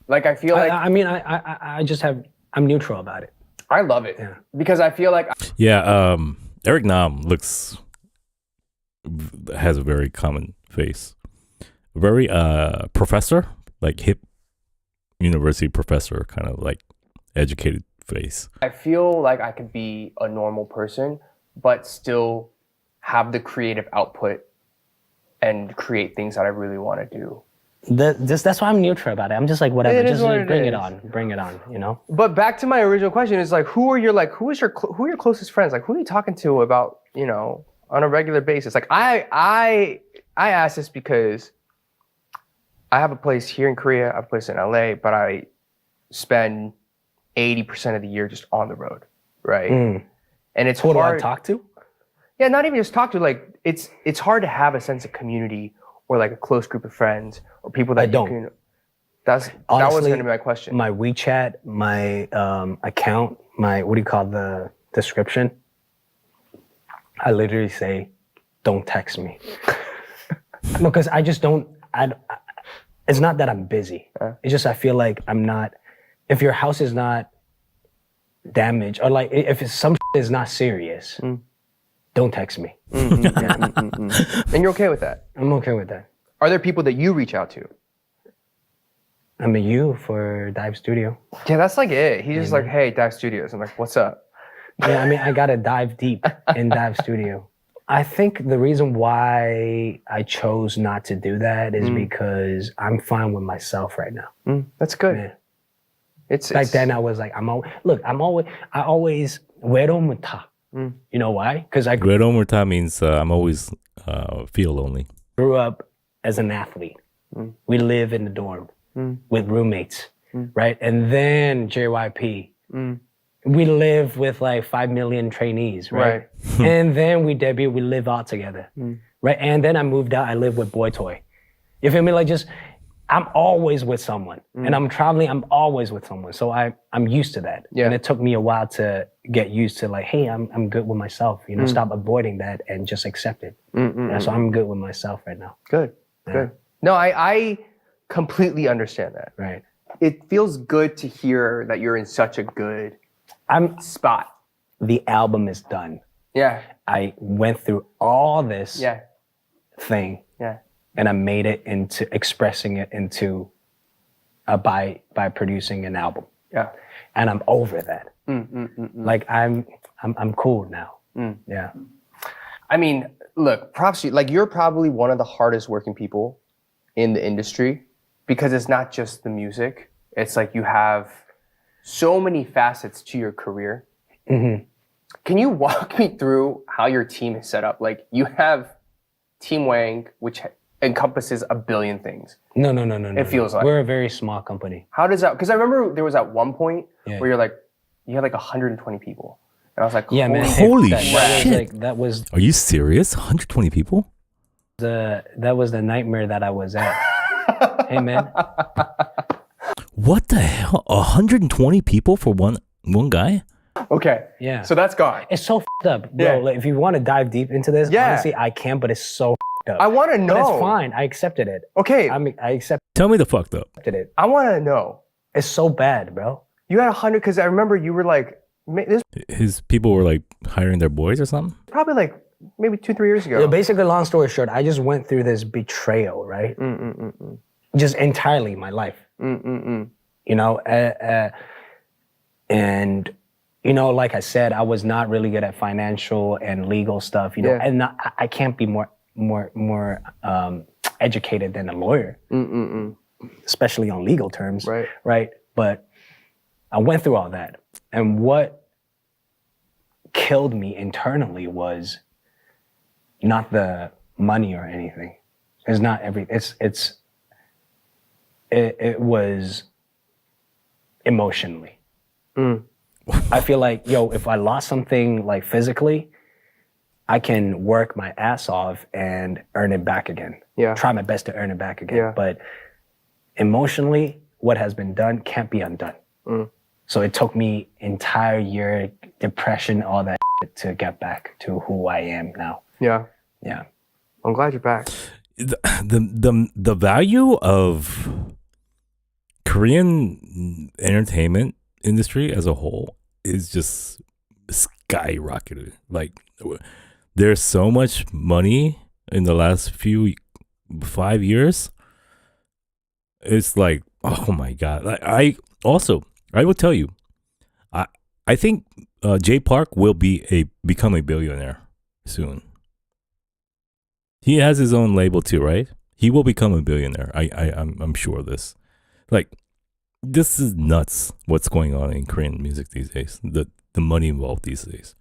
Like, I feel like, I mean, I just have, I'm neutral about it. I love it. Yeah. Because I feel like, Yeah, Eric Nam has a very common face. Very professor, like hip university professor, kind of like educated face. I feel like I could be a normal person, but still have the creative output and create things that I really want to do. That's why I'm neutral about it. I'm just like, whatever, It is just what like, it bring is. it on, you know? But back to my original question is like, who are your closest friends? Like, who are you talking to about, you know, on a regular basis? Like, I ask this because I have a place here in Korea, I have a place in LA, but I spend 80% of the year just on the road, right? And it's Who do I hard. talk to? Yeah, not even just talk to, like, it's hard to have a sense of community or like a close group of friends or people that I don't. you can? That was Honestly, going to be my question. My WeChat, my account, my what do you call the description? I literally say, "Don't text me," because I just don't. It's not that I'm busy. It's just I feel like I'm not. If your house is not damaged, or like if it's some shit is not serious, don't text me. And you're okay with that? I'm okay with that. Are there people that you reach out to? I mean, you for Dive Studio. Yeah, that's like it. He's just like, hey, Dive Studios. I'm like, what's up? Yeah, I mean, I gotta dive deep in Dive Studio. I think the reason why I chose not to do that is because I'm fine with myself right now. That's good. Yeah. It's then I was like, I always 외로움타. You know why? Because I 외로움을타 means I'm always feel lonely. grew up as an athlete. We live in the dorm with roommates, right? And then JYP. We live with like 5 million trainees, right? And then we debut, we live all together, right? And then I moved out, I live with Boy Toy. You feel me? Like just, I'm always with someone. And I'm traveling, I'm always with someone. So I'm used to that. Yeah. And it took me a while to get used to like, hey, I'm good with myself, you know, stop avoiding that and just accept it. Yeah, so I'm good with myself right now. good. No, I completely understand that. Right. It feels good to hear that you're in such a good spot. The album is done. Yeah. I went through all this thing. Yeah. And I made it into expressing it into by producing an album. Yeah. And I'm over that. Like I'm cool now. Yeah. I mean, look, props to you. Like you're probably one of the hardest working people in the industry because it's not just the music. It's like you have so many facets to your career. Can you walk me through how your team is set up? Like you have Team Wang, which encompasses a billion things. No. It feels like. We're a very small company. How does that, because I remember there was at one point where you're like, you had like 120 people. And I was like, Yeah, man. Holy that was shit. like, that was Are you serious? 120 people? the nightmare that I was at. Hey man. What the hell? 120 people for one guy? Okay. Yeah. So that's gone. It's so f***ed up, bro. Yeah. Like, if you want to dive deep into this, Yeah. honestly, I can, but it's so f***ed up. I want to know. But it's fine. I accepted it. Okay. I accepted Tell me the fucked up. it. I want to know. It's so bad, bro. You had 100, because I remember you were like, this His people were like hiring their boys or something? probably like maybe 2-3 years ago. Yeah, basically, long story short, I just went through this betrayal, right? Just entirely my life. You know, and you know, like I said, I was not really good at financial and legal stuff. You know, Yeah. and I can't be more educated than a lawyer, especially on legal terms. Right. Right. But I went through all that, and what killed me internally was not the money or anything. It's not it was emotionally. I feel like, if I lost something like physically, I can work my ass off and earn it back again. Yeah. Try my best to earn it back again. Yeah. But emotionally, what has been done can't be undone. So it took me entire year, depression, all that shit to get back to who I am now. Yeah. Yeah. I'm glad you're back. The value of Korean entertainment industry as a whole is just skyrocketed. Like there's so much money in the last 5 years. It's like, oh my god. Like I will tell you, I think Jay Park will become a billionaire soon. He has his own label too, right? He will become a billionaire. I'm sure of this. Like, this is nuts what's going on in Korean music these days. The money involved these days.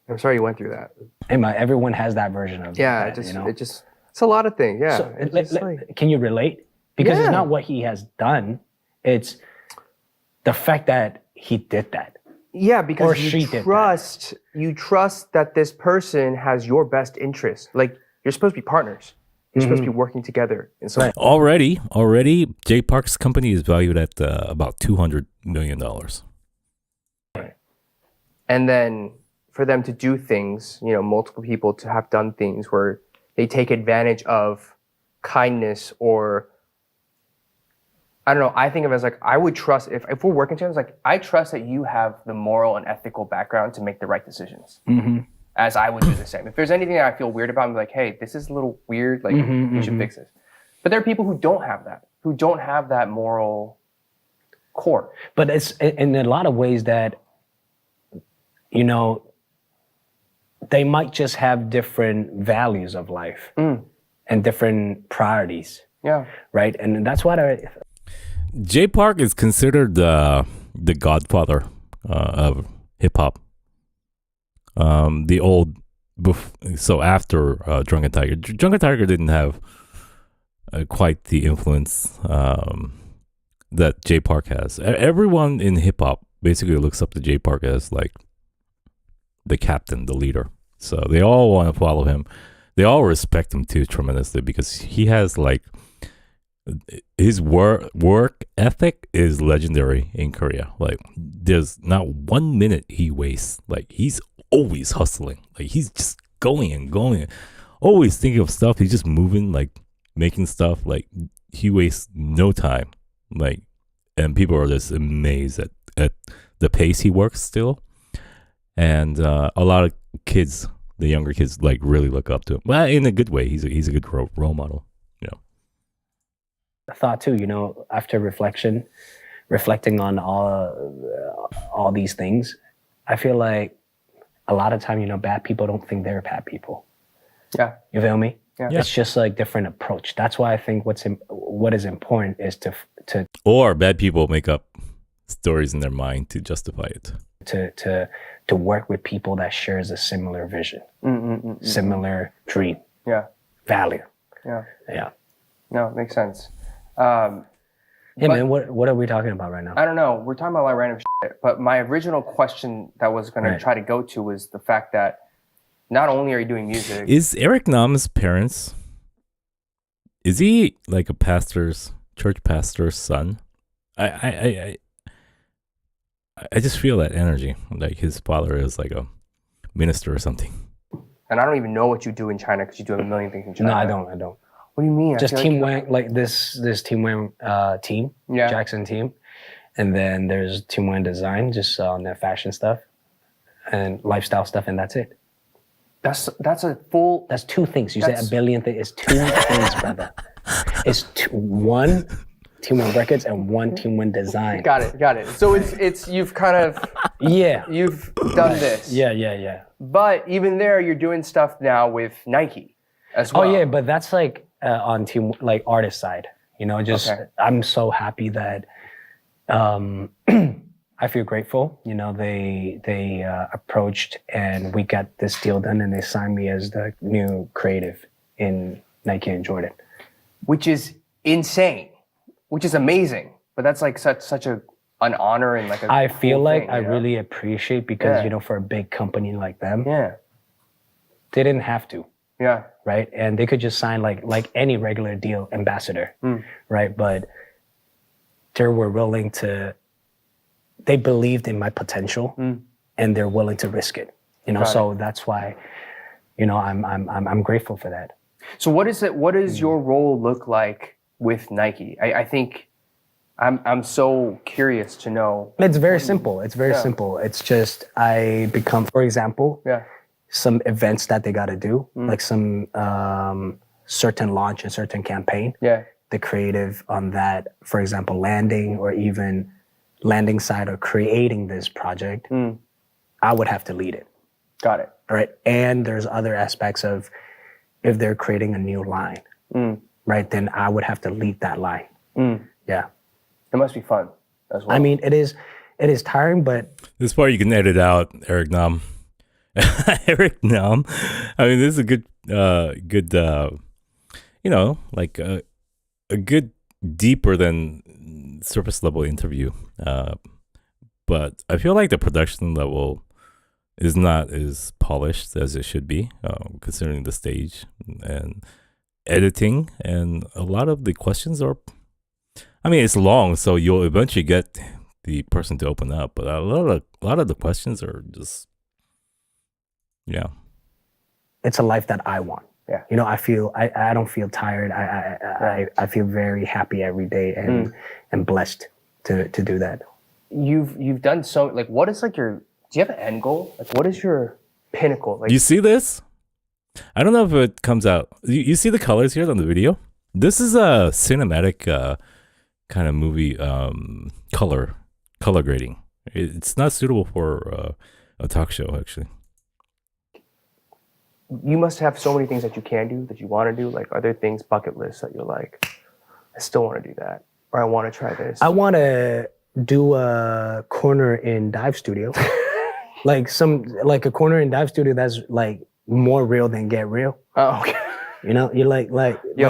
I'm sorry you went through that. Hey man, everyone has that version of Yeah, that, it's a lot of things. Yeah. So, It's just like- can you relate? Because Yeah. it's not what he has done. It's the fact that he did that. yeah, because Or she did you trust that this person has your best interest. Like you're supposed to be partners. You're supposed to be working together in some. Already, Jay Park's company is valued at about $200 million. And then for them to do things, multiple people to have done things where they take advantage of kindness, or I don't know, I think of it as like, I would trust, if we're working together, it's like, I trust that you have the moral and ethical background to make the right decisions. As I would do the same. If there's anything that I feel weird about, I'm like, hey, this is a little weird, like, we should fix this. But there are people who don't have that moral core. But it's in a lot of ways that, they might just have different values of life and different priorities. Yeah. Right? And that's what Jay Park is considered the godfather of hip hop. The old, so after Drunken Tiger. Drunken Tiger didn't have quite the influence that Jay Park has. Everyone in hip hop basically looks up to Jay Park as like the captain, the leader. So they all want to follow him. They all respect him too tremendously because he has like, his work ethic is legendary in Korea. Like there's not 1 minute he wastes. Like he's always hustling. Like he's just going and going, always thinking of stuff. He's just moving, like making stuff. Like he wastes no time. Like, and people are just amazed at the pace he works still. And a lot of kids, the younger kids, like really look up to him. Well, in a good way. He's a good role model. I thought too, after reflecting on all these things, I feel like a lot of time, bad people don't think they're bad people. Yeah. You feel me? Yeah. It's just like different approach. That's why I think what is important is to or bad people make up stories in their mind to justify it. To work with people that shares a similar vision, similar dream, value. Yeah. No, it makes sense. Hey man, what are we talking about right now? I don't know. We're talking about like random shit. But my original question that was going to try to go to was the fact that not only are you doing music. Is Eric Nam's parents, is he like a church pastor's son? I just feel that energy. Like his father is like a minister or something. And I don't even know what you do in China because you do a million things in China. No, I don't. What do you mean? Just Team Wang, like this Team Wang team, Jackson team. And then there's Team Wang Design, just on their fashion stuff and lifestyle stuff, and that's it. That's a full... That's two things. You said a billion things. It's two things, brother. It's one Team Wang Records and one Team Wang Design. Got it. So it's you've kind of... You've done this. Yeah. But even there, you're doing stuff now with Nike as well. Oh yeah, but that's like on team, like artist side, I'm so happy that I feel grateful. They approached and we got this deal done and they signed me as the new creative in Nike and Jordan. Which is insane, which is amazing. But that's like such an honor and like I feel like I really appreciate because, for a big company like them, they didn't have to. Yeah. Right. And they could just sign like any regular deal ambassador. Right. But they were willing to, they believed in my potential and they're willing to risk it. So that's why, I'm grateful for that. So what does your role look like with Nike? I think I'm so curious to know. It's very simple. It's very simple. It's just I become, for example, some events that they got to do, like some certain launch and certain campaign. Yeah. The creative on that, for example, landing or even landing side or creating this project, I would have to lead it. Got it. Right. And there's other aspects of if they're creating a new line, right, then I would have to lead that line. Yeah. It must be fun as well. I mean, it is tiring, but this part you can edit out, Eric Nam. Eric Nam. I mean, this is a good like a good deeper than surface level interview. But I feel like the production level is not as polished as it should be, considering the stage. And editing, and a lot of the questions are, I mean, it's long, so you'll eventually get the person to open up, but a lot of the questions are just, yeah. It's a life that I want. Yeah. You know, I don't feel tired. I feel very happy every day and blessed to do that. You've done so, like, what is like do you have an end goal? Like, what is your pinnacle? Like, You see this? I don't know if it comes out. You see the colors here on the video? This is a cinematic kind of movie color grading. It's not suitable for a talk show, actually. you must have so many things that you can do, that you want to do. Like, are there things, bucket lists, that you're like, I still want to do that, or I want to try this? I want to do a corner in dive studio. like a corner in dive studio that's like more real than Get Real. Oh, okay. You know, you're like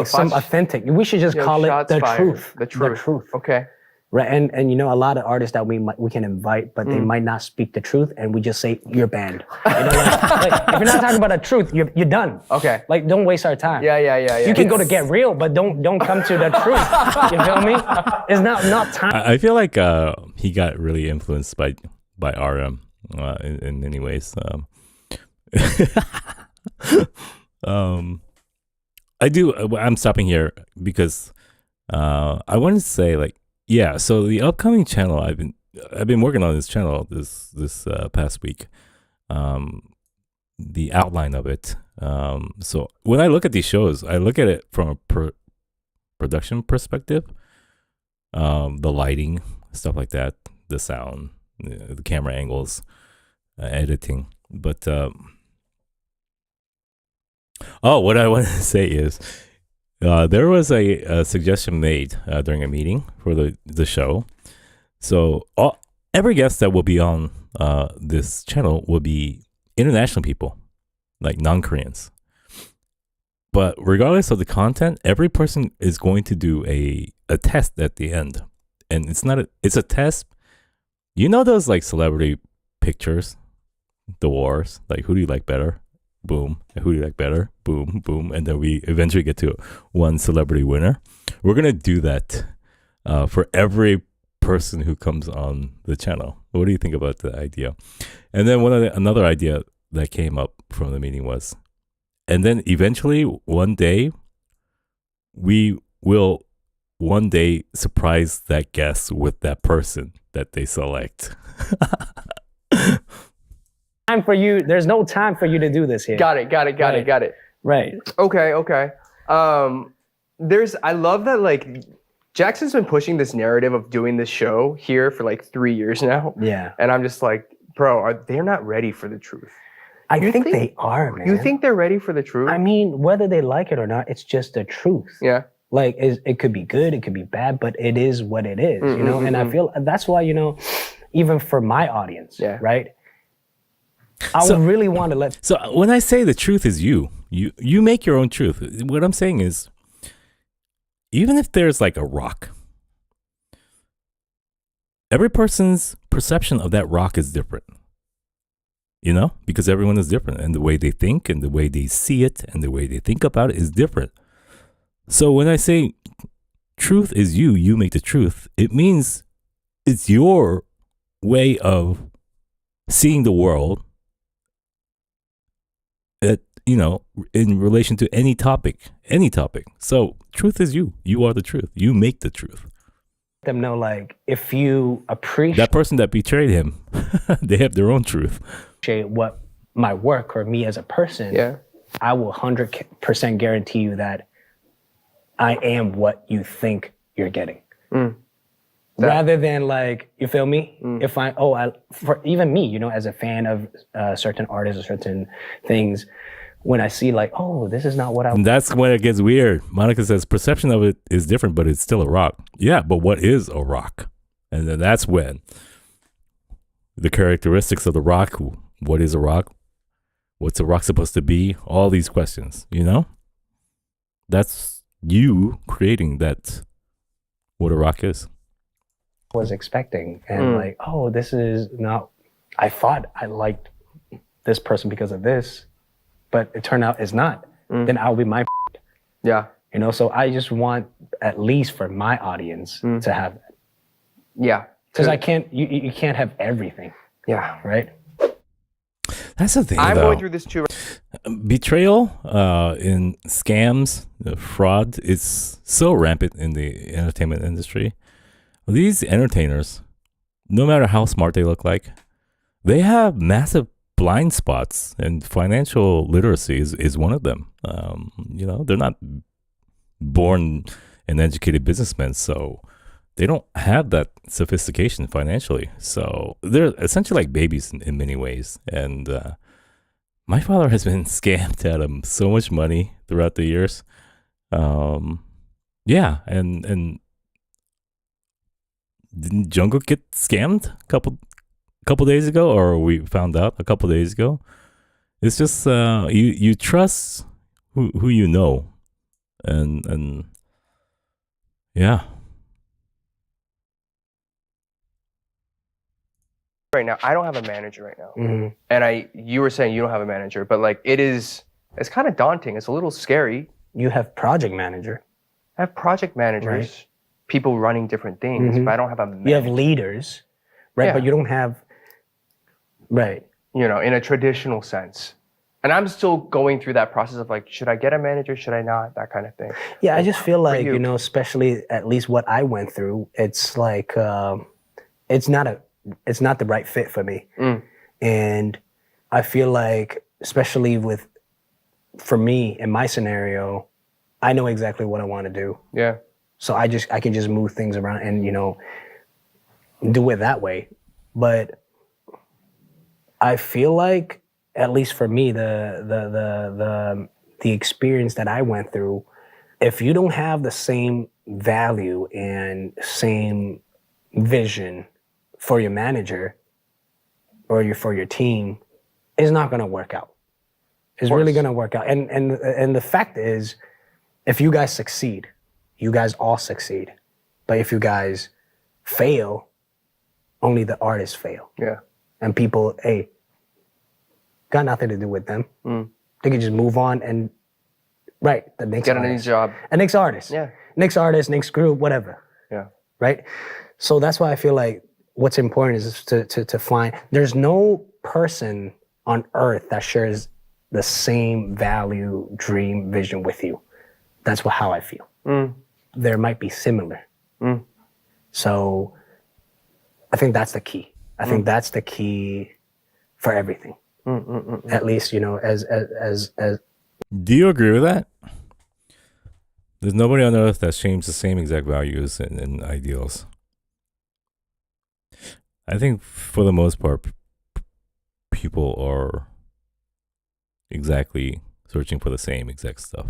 some authentic. We should just call it the truth. The truth. Okay. Right, and you know, a lot of artists that we can invite, but they might not speak the truth, and we just say you're banned. You know, like, if you're not talking about the truth, you're done. Okay. Like, don't waste our time. Yeah. You can go to Get Real, but don't come to the truth. You feel me? It's not time. I feel like he got really influenced by RM in many ways. I'm stopping here because I wanted to say, like, yeah, so the upcoming channel, I've been working on this channel this past week. The outline of it. So when I look at these shows, I look at it from a production perspective. The lighting, stuff like that, the sound, the camera angles, editing. But what I want to say is, there was a suggestion made during a meeting for the show. So every guest that will be on this channel will be international people, like non-Koreans. But regardless of the content, every person is going to do a test at the end. And it's a test. You know those like celebrity pictures, the wars, like who do you like better? Boom. Who do you like better? Boom, boom. And then we eventually get to one celebrity winner. We're going to do that for every person who comes on the channel. What do you think about the idea? And then another idea that came up from the meeting was, and then eventually one day, we will one day surprise that guest with that person that they select. Time for you. There's no time for you to do this here. Got it. Right. Okay. I love that, like, Jackson's been pushing this narrative of doing this show here for like 3 years now. Yeah. And I'm just like, bro, they're not ready for the truth. I think they are, man. You think they're ready for the truth? I mean, whether they like it or not, it's just the truth. Yeah. Like, it could be good, it could be bad, but it is what it is, you know? And I feel that's why, you know, even for my audience, right? I would really want to let... So when I say the truth is you make your own truth. What I'm saying is, even if there's like a rock, every person's perception of that rock is different. You know? Because everyone is different, and the way they think and the way they see it and the way they think about it is different. So when I say truth is you make the truth, it means it's your way of seeing the world, you know, in relation to any topic. So truth is you are the truth. You make the truth. Them know, like, if you appreciate that person that betrayed him, they have their own truth. What my work or me as a person, I will 100% guarantee you that I am what you think you're getting. Rather than, like, you feel me? If for even me, you know, as a fan of certain artists or certain things, when I see like, oh, this is not what I... And that's when it gets weird. Monica says perception of it is different, but it's still a rock. Yeah, but what is a rock? And then that's when the characteristics of the rock, what is a rock? What's a rock supposed to be? All these questions, you know? That's you creating that, what a rock is. Was expecting, and like, oh, this is not... I thought I liked this person because of this, but it turned out it's not. Then I'll be my... Yeah. You know, so I just want, at least for my audience, to have that. Yeah. Because I can't, you can't have everything, Yeah. right? That's the thing, I'm though. going through this too. Betrayal in scams, fraud is so rampant in the entertainment industry. These entertainers, no matter how smart they look like, they have massive blind spots, and financial literacy is one of them. You know, they're not born and educated businessmen, so they don't have that sophistication financially. So they're essentially like babies in many ways. And my father has been scammed out of so much money throughout the years. Yeah, and didn't Jungkook get scammed a couple days ago, or we found out a couple days ago? It's just you trust who you know, and yeah. Right now, I don't have a manager right now. Mhm. And you were saying you don't have a manager, but like it's kind of daunting. It's a little scary. You have project manager. I have project managers, people running different things, Mhm. but I don't have a manager. You have leaders, right? Yeah. But you don't have, right. You know, in a traditional sense. And I'm still going through that process of like, should I get a manager? Should I not? That kind of thing. Yeah, I just feel like, you. you know, especially at least what I went through, it's like, it's not the right fit for me. And I feel like, especially for me, in my scenario, I know exactly what I want to do. Yeah. So I can just move things around and, you know, do it that way. But I feel like, at least for me, the experience that I went through, if you don't have the same value and same vision for your manager or for your team, it's not going to work out. It's really going to work out. And the fact is, if you guys succeed, you guys all succeed. But if you guys fail, only the artists fail. Yeah. And people, hey, got nothing to do with them. They can just move on and the next Get a new artist. job. A next artist. Yeah. Next artist, next group, whatever. Yeah. Right? So that's why I feel like what's important is to find, there's no person on earth that shares the same value, dream, vision with you. That's how I feel. There might be similar. So I think that's the key. I think that's the key for everything. At least, you know, as Do you agree with that? There's nobody on earth that shares the same exact values and ideals. I think for the most part, people are exactly searching for the same exact stuff.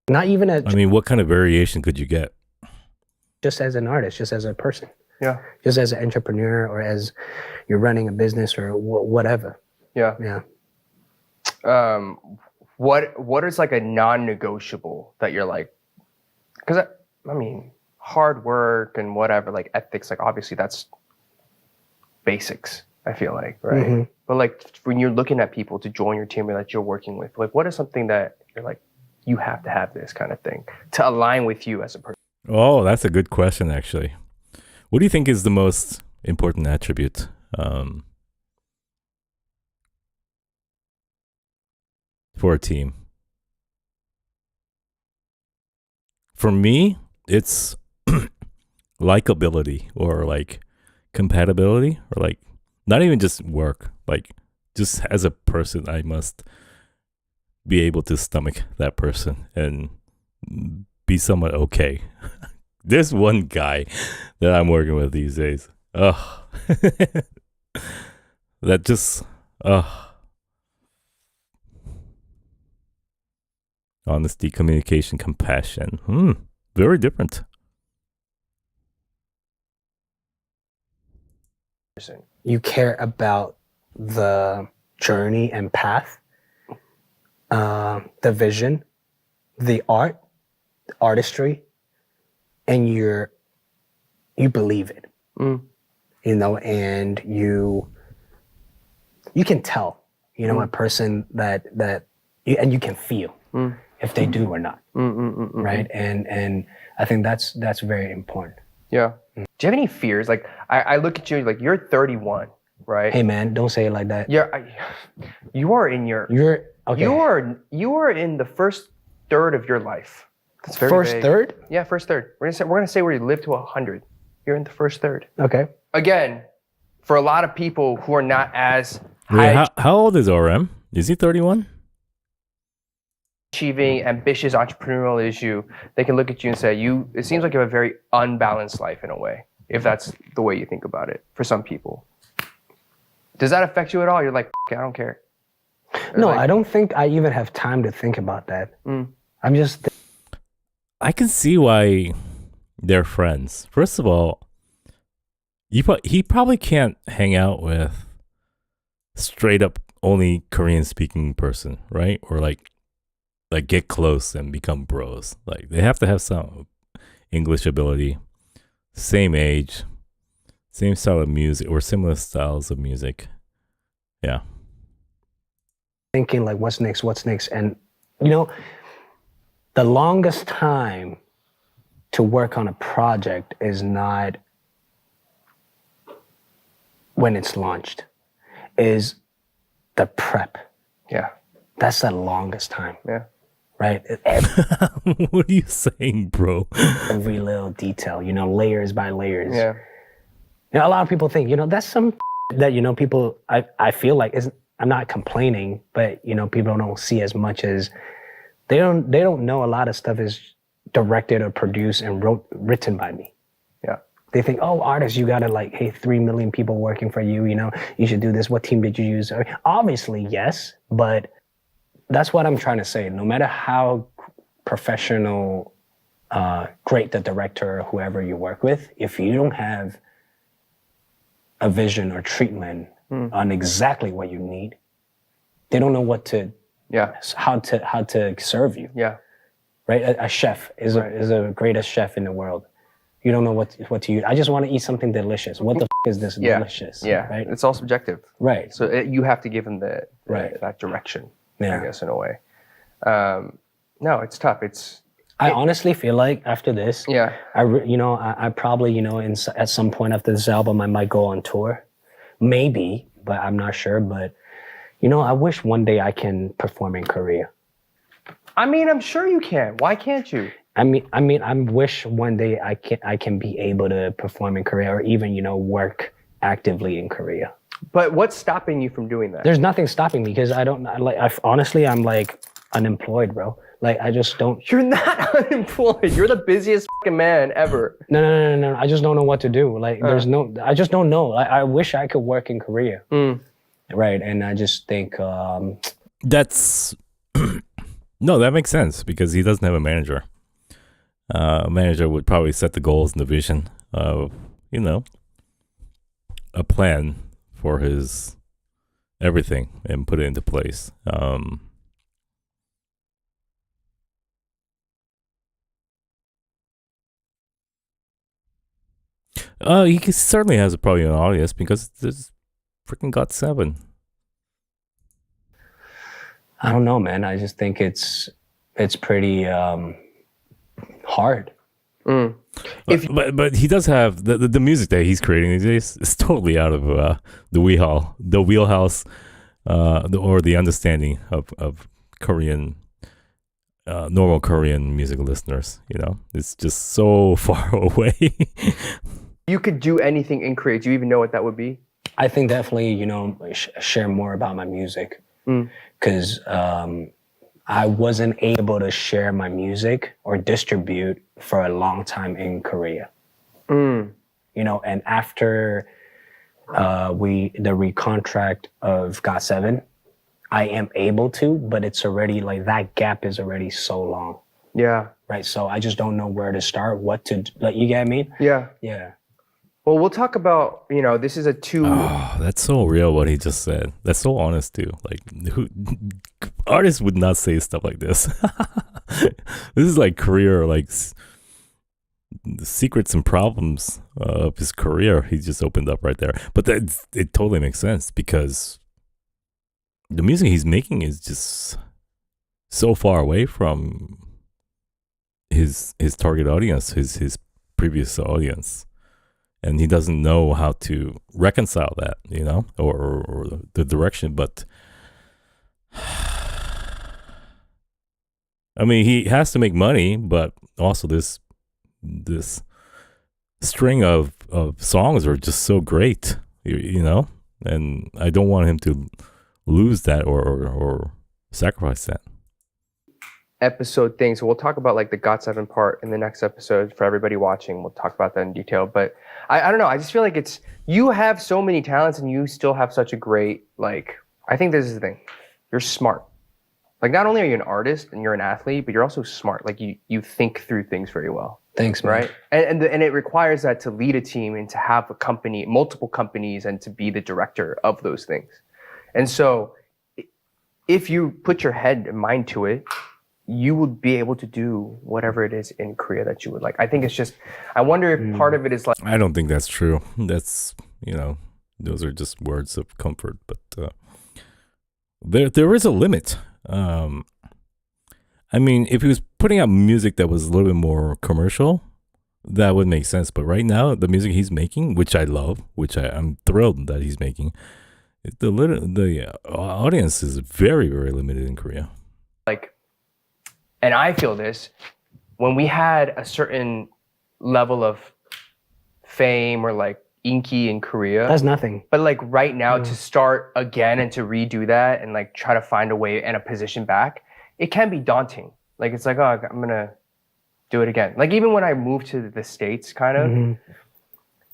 not even I mean, what kind of variation could you get? just as an artist, just as a person. Yeah. Just as an entrepreneur or as you're running a business or whatever. Yeah. Yeah. What is like a non-negotiable that you're like, because I mean, hard work and whatever, like ethics, like obviously that's basics, I feel like, right? Mhm. But like when you're looking at people to join your team or that you're working with, like what is something that you're like, you have to have this kind of thing to align with you as a person? Oh, that's a good question, actually. What do you think is the most important attribute for a team? For me, it's likability or like compatibility or like not even just work, like just as a person, I must be able to stomach that person and be somewhat okay. There's one guy that I'm working with these days. Ugh. That just, honesty, communication, compassion. Very different. You care about the journey and path, the vision, the art, the artistry, and you believe it. You know, and you can tell, you know, a person that and you can feel if they do or not, right? And I think that's very important. Yeah. Do you have any fears? Like, I look at you, like, you're 31, right? Hey man, don't say it like that. You are in your... You're okay. You are in the first third of your life. That's very First vague. third? Yeah, first third. We're gonna say where you live to 100. You're in the first third. Okay. Again, for a lot of people who are not as Wait, high how old is RM? Is he 31? achieving, ambitious, entrepreneurial as you, they can look at you and say, it seems like you have a very unbalanced life in a way, if that's the way you think about it, for some people. Does that affect you at all? You're like, I don't care. No, I don't think I even have time to think about that. I'm just... I can see why they're friends. First of all, he probably can't hang out with straight up only Korean speaking person, right? Or like get close and become bros. Like they have to have some English ability, same age, same style of music or similar styles of music. Yeah. Thinking like, what's next? And you know, the longest time to work on a project is not when it's launched, is the prep. Yeah. That's the longest time. Yeah. Right? What are you saying, bro? Every little detail, you know, layers by layers. Yeah. You know, a lot of people think, you know, that's some that, you know, people, I feel like, I'm not complaining, but, you know, people don't see as much as, they don't know a lot of stuff is directed or produced and written by me. Yeah. They think, oh, artists, you gotta like, hey, 3 million people working for you, you know, you should do this. What team did you use? Obviously, yes, but that's what I'm trying to say. No matter how professional, great the director or whoever you work with, if you don't have a vision or treatment on exactly what you need, they don't know what to, how to serve you. Yeah. Right? A chef is the greatest chef in the world. You don't know what to use. I just want to eat something delicious. What the is this delicious? Yeah. Right? It's all subjective. Right. So you have to give them that direction. Yeah. I guess in a way. No, it's tough. I honestly feel like after this, Yeah. I probably, you know, at some point after this album, I might go on tour, maybe, but I'm not sure. But you know, I wish one day I can perform in Korea. I mean, I'm sure you can. Why can't you? I wish one day I can be able to perform in Korea or even, you know, work actively in Korea. But what's stopping you from doing that? There's nothing stopping me because honestly, I'm like unemployed, bro. Like I just don't. You're not unemployed. You're the busiest fucking man ever. No. I just don't know what to do. Like I just don't know. I wish I could work in Korea. Right. And I just think That's no, that makes sense because he doesn't have a manager. A manager would probably set the goals and the vision of, you know, a plan for his everything and put it into place. He certainly has probably an audience because there's freaking GOT7. I don't know, man. I just think it's pretty hard. But he does have the music that he's creating these days is totally out of the wheelhouse, or the understanding of Korean, normal Korean music listeners. You know, it's just so far away. You could do anything in Korea. Do you even know what that would be? I think definitely, you know, share more about my music because I wasn't able to share my music or distribute for a long time in Korea. You know, and after the recontract of GOT7, I am able to, but it's already like that gap is already so long. Yeah. Right. So I just don't know where to start, what to like. You get me? Yeah. Yeah. Well, we'll talk about, you know, this is a Oh, that's so real what he just said. That's so honest too. Like, artists would not say stuff like this. This is like career, like the secrets and problems of his career. He just opened up right there. But it totally makes sense because the music he's making is just so far away from his target audience, his previous audience, and he doesn't know how to reconcile that, you know, or the direction. But I mean, he has to make money, but also this string of songs are just so great, you know, and I don't want him to lose that or sacrifice that. Episode thing. So we'll talk about like the GOT7 part in the next episode for everybody watching. We'll talk about that in detail. But I don't know. I just feel like you have so many talents and you still have such a great, like, I think this is the thing. You're smart. Like, not only are you an artist and you're an athlete, but you're also smart. Like, you think through things very well. Thanks, man. Right? And it requires that to lead a team and to have a company, multiple companies, and to be the director of those things. And so if you put your head and mind to it, you would be able to do whatever it is in Korea that you would like. I think it's just, I wonder if part of it is like... I don't think that's true. That's, you know, those are just words of comfort. But there is a limit. I mean, if he was putting out music that was a little bit more commercial, that would make sense. But right now, the music he's making, which I love, which I'm thrilled that he's making, the audience is very, very limited in Korea. Like, and I feel this, when we had a certain level of fame or like inki in Korea. That's nothing. But like right now to start again and to redo that and like try to find a way and a position back, it can be daunting. Like it's like, oh, I'm gonna do it again. Like even when I moved to the States kind of,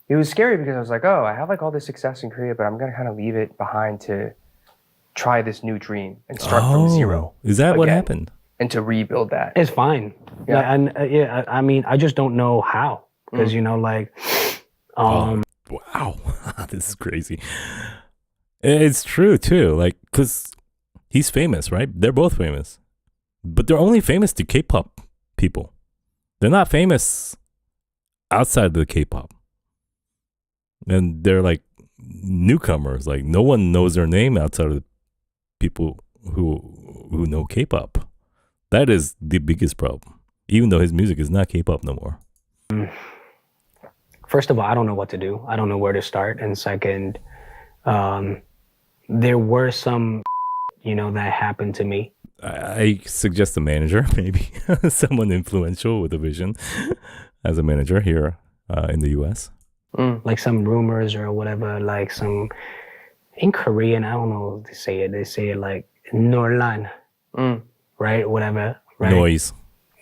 it was scary because I was like, oh, I have like all this success in Korea, but I'm gonna kind of leave it behind to try this new dream and start from zero. Is that what again. happened? And to rebuild that. It's fine. Yeah. Like, and yeah, I mean, I just don't know how because you know, like, Wow, this is crazy. It's true too. Like, cause he's famous, right? They're both famous, but they're only famous to K-pop people. They're not famous outside of the K-pop, and they're like newcomers. Like no one knows their name outside of the people who know K-pop. That is the biggest problem, even though his music is not K-pop no more. First of all, I don't know what to do. I don't know where to start. And second, there were some, you know, that happened to me. I suggest a manager, maybe someone influential with a vision as a manager here in the US. Like some rumors or whatever, like some, in Korean, I don't know what they say it. They say it like Norlan. Right, whatever. Right? Noise.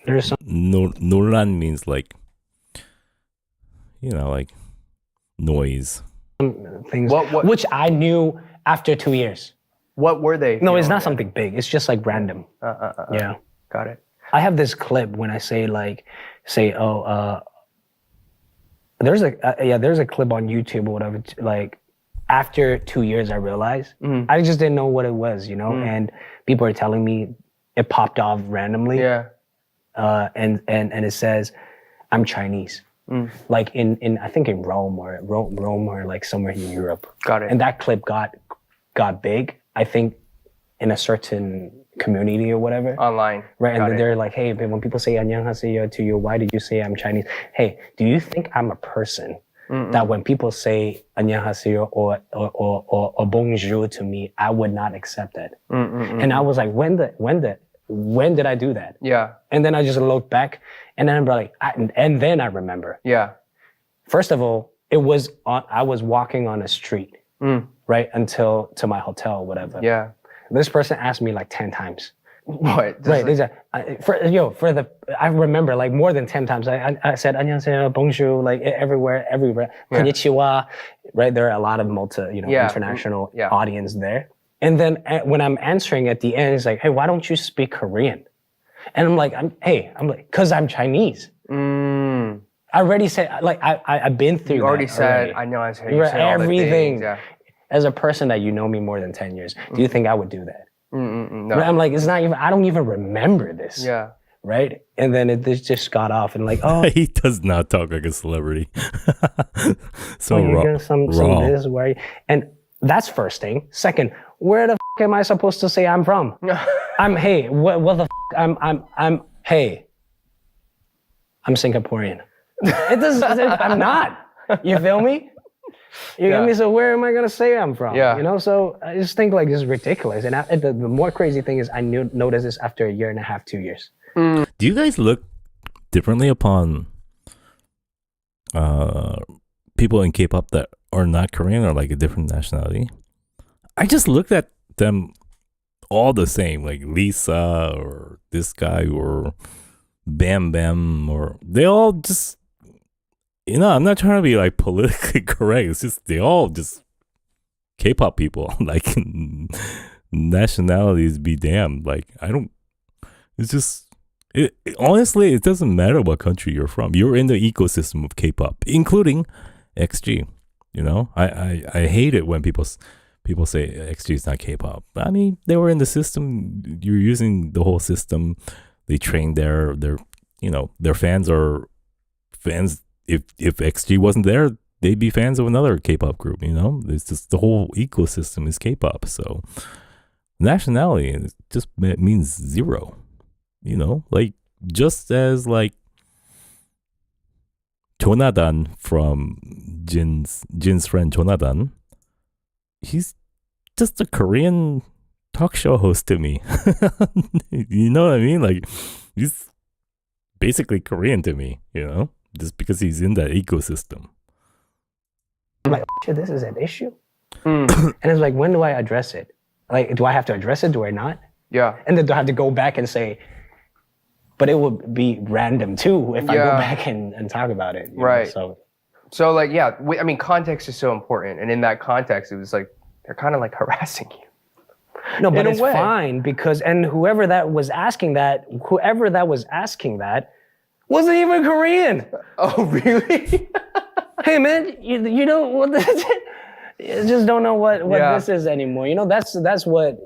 There's some Nolan means like, you know, like noise. things What- which I knew after 2 years. What were they? No, it's not something big. It's just like random. Yeah. Got it. I have this clip when I say there's a clip on YouTube or whatever. Like after 2 years, I realized I just didn't know what it was, you know. And people are telling me it popped off randomly. Yeah. And it says, "I'm Chinese." Like in I think in Rome or like somewhere in Europe. Got it. And that clip got big. I think in a certain community or whatever. Online. Right, and Got then it. they're like, hey, when people say 안녕하세요 to you, why did you say I'm Chinese? Hey, do you think I'm a person that when people say 안녕하세요 or bonjour to me, I would not accept it? And I was like, when did I do that? Yeah. And then I just looked back, and then I'm like, and then I remember. Yeah. First of all, I was walking on a street, right, until to my hotel or whatever. Yeah. This person asked me like 10 times. What? Right, I remember like more than 10 times. I said 안녕하세요, bonjour, like everywhere. konnichiwa. Right, there are a lot of international audience there. And then when I'm answering at the end, it's like, hey, why don't you speak Korean? And I'm like, cause I'm Chinese. I already said, like, I've been through. You already that said, already. I know, I said, Right, everything. Yeah. As a person that you know me more than 10 years, do you think I would do that? No. Right? I'm like, it's not even, I don't even remember this. Yeah. Right? And then it just got off and like, oh, He does not talk like a celebrity. So you raw. got some this, where and that's first thing. Second, where the f am I supposed to say I'm from? Hey, what the hey. I'm Singaporean. It does. I'm not. You feel me? You get me? So where am I gonna say I'm from? Yeah. You know. So I just think like this is ridiculous. And the more crazy thing is, I noticed this after a year and a half, 2 years. Do you guys look differently upon people in K-pop that are not Korean or like a different nationality? I just looked at them all the same, like Lisa or this guy or Bam Bam, or they all just, I'm not trying to be like politically correct. It's just they all just K-pop people. Like nationalities be damned. Like it's just. Honestly, it doesn't matter what country you're from. You're in the ecosystem of K-pop, including XG. I hate it when people say XG is not K-pop. I mean, they were in the system. You're using the whole system. They train their fans are fans. If XG wasn't there, they'd be fans of another K-pop group. It's just the whole ecosystem is K-pop. So nationality it means zero. Like just as like Jonathan from Jin's friend Jonathan, he's just a Korean talk show host to me. You know what I mean? Like he's basically Korean to me, just because he's in that ecosystem. I'm like, shit, this is an issue. And it's like, when do I address it? Like, do I have to address it? Do I not? Yeah. And then do I have to go back and say, but it would be random too if I go back and talk about it. Right. So like, yeah, I mean, context is so important. And in that context, it was like, they're kind of like harassing you. no, but in a it's way. fine because, and whoever that was asking that wasn't even Korean. Oh, really? Hey man, you don't what you just don't know what this is anymore. That's what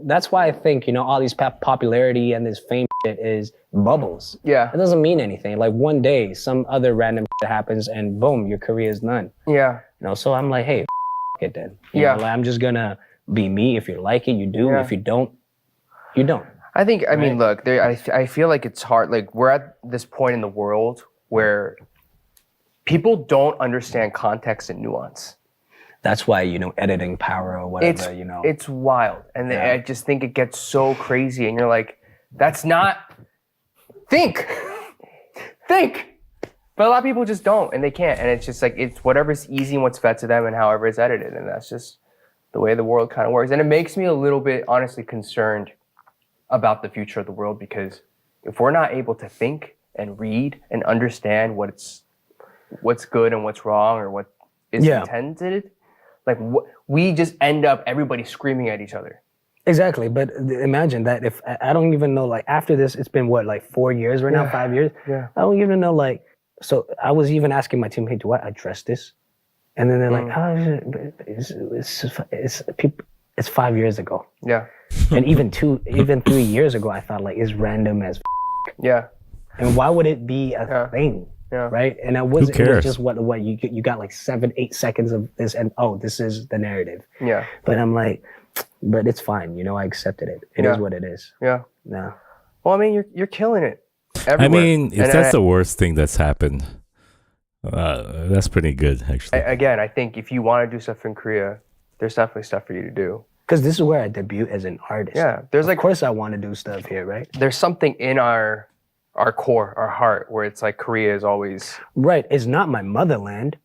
that's why I think all these popularity and this fame shit is bubbles. Yeah. It doesn't mean anything. Like one day some other random shit happens and boom, your career is done. Yeah. So I'm like, hey, it then. Yeah. Like, I'm just gonna be me. If you like it, you do. Yeah. If you don't, you don't. I think, I mean, look, I feel like it's hard. Like, we're at this point in the world where people don't understand context and nuance. That's why, editing power or whatever, It's wild. And I just think it gets so crazy. And you're like, that's not, think. But a lot of people just don't, and they can't. And it's just like, it's whatever's easy and what's fed to them and however it's edited. And that's just the way the world kind of works. And it makes me a little bit, honestly, concerned about the future of the world, because if we're not able to think and read and understand what's good and what's wrong or what is intended, like we just end up everybody screaming at each other. Exactly, but imagine that if I don't even know, like after this, it's been what, like 4 years right now, 5 years? Yeah. I don't even know, like, so I was even asking my team, hey, do I address this? And then they're like, oh, it's 5 years ago. Yeah. And even 3 years ago, I thought like it's random as Yeah. and why would it be a thing? Yeah. Right? And it was cares? just what you got like 7-8 seconds of this and this is the narrative. Yeah. But I'm like, but it's fine, I accepted it. It is what it is. Yeah. No. Well, I mean, you're killing it everywhere. I mean, if And that's the worst thing that's happened, that's pretty good, actually. again, I think if you want to do stuff in Korea, there's definitely stuff for you to do. Because this is where I debut as an artist. Yeah, there's Of course I want to do stuff here, right? there's something in our core, our heart, where it's like Korea is always. Right. It's not my motherland,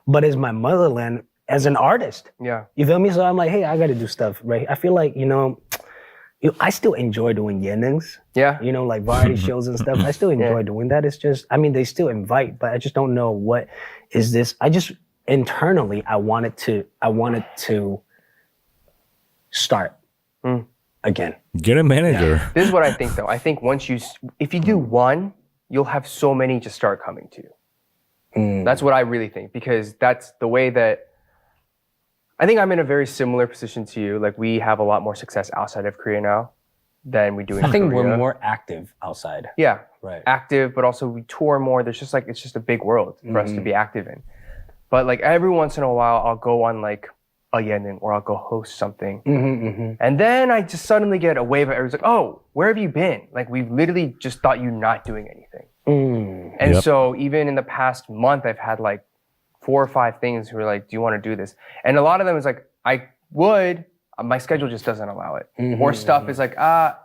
but it's my motherland as an artist. Yeah. You feel me? So I'm like, hey, I got to do stuff, right? I feel like, I still enjoy doing yearnings, Yeah. like variety shows and stuff. I still enjoy doing that. It's just, I mean, they still invite, but I just don't know what is this. I just internally, I wanted to start again. Get a manager. This is what I think, though. I think if you do one, you'll have so many to start coming to you. That's what I really think, because that's the way that. I think I'm in a very similar position to you. Like, we have a lot more success outside of Korea now than we do in Korea. I think we're more active outside. Yeah. Right. Active, but also we tour more. There's just like, it's just a big world for us to be active in. But like every once in a while, I'll go on like a yenin or I'll go host something. Mm-hmm. And then I just suddenly get a wave of everyone's like, oh, where have you been? Like, we've literally just thought you not doing anything. And Yep. so even in the past month, I've had like 4 or 5 things who are like, do you want to do this? And a lot of them is like, I would, my schedule just doesn't allow it. Or stuff is like,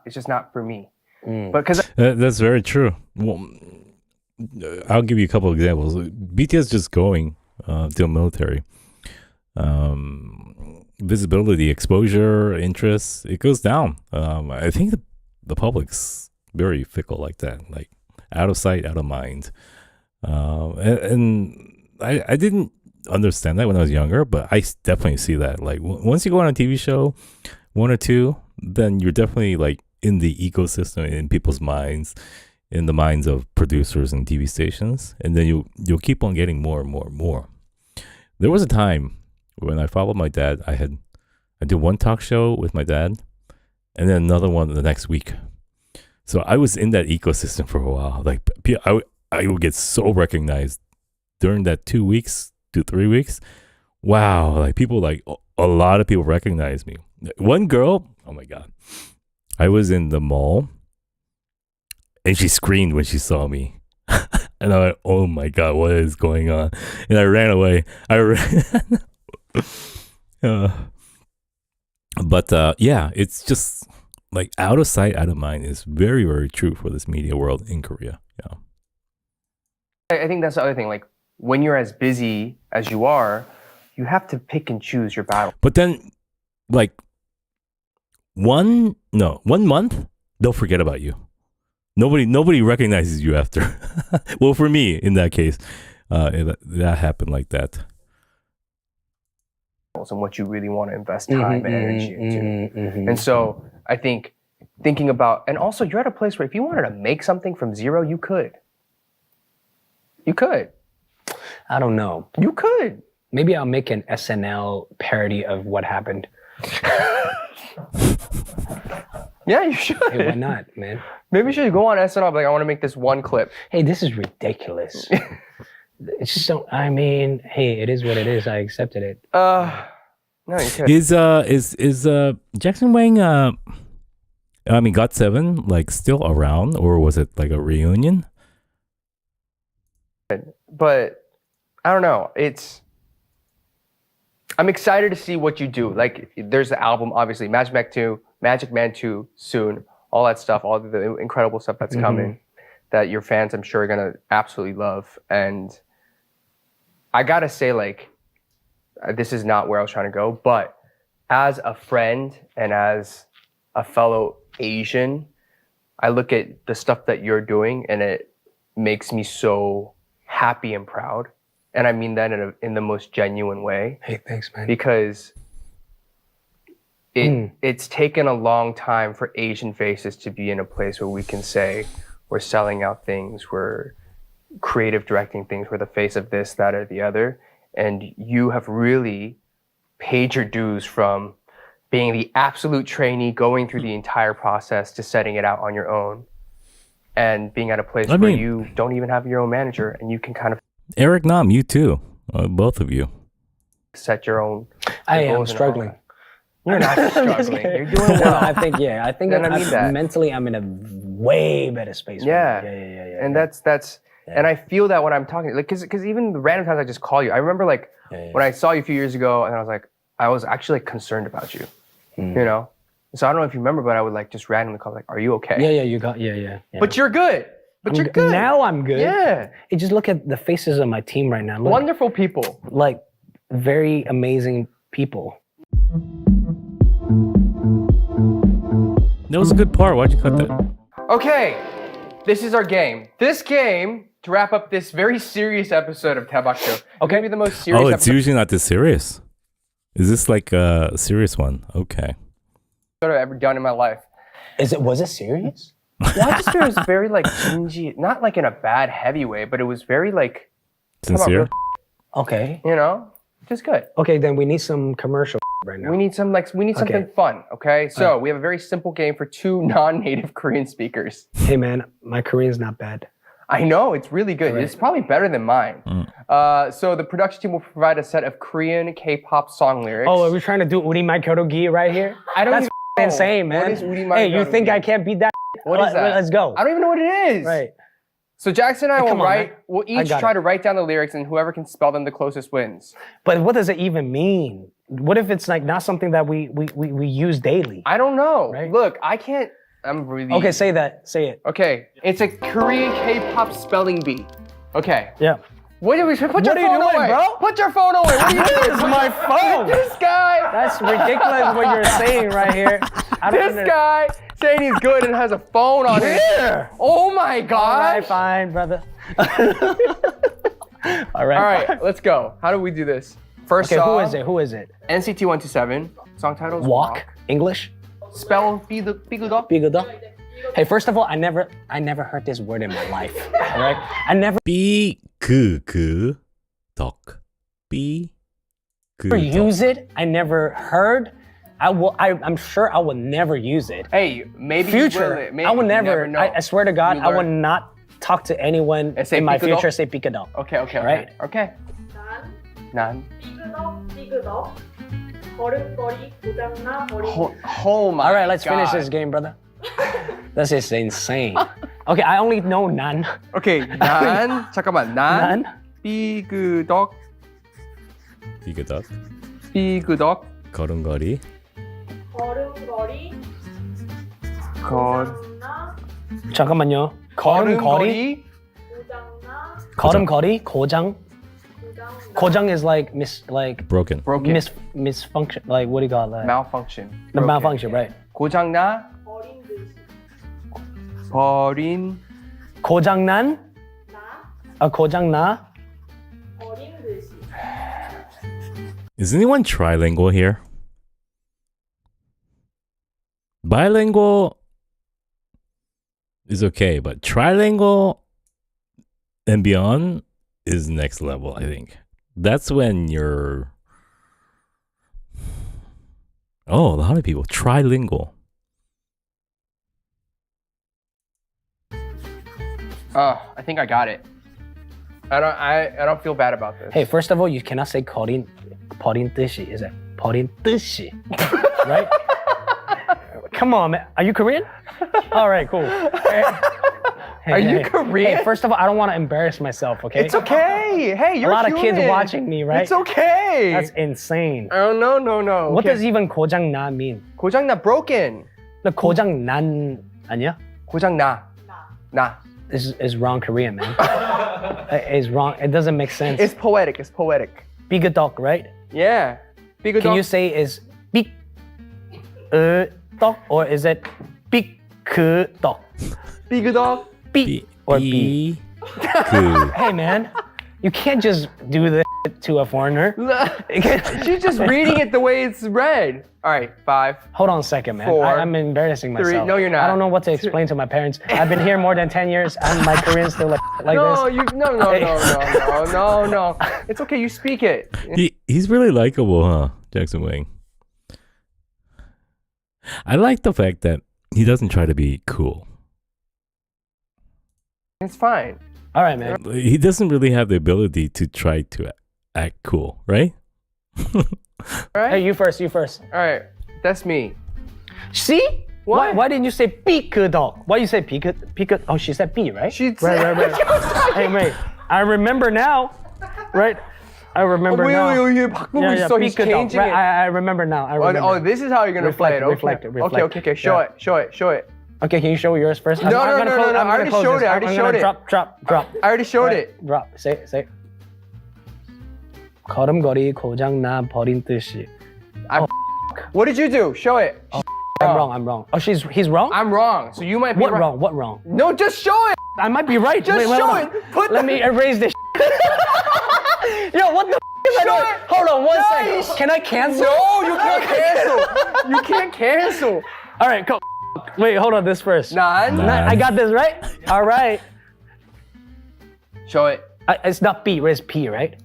it's just not for me. But because That's very true. Well, I'll give you a couple of examples. BTS just going to the military. Visibility, exposure, interest, it goes down. I think the public's very fickle like that, like out of sight, out of mind. And I didn't understand that when I was younger, but I definitely see that. Like once you go on a TV show, 1 or 2, then you're definitely like in the ecosystem, in people's minds, in the minds of producers and TV stations, and then you'll keep on getting more and more and more. There was a time when I followed my dad. I did one talk show with my dad, and then another one the next week. So I was in that ecosystem for a while. Like I would get so recognized during that 2 weeks to 3 weeks. Wow, like people, like a lot of people recognize me. One girl, oh my God, I was in the mall and she screamed when she saw me. And I went, oh my God, what is going on? And I ran away. I ran. Yeah, it's just like out of sight, out of mind is very, very true for this media world in Korea. Yeah. I think that's the other thing. Like when you're as busy as you are, you have to pick and choose your battle. But then, like, 1 month, they'll forget about you. Nobody recognizes you after. Well, for me, in that case, that happened like that. And what you really want to invest time and energy into. And so I think thinking about, and also you're at a place where if you wanted to make something from zero, you could. You could. I don't know. You could. Maybe I'll make an SNL parody of what happened. Yeah, you should. Hey, why not, man? Maybe you should go on SNL, like, I want to make this one clip. Hey, this is ridiculous. It's just don't. I mean, hey, it is what it is. I accepted it. No, you could. Is Jackson Wang I mean GOT7 like still around, or was it like a reunion? But I don't know. I'm excited to see what you do. Like there's the album, obviously, Magic Man 2 soon, all that stuff, all the incredible stuff that's coming that your fans, I'm sure, are gonna absolutely love. And I gotta say, like, this is not where I was trying to go, but as a friend and as a fellow Asian, I look at the stuff that you're doing and it makes me so happy and proud. And I mean that in the most genuine way. Hey, thanks, man. Because it's taken a long time for Asian faces to be in a place where we can say we're selling out things, we're creative directing things, we're the face of this, that, or the other. And you have really paid your dues from being the absolute trainee, going through the entire process to setting it out on your own and being at a place where you don't even have your own manager and you can kind of Eric Nam, you too, both of you. set your own. I am goals and all struggling. that. You're not struggling. You're doing well. I think And I mean that. mentally I'm in a way better space. Yeah. Right now. Yeah. And that's and I feel that when I'm talking, like, because even the random times I just call you, I remember like when I saw you a few years ago, and I was actually like, concerned about you, you know. So I don't know if you remember, but I would like just randomly call, like, "Are you okay?" Yeah. You got. Yeah. But you're good. You're good. Now I'm good. Yeah. You just look at the faces of my team right now. Look, Wonderful people. like very amazing people. That was a good part. Why'd you cut that? Okay, this is our game. This game, to wrap up this very serious episode of DAEBAK Show, okay, maybe the most serious. Oh, it's episode usually not this serious. Is this like a serious one? Okay. I've ever done in my life. Was it serious? Yeah, I just feel it was very like gingy, not like in a bad heavy way, but it was very like Sincere? Okay. you know, just good. Okay, then we need some commercial right now. We need something fun, okay? So we have a very simple game for 2 non-native Korean speakers. Hey man, my Korean's not bad. I know, it's really good. It's probably better than mine. So the production team will provide a set of Korean K-pop song lyrics. Oh, are we trying to do 우리말 겨루기 right here? I don't That's even know. insane, man. What is 우리말 Hey, you think 겨루기? I can't beat that? What is that? Let's go. I don't even know what it is. Right. So Jackson and I will come on, write. man. We'll I each got try it. to write down the lyrics, and whoever can spell them the closest wins. But what does it even mean? What if it's like not something that we use daily? I don't know. Right. Look, I can't. I'm really. Okay, say that. Say it. Okay, it's a Korean K-pop spelling bee. Okay. Yeah. What are we? Put your What are you phone doing, away, bro? Put your phone away. What are you doing? This is my phone. This guy. That's ridiculous what you're saying right here. I don't This guy saying he's good and has a phone on it. Where? Oh my All gosh. right, fine, brother. All right. All right, let's go. How do we do this? First Okay, song. who is it? Who is it? NCT 127. Song title is Walk. English. Spell Bigudo. Bigudo. Hey, first of all, I never heard this word in my life. All right. I never 비그그덕. 비그덕. use it. I never heard. I'm sure I will never use it. Hey, maybe Future. you will. Maybe I will you never. know. I swear to God, You I will learn. not talk to anyone And say in my Bigudo? future say Bigudo. Okay, okay, okay. Right? Okay. 난. 삐그덕 걸음걸이 고장나 버린 Oh my All right, let's finish God. this game, brother. This is insane. Okay, I only know nan. Okay, 난 잠깐만. 난 Nan. 삐그덕 비그덕. 삐그덕 걸음걸이. 걸음걸이 걸 고장나 잠깐만요. 걸음걸이. 고장나 걸음걸이. 고장. 고장나 Kojang is like broken. broken misfunction. Like what do you call that? malfunction. The broken. malfunction, right? 고장나 버린 듯이 버린 고장난. 나 고장나. 버린 듯이 Is anyone trilingual here? Bilingual is okay, but trilingual and beyond is next level, I think. That's when you're... Oh, a lot of people. Trilingual. I think I got it. I don't feel bad about this. Hey, first of all, you cannot say 버린 뜻이. Is it 버린 뜻이? Right? Come on, man. Are you Korean? All right, cool. Hey, Are you Korean? Hey, first of all, I don't want to embarrass myself, okay? It's okay. Hey, you're A lot of kids human. watching me, right? It's okay. That's insane. Oh no. What okay. does even 고장나 mean? 고장나 broken. The 고장난 아니야? 고장나. 나. Is wrong Korean, man. It's wrong. It doesn't make sense. It's poetic. It's poetic. 삐그덕, right? Yeah. Can you say is 삐그덕 or is it 삐그덕? 삐그덕. 삐 or B? 그. Hey, man, you can't just do this to a foreigner. She's just reading it the way it's read. All right, 5. Hold on a second, man. 4, I'm embarrassing 3. myself. No, you're not. I don't know what to explain to my parents. I've been here more than 10 years and my Korean's still like No, this. you no. It's okay. You speak it. He's really likable, huh? Jackson Wang. I like the fact that he doesn't try to be cool. It's fine. All right, man. He doesn't really have the ability to try to act cool, right? All right. Hey, you first. All right. That's me. See? What? Why didn't you say 삐그덕? Why you say 삐그? Oh, she said B, right? She right. Hey, wait. I remember now, right? I remember now. 왜 바꾸고 있어? He's 삐그덕, changing right? it. I remember now. I remember. Oh, this is how you're gonna play it. Okay. Reflect it. Okay. Show it. Okay, can you show yours first? No. I already showed it. I already showed it. Drop. I already showed Right, it. Drop. Say it. 걸음걸이 고장나 버린 뜻이. What did you do? Show it. I'm wrong. Oh, he's wrong? I'm wrong. So you might be What right. wrong? What wrong? No, just show it. I might be right. Just Wait, show hold it. on. Let me erase this. Yo, what the is I doing? Hold on one second. Can I cancel? No, you can't cancel. You can't cancel. All right, go. Wait, hold on this first. 난. I got this right? All right. Show it. It's not B, it's P, right?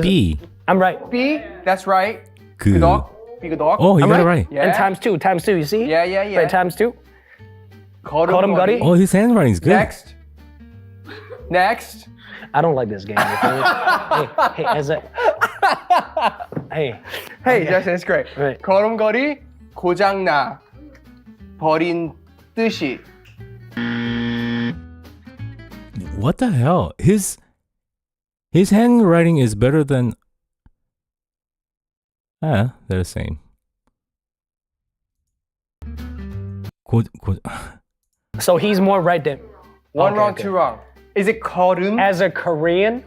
B. I'm right. B. That's right. 그. 삐그덕. Oh, you I'm got it right. Yeah. And times two, you see? Yeah. Right, times two. 걸음걸이. Oh, his handwriting's good. Next. Next. I don't like this game. You feel me? hey, as a hey, Hey, Jackson, it's great. Right. 걸음걸이 고장나 버린 뜻이. What the hell? His handwriting is better than. They're the same. so he's more right than One Okay, wrong, okay. two wrong. Is it 걸음? As a Korean,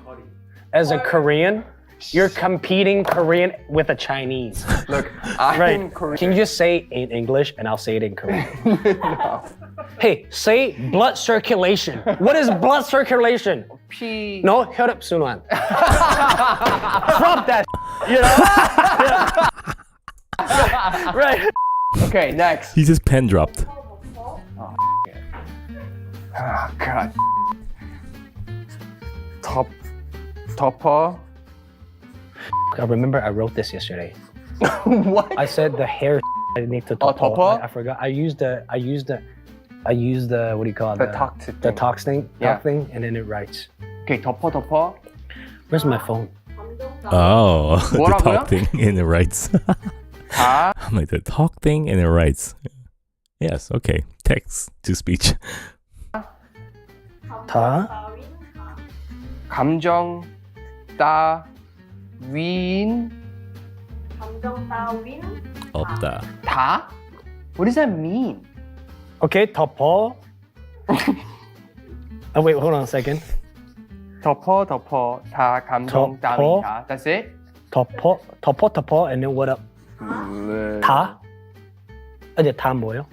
you're competing Korean with a Chinese. Look, I'm Right. Korean. Can you just say in English and I'll say it in Korean? No. Hey, say blood circulation. What is blood circulation? P. No, 혈액 순환. Drop that. You know? Yeah. Right. Okay, next. He just pen dropped. Oh God. 덮어. I remember I wrote this yesterday. What? I said the hair I need to top. 덮어? I forgot. I used the what do you call it? The talk to The thing. talk thing. Yeah. Talk thing, and then it writes. Okay, 덮어. Where's my phone? Oh, the 뭐라고요? talk thing and it writes. 다. I'm like the talk thing and it writes. Yes, okay. Text to speech. 다. 감정 따윈 감정 따윈 없다. 다? What does that mean? Okay, 덮어. Oh wait, hold on a second. 덮어 다 감정 덮어. 따윈다. That's it? 덮어, and then what up? 다? 이제 다 뭐예요?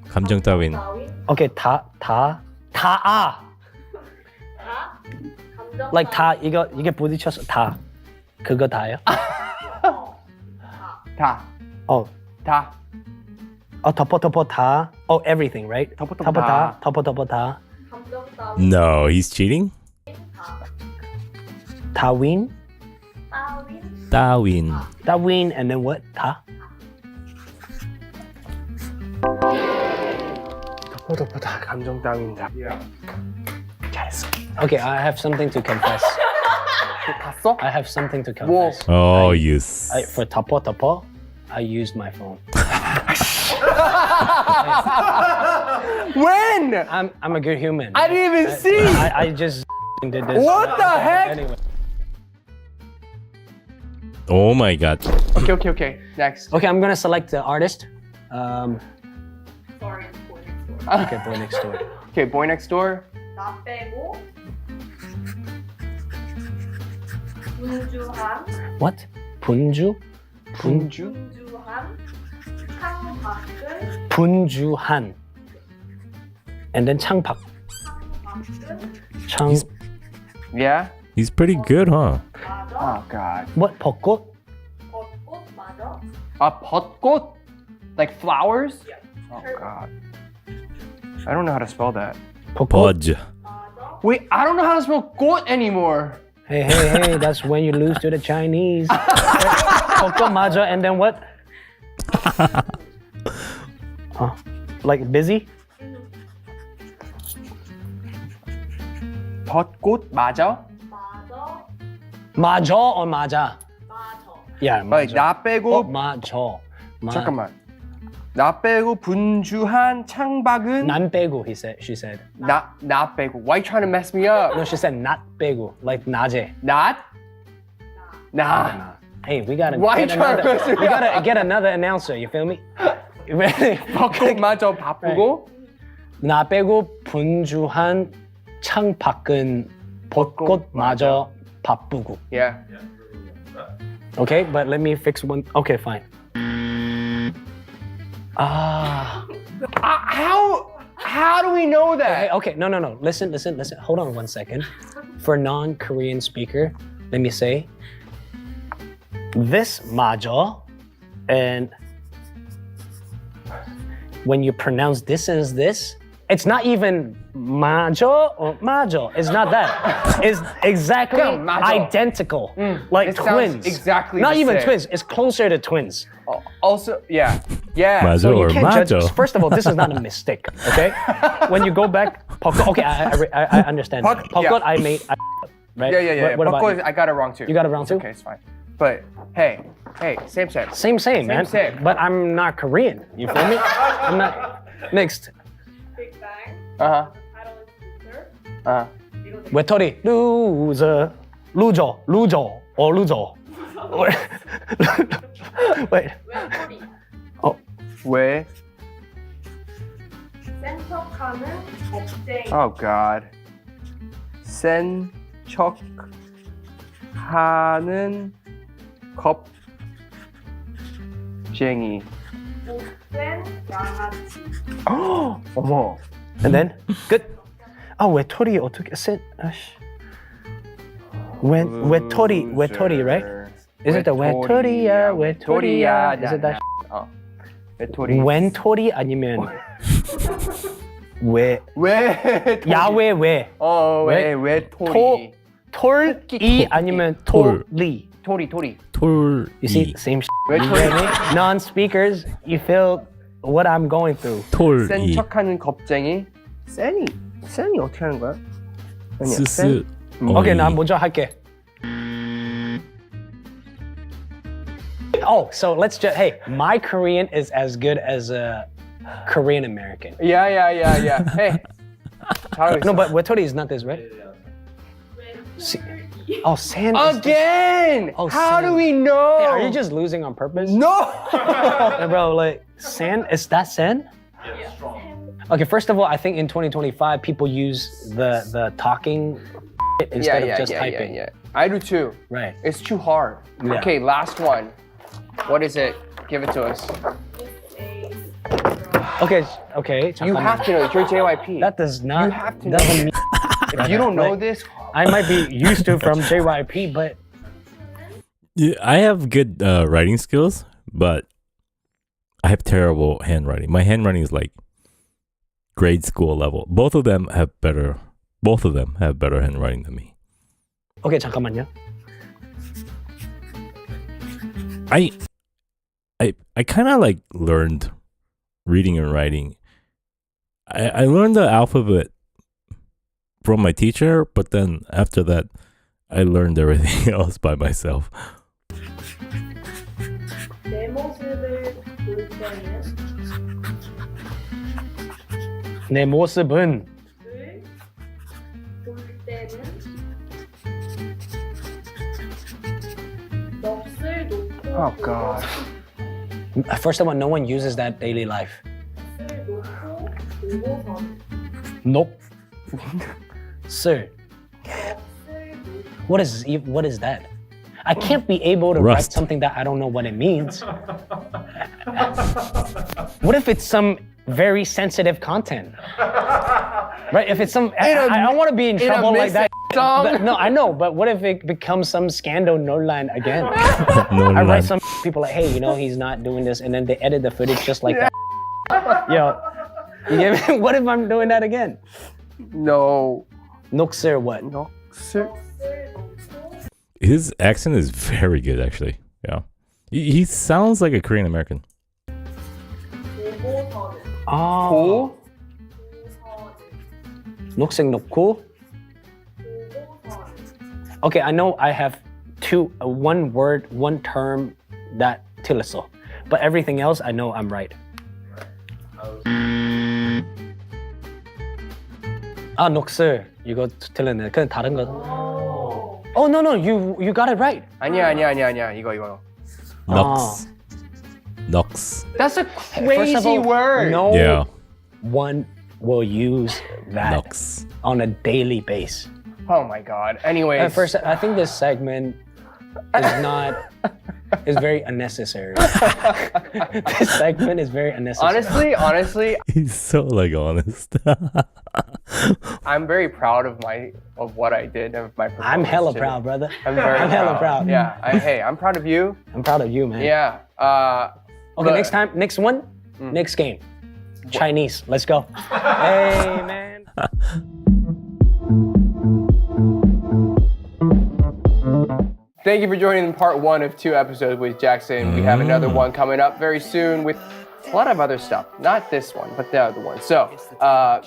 감정 따윈. 따윈 Okay, 다. 다 감정 Like 다 이게 부딪혀서 다. 그거 다예요? 다. 어, 다. 덮어 다. Oh, everything, right? 덮어 다. 덮어 다. 감정 따윈 No, he's cheating. 다윈, 따윈. 다윈, and then what? 다. 덮어 다 감정 따윈다. 잘했어. Okay, I have something to confess. 봤어? I have something to confess. Oh, yes. For 덮어, I used my phone. When? I'm a good human. I didn't even see. I just did this. What the heck? Anyway. Oh my god. Okay. Next. Okay, I'm gonna select the artist. sorry boy next door Okay, boy next door. Okay, boy next door. 나 빼고 분주한 What? 분주? 분주. 분주한 창밖을 분주한. And then 창밖. 창. Yeah. He's pretty good, huh? 마저 Oh God. What? 벚꽃? 벚꽃 마저 벚꽃? Like flowers? Yeah. Oh God. I don't know how to spell that. 벚꽃? Podge. 마저 Wait, I don't know how to spell 꽃 anymore. Hey, that's when you lose to the Chinese. 벚꽃 맞아, and then what? Like busy? 벚꽃 맞아? 마저 맞아 or 맞아? 마저 Yeah, Like 맞아. 나 빼고 맞아. 잠깐만. 나 빼고 분주한 창밖은 난 빼고, she said. 나 빼고. Why you trying to mess me up? No, she said not 빼고, like 낮에. Not? Nah. Hey, we gotta Why get you trying to another. mess me We gotta up? get another announcer. You feel me? You ready? 벚꽃 맞아 바쁘고 나 빼고 분주한 창밖은 벚꽃 마저 바쁘고. Yeah. Okay, but let me fix one. Okay, fine. How do we know that? Okay, no. Listen. Hold on one second. For non-Korean speaker, let me say this majo, and when you pronounce this as this, it's not even majo or majo. It's not that. It's exactly 그냥 마저. identical, like it sounds twins. exactly Not the even same. twins. It's closer to twins. Also, yeah. Majo So you or can't majo. judge. First of all, this is not a mistake, okay? When you go back, 벚꽃. Okay, I understand. Paak, 벚꽃, yeah. I made. Right? Yeah. What about 벚꽃, you? I got it wrong too. You got it wrong It's too? Okay, it's fine. But hey, same. Same, man. Same. But I'm not Korean. You feel me? I'm not. Next. Big Bang. Uh-huh. Title is loser. Uh-huh. 외톨이 loser, loser. Wait. 외톨이. 왜? 센 척하는 겁쟁이. Oh God. 센 척하는 겁쟁이. 못된 양아치. 어머. And then good. 아 외톨이 어떻게 센? 아씨. 외톨이, right? Is it the 외톨이야? Is it that? 외톨이. 웬톨이 아니면 왜? 외톨이. 야외 왜? 외톨이. 톨이 아니면 톨리? 토리. 톨. You see, same shit. 외톨이. Non-speakers, you feel what I'm going through. 톨. 센 척하는 겁쟁이. 센이 어떻게 하는 거야? 아니야, 스스. Okay, 난 먼저 할게. Oh, so let's just, hey, my Korean is as good as a Korean American. Yeah. Hey. 잘하고 No, 있어. but 외톨이 is not this, right? Oh, San is Again! Oh, How San. do we know? Hey, are you just losing on purpose? No! Hey, bro, like, San, is that San? Okay, first of all, I think in 2025, people use the talking instead of just typing. Yeah. I do too. Right. It's too hard. Yeah. Okay, last one. What is it? Give it to us. Okay, You have to know. You're JYP. That does not. You have to know. doesn't mean, If you don't know Like, this, I might be used to from JYP, but Yeah, I have good writing skills, but I have terrible handwriting. My handwriting is like grade school level. Both of them have better handwriting than me. okay, 잠깐만요. I kind of like learned reading and writing. I learned the alphabet from my teacher, but then after that, I learned everything else by myself. 내 모습을 볼 때는 내 모습은 볼 때는 넋을 놓고 oh God. First of all, no one uses that daily life. 넋을 놓고 보고서는 녹, 쓸. 넋을 놓고 What is that? I can't be able to write Rust. something that I don't know what it means. What if it's some very sensitive content? Right? If it's some, I don't want to be in trouble like that. song. No, I know, but what if it becomes some scandal Nolan again? No, I no, write some people like, hey, you know, he's not doing this, and then they edit the footage just like that. Yo, you get me? What if I'm doing that again? No. 녹슬 what? No. 넋을 놓고 His accent is very good, actually. Yeah, he sounds like a Korean American. 보고서는 Oh, 보고서는 녹색 놓고. 보고서는 Okay, I know I have one word, one term that 틀렸어. But everything else, I know I'm right. 아, 녹슬. 이거 틀렸네. 그냥 다른 거. Oh, no, you got it right. 아니야. 이거. Nux. Nux. That's a First of crazy all, word. no Yeah. one will use that Nux. on a daily basis. Oh my God. Anyways. At first, I think this segment is very unnecessary. This segment is very unnecessary. Honestly, He's so like honest. I'm very proud of what I did of my performance. I'm hella today. proud, brother. I'm very I'm hella proud. Yeah. I'm proud of you. I'm proud of you, man. Yeah. Okay, but- next time, next one, next game. Chinese. Let's go. Hey, man. Thank you for joining part 1 of 2 episodes with Jackson. We have another one coming up very soon with a lot of other stuff. Not this one, but the other one. So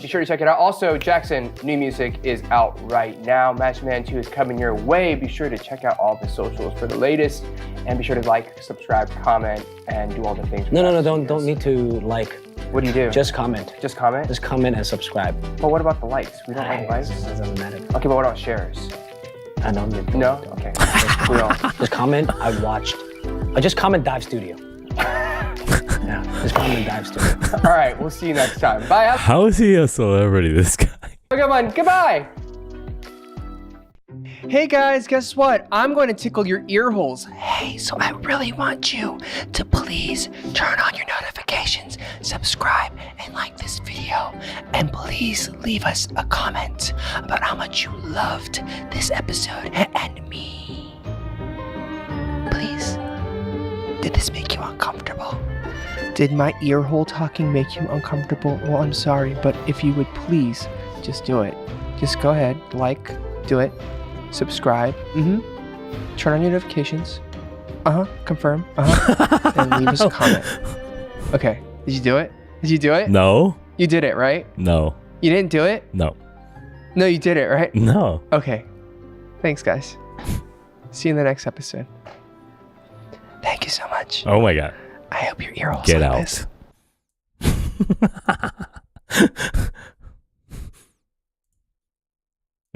be sure to check it out. Also, Jackson, new music is out right now. Match Man 2 is coming your way. Be sure to check out all the socials for the latest. And be sure to like, subscribe, comment, and do all the things. No, don't need to like. What do you do? Just comment. Just comment? Just comment and subscribe. But what about the likes? We don't like likes? It doesn't matter. Okay, but what about shares? I don't need to. No? Okay. We don't. Just comment, I watched. Just comment Dive Studio. Yeah, just comment Dive Studio. All right, we'll see you next time. Bye. How is he a celebrity, this guy? Have a good one. Goodbye. Hey guys, guess what? I'm going to tickle your ear holes. Hey, so I really want you to please turn on your notifications, subscribe, and like this video. And please leave us a comment about how much you loved this episode and me. Please. Did this make you uncomfortable? Did my ear hole talking make you uncomfortable? Well, I'm sorry, but if you would please just do it. Just go ahead, like, do it, subscribe, turn on your notifications, confirm, and leave us a comment. Okay, did you do it? Did you do it? No. You did it, right? No. You didn't do it? No. No, you did it, right? No. Okay. Thanks, guys. See you in the next episode. Thank you so much. Oh my God. I hope your ear holes Get like out. this.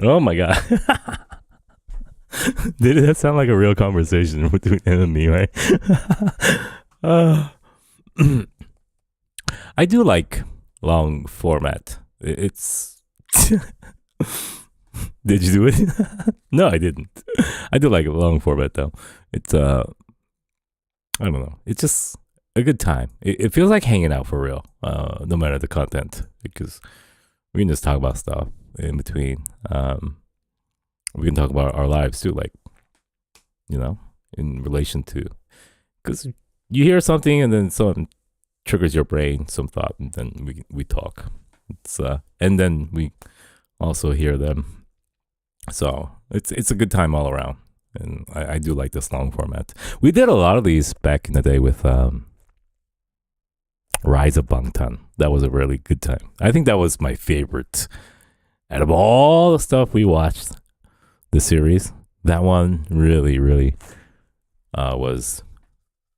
Oh my God. Did that sound like a real conversation between him and me, right? I do like long format. It's Did you do it? No, I didn't. I do like a long format though. It's I don't know. It's just a good time. It feels like hanging out for real. No matter the content, because we can just talk about stuff in between. We can talk about our lives too, like, you know, in relation to, because you hear something and then something triggers your brain, some thought, and then we talk. It's and then we also hear them. So it's a good time all around, and I do like this long format. We did a lot of these back in the day with Rise of Bangtan. That was a really good time. I think that was my favorite out of all the stuff we watched. The series, that one really was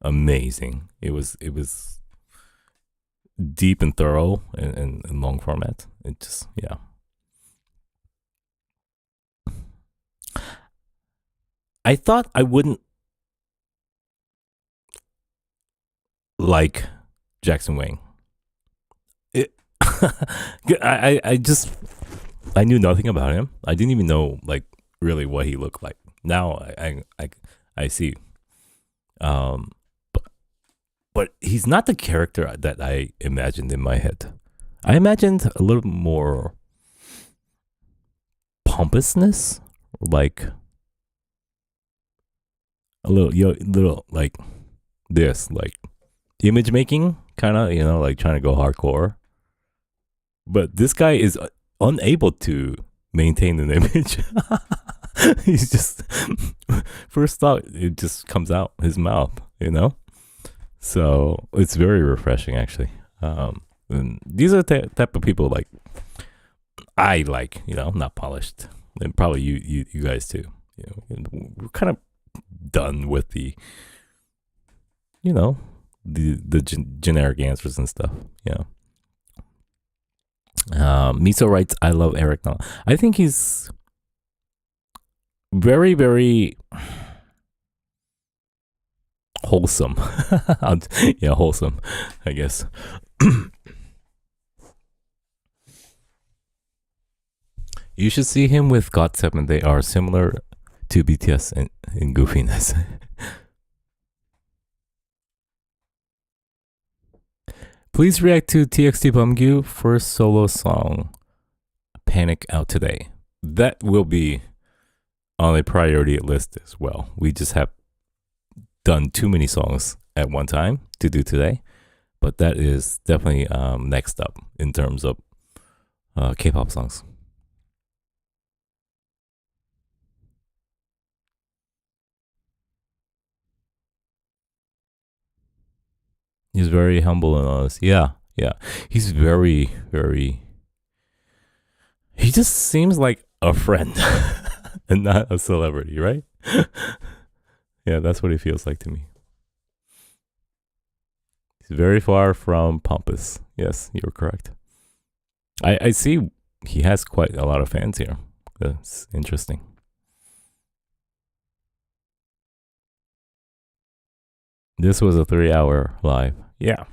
amazing. It was deep and thorough and long format. It just, yeah. I thought I wouldn't like Jackson Wang. I knew nothing about him. I didn't even know like really what he looked like. Now I see. But he's not the character that I imagined in my head. I imagined a little more pompousness, like a little like this, like image making, kind of, you know, like trying to go hardcore. But this guy is unable to maintain an image. He's just, first thought, it just comes out his mouth, you know? So it's very refreshing, actually. And these are the type of people like I like, you know, not polished, and probably you guys too. You know, we're kind of done with the, you know, the generic answers and stuff. Yeah. Miso writes, "I love Eric now." I think he's very, very wholesome. Yeah, wholesome, I guess. You should see him with GOT7. They are similar to BTS in goofiness. Please react to TXT BONAMANA first solo song, Panic, out today. That will be on a priority list as well. We just have done too many songs at one time to do today, but that is definitely next up in terms of K-pop songs. He's very humble and honest. Yeah, yeah. He's very, very. He just seems like a friend and not a celebrity, right? Yeah, that's what he feels like to me. He's very far from pompous. Yes, you're correct. I see he has quite a lot of fans here. That's interesting. This was a 3-hour live. Yeah.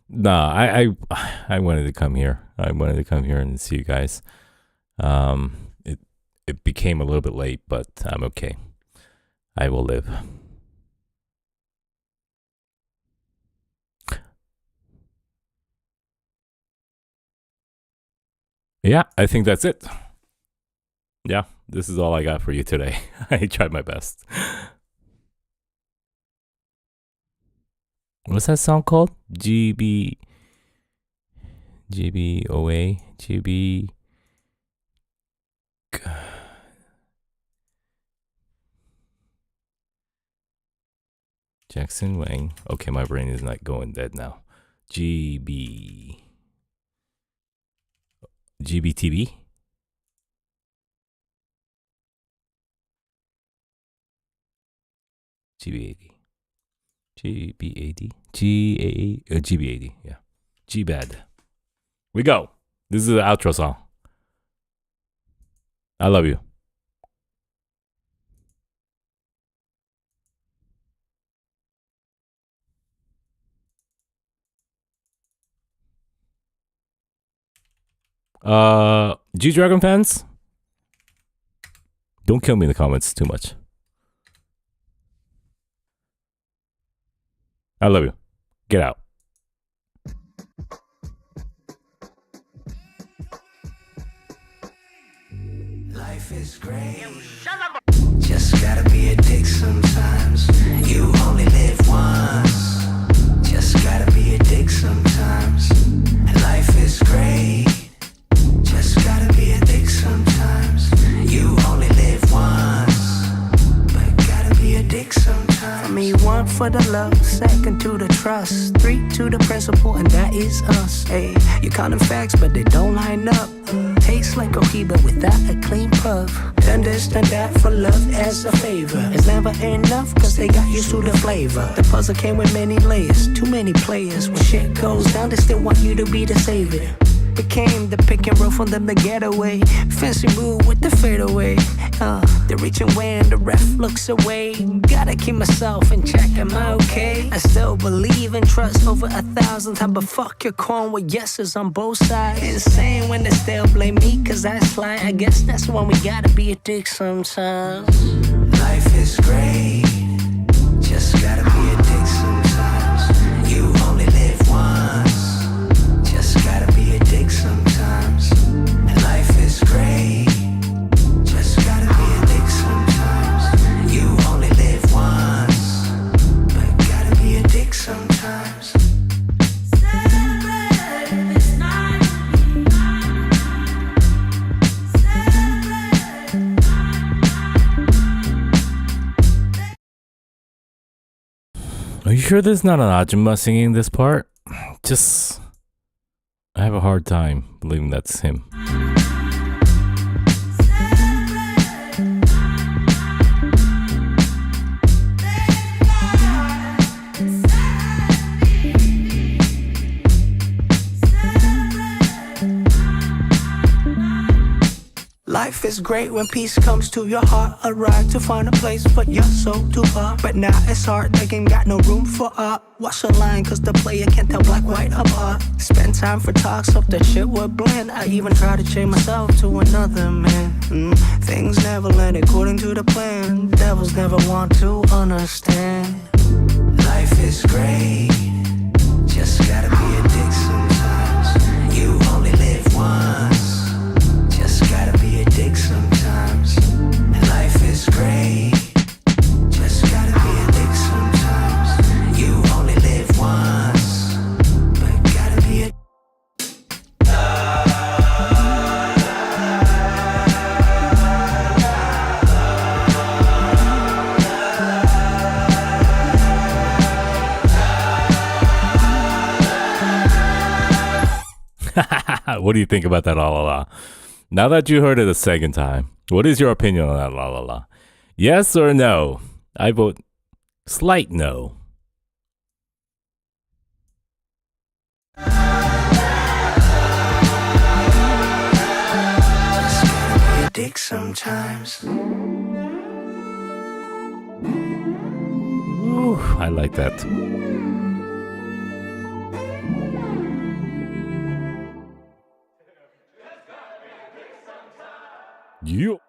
Nah, I wanted to come here. I wanted to come here and see you guys. It became a little bit late, but I'm okay. I will live. Yeah, I think that's it. Yeah, this is all I got for you today. I tried my best. What's that song called? GB Jackson Wang. Okay, my brain is not going dead now. GBTV. GBAD. GBAD. Yeah. GBAD. We go. This is the outro song. I love you. G-Dragon fans, don't kill me in the comments too much. I love you. Get out. Life is great. Just gotta be a dick sometimes. You only live once. Just gotta be a dick sometimes. Life is great. Just gotta be a dick sometimes. You only live once, but gotta be a dick sometimes. For me, 1 for the love, 2 to the trust, 3 to the principle, and that is us. Hey, you counting facts, but they don't line up. Tastes like cohiba without a clean puff. Done this, done that for love as a favor. It's never enough, cause they got used to the flavor. The puzzle came with many layers, too many players. When shit goes down, they still want you to be the savior. Became the pick and roll for them to get away. Fancy move with the fadeaway. They're reaching when the ref looks away. Gotta keep myself in check, am I okay? I still believe and trust over 1,000 times, but fuck your corn with yeses on both sides. Insane when they still blame me, cause I slide. I guess that's when we gotta be a dick sometimes. Life is great. Just gotta be a dick sometimes. You only live once. Just gotta be a dick sometimes. Life is great. Just gotta be a dick sometimes. You only live once, but gotta be a dick sometimes. Are you sure there's not an Ajumma singing this part? I have a hard time believing that's him. Life is great when peace comes to your heart. Arrive to find a place for your soul to part. But now it's hard, they ain't got no room for art. Watch the line, cause the player can't tell black, white apart. Spend time for talks, hope that shit would blend. I even try to change myself to another man. Things never land according to the plan. Devils never want to understand. Life is great. Just gotta be a dick sometimes. You only live once. Just gotta be a dick sometimes. Life is great. Just gotta be a dick sometimes. You only live once, but gotta be a What do you think about that la la la? Now that you heard it a second time, what is your opinion on that la la la? Yes or no? I vote slight no. Dick sometimes. Ooh, I like that. You.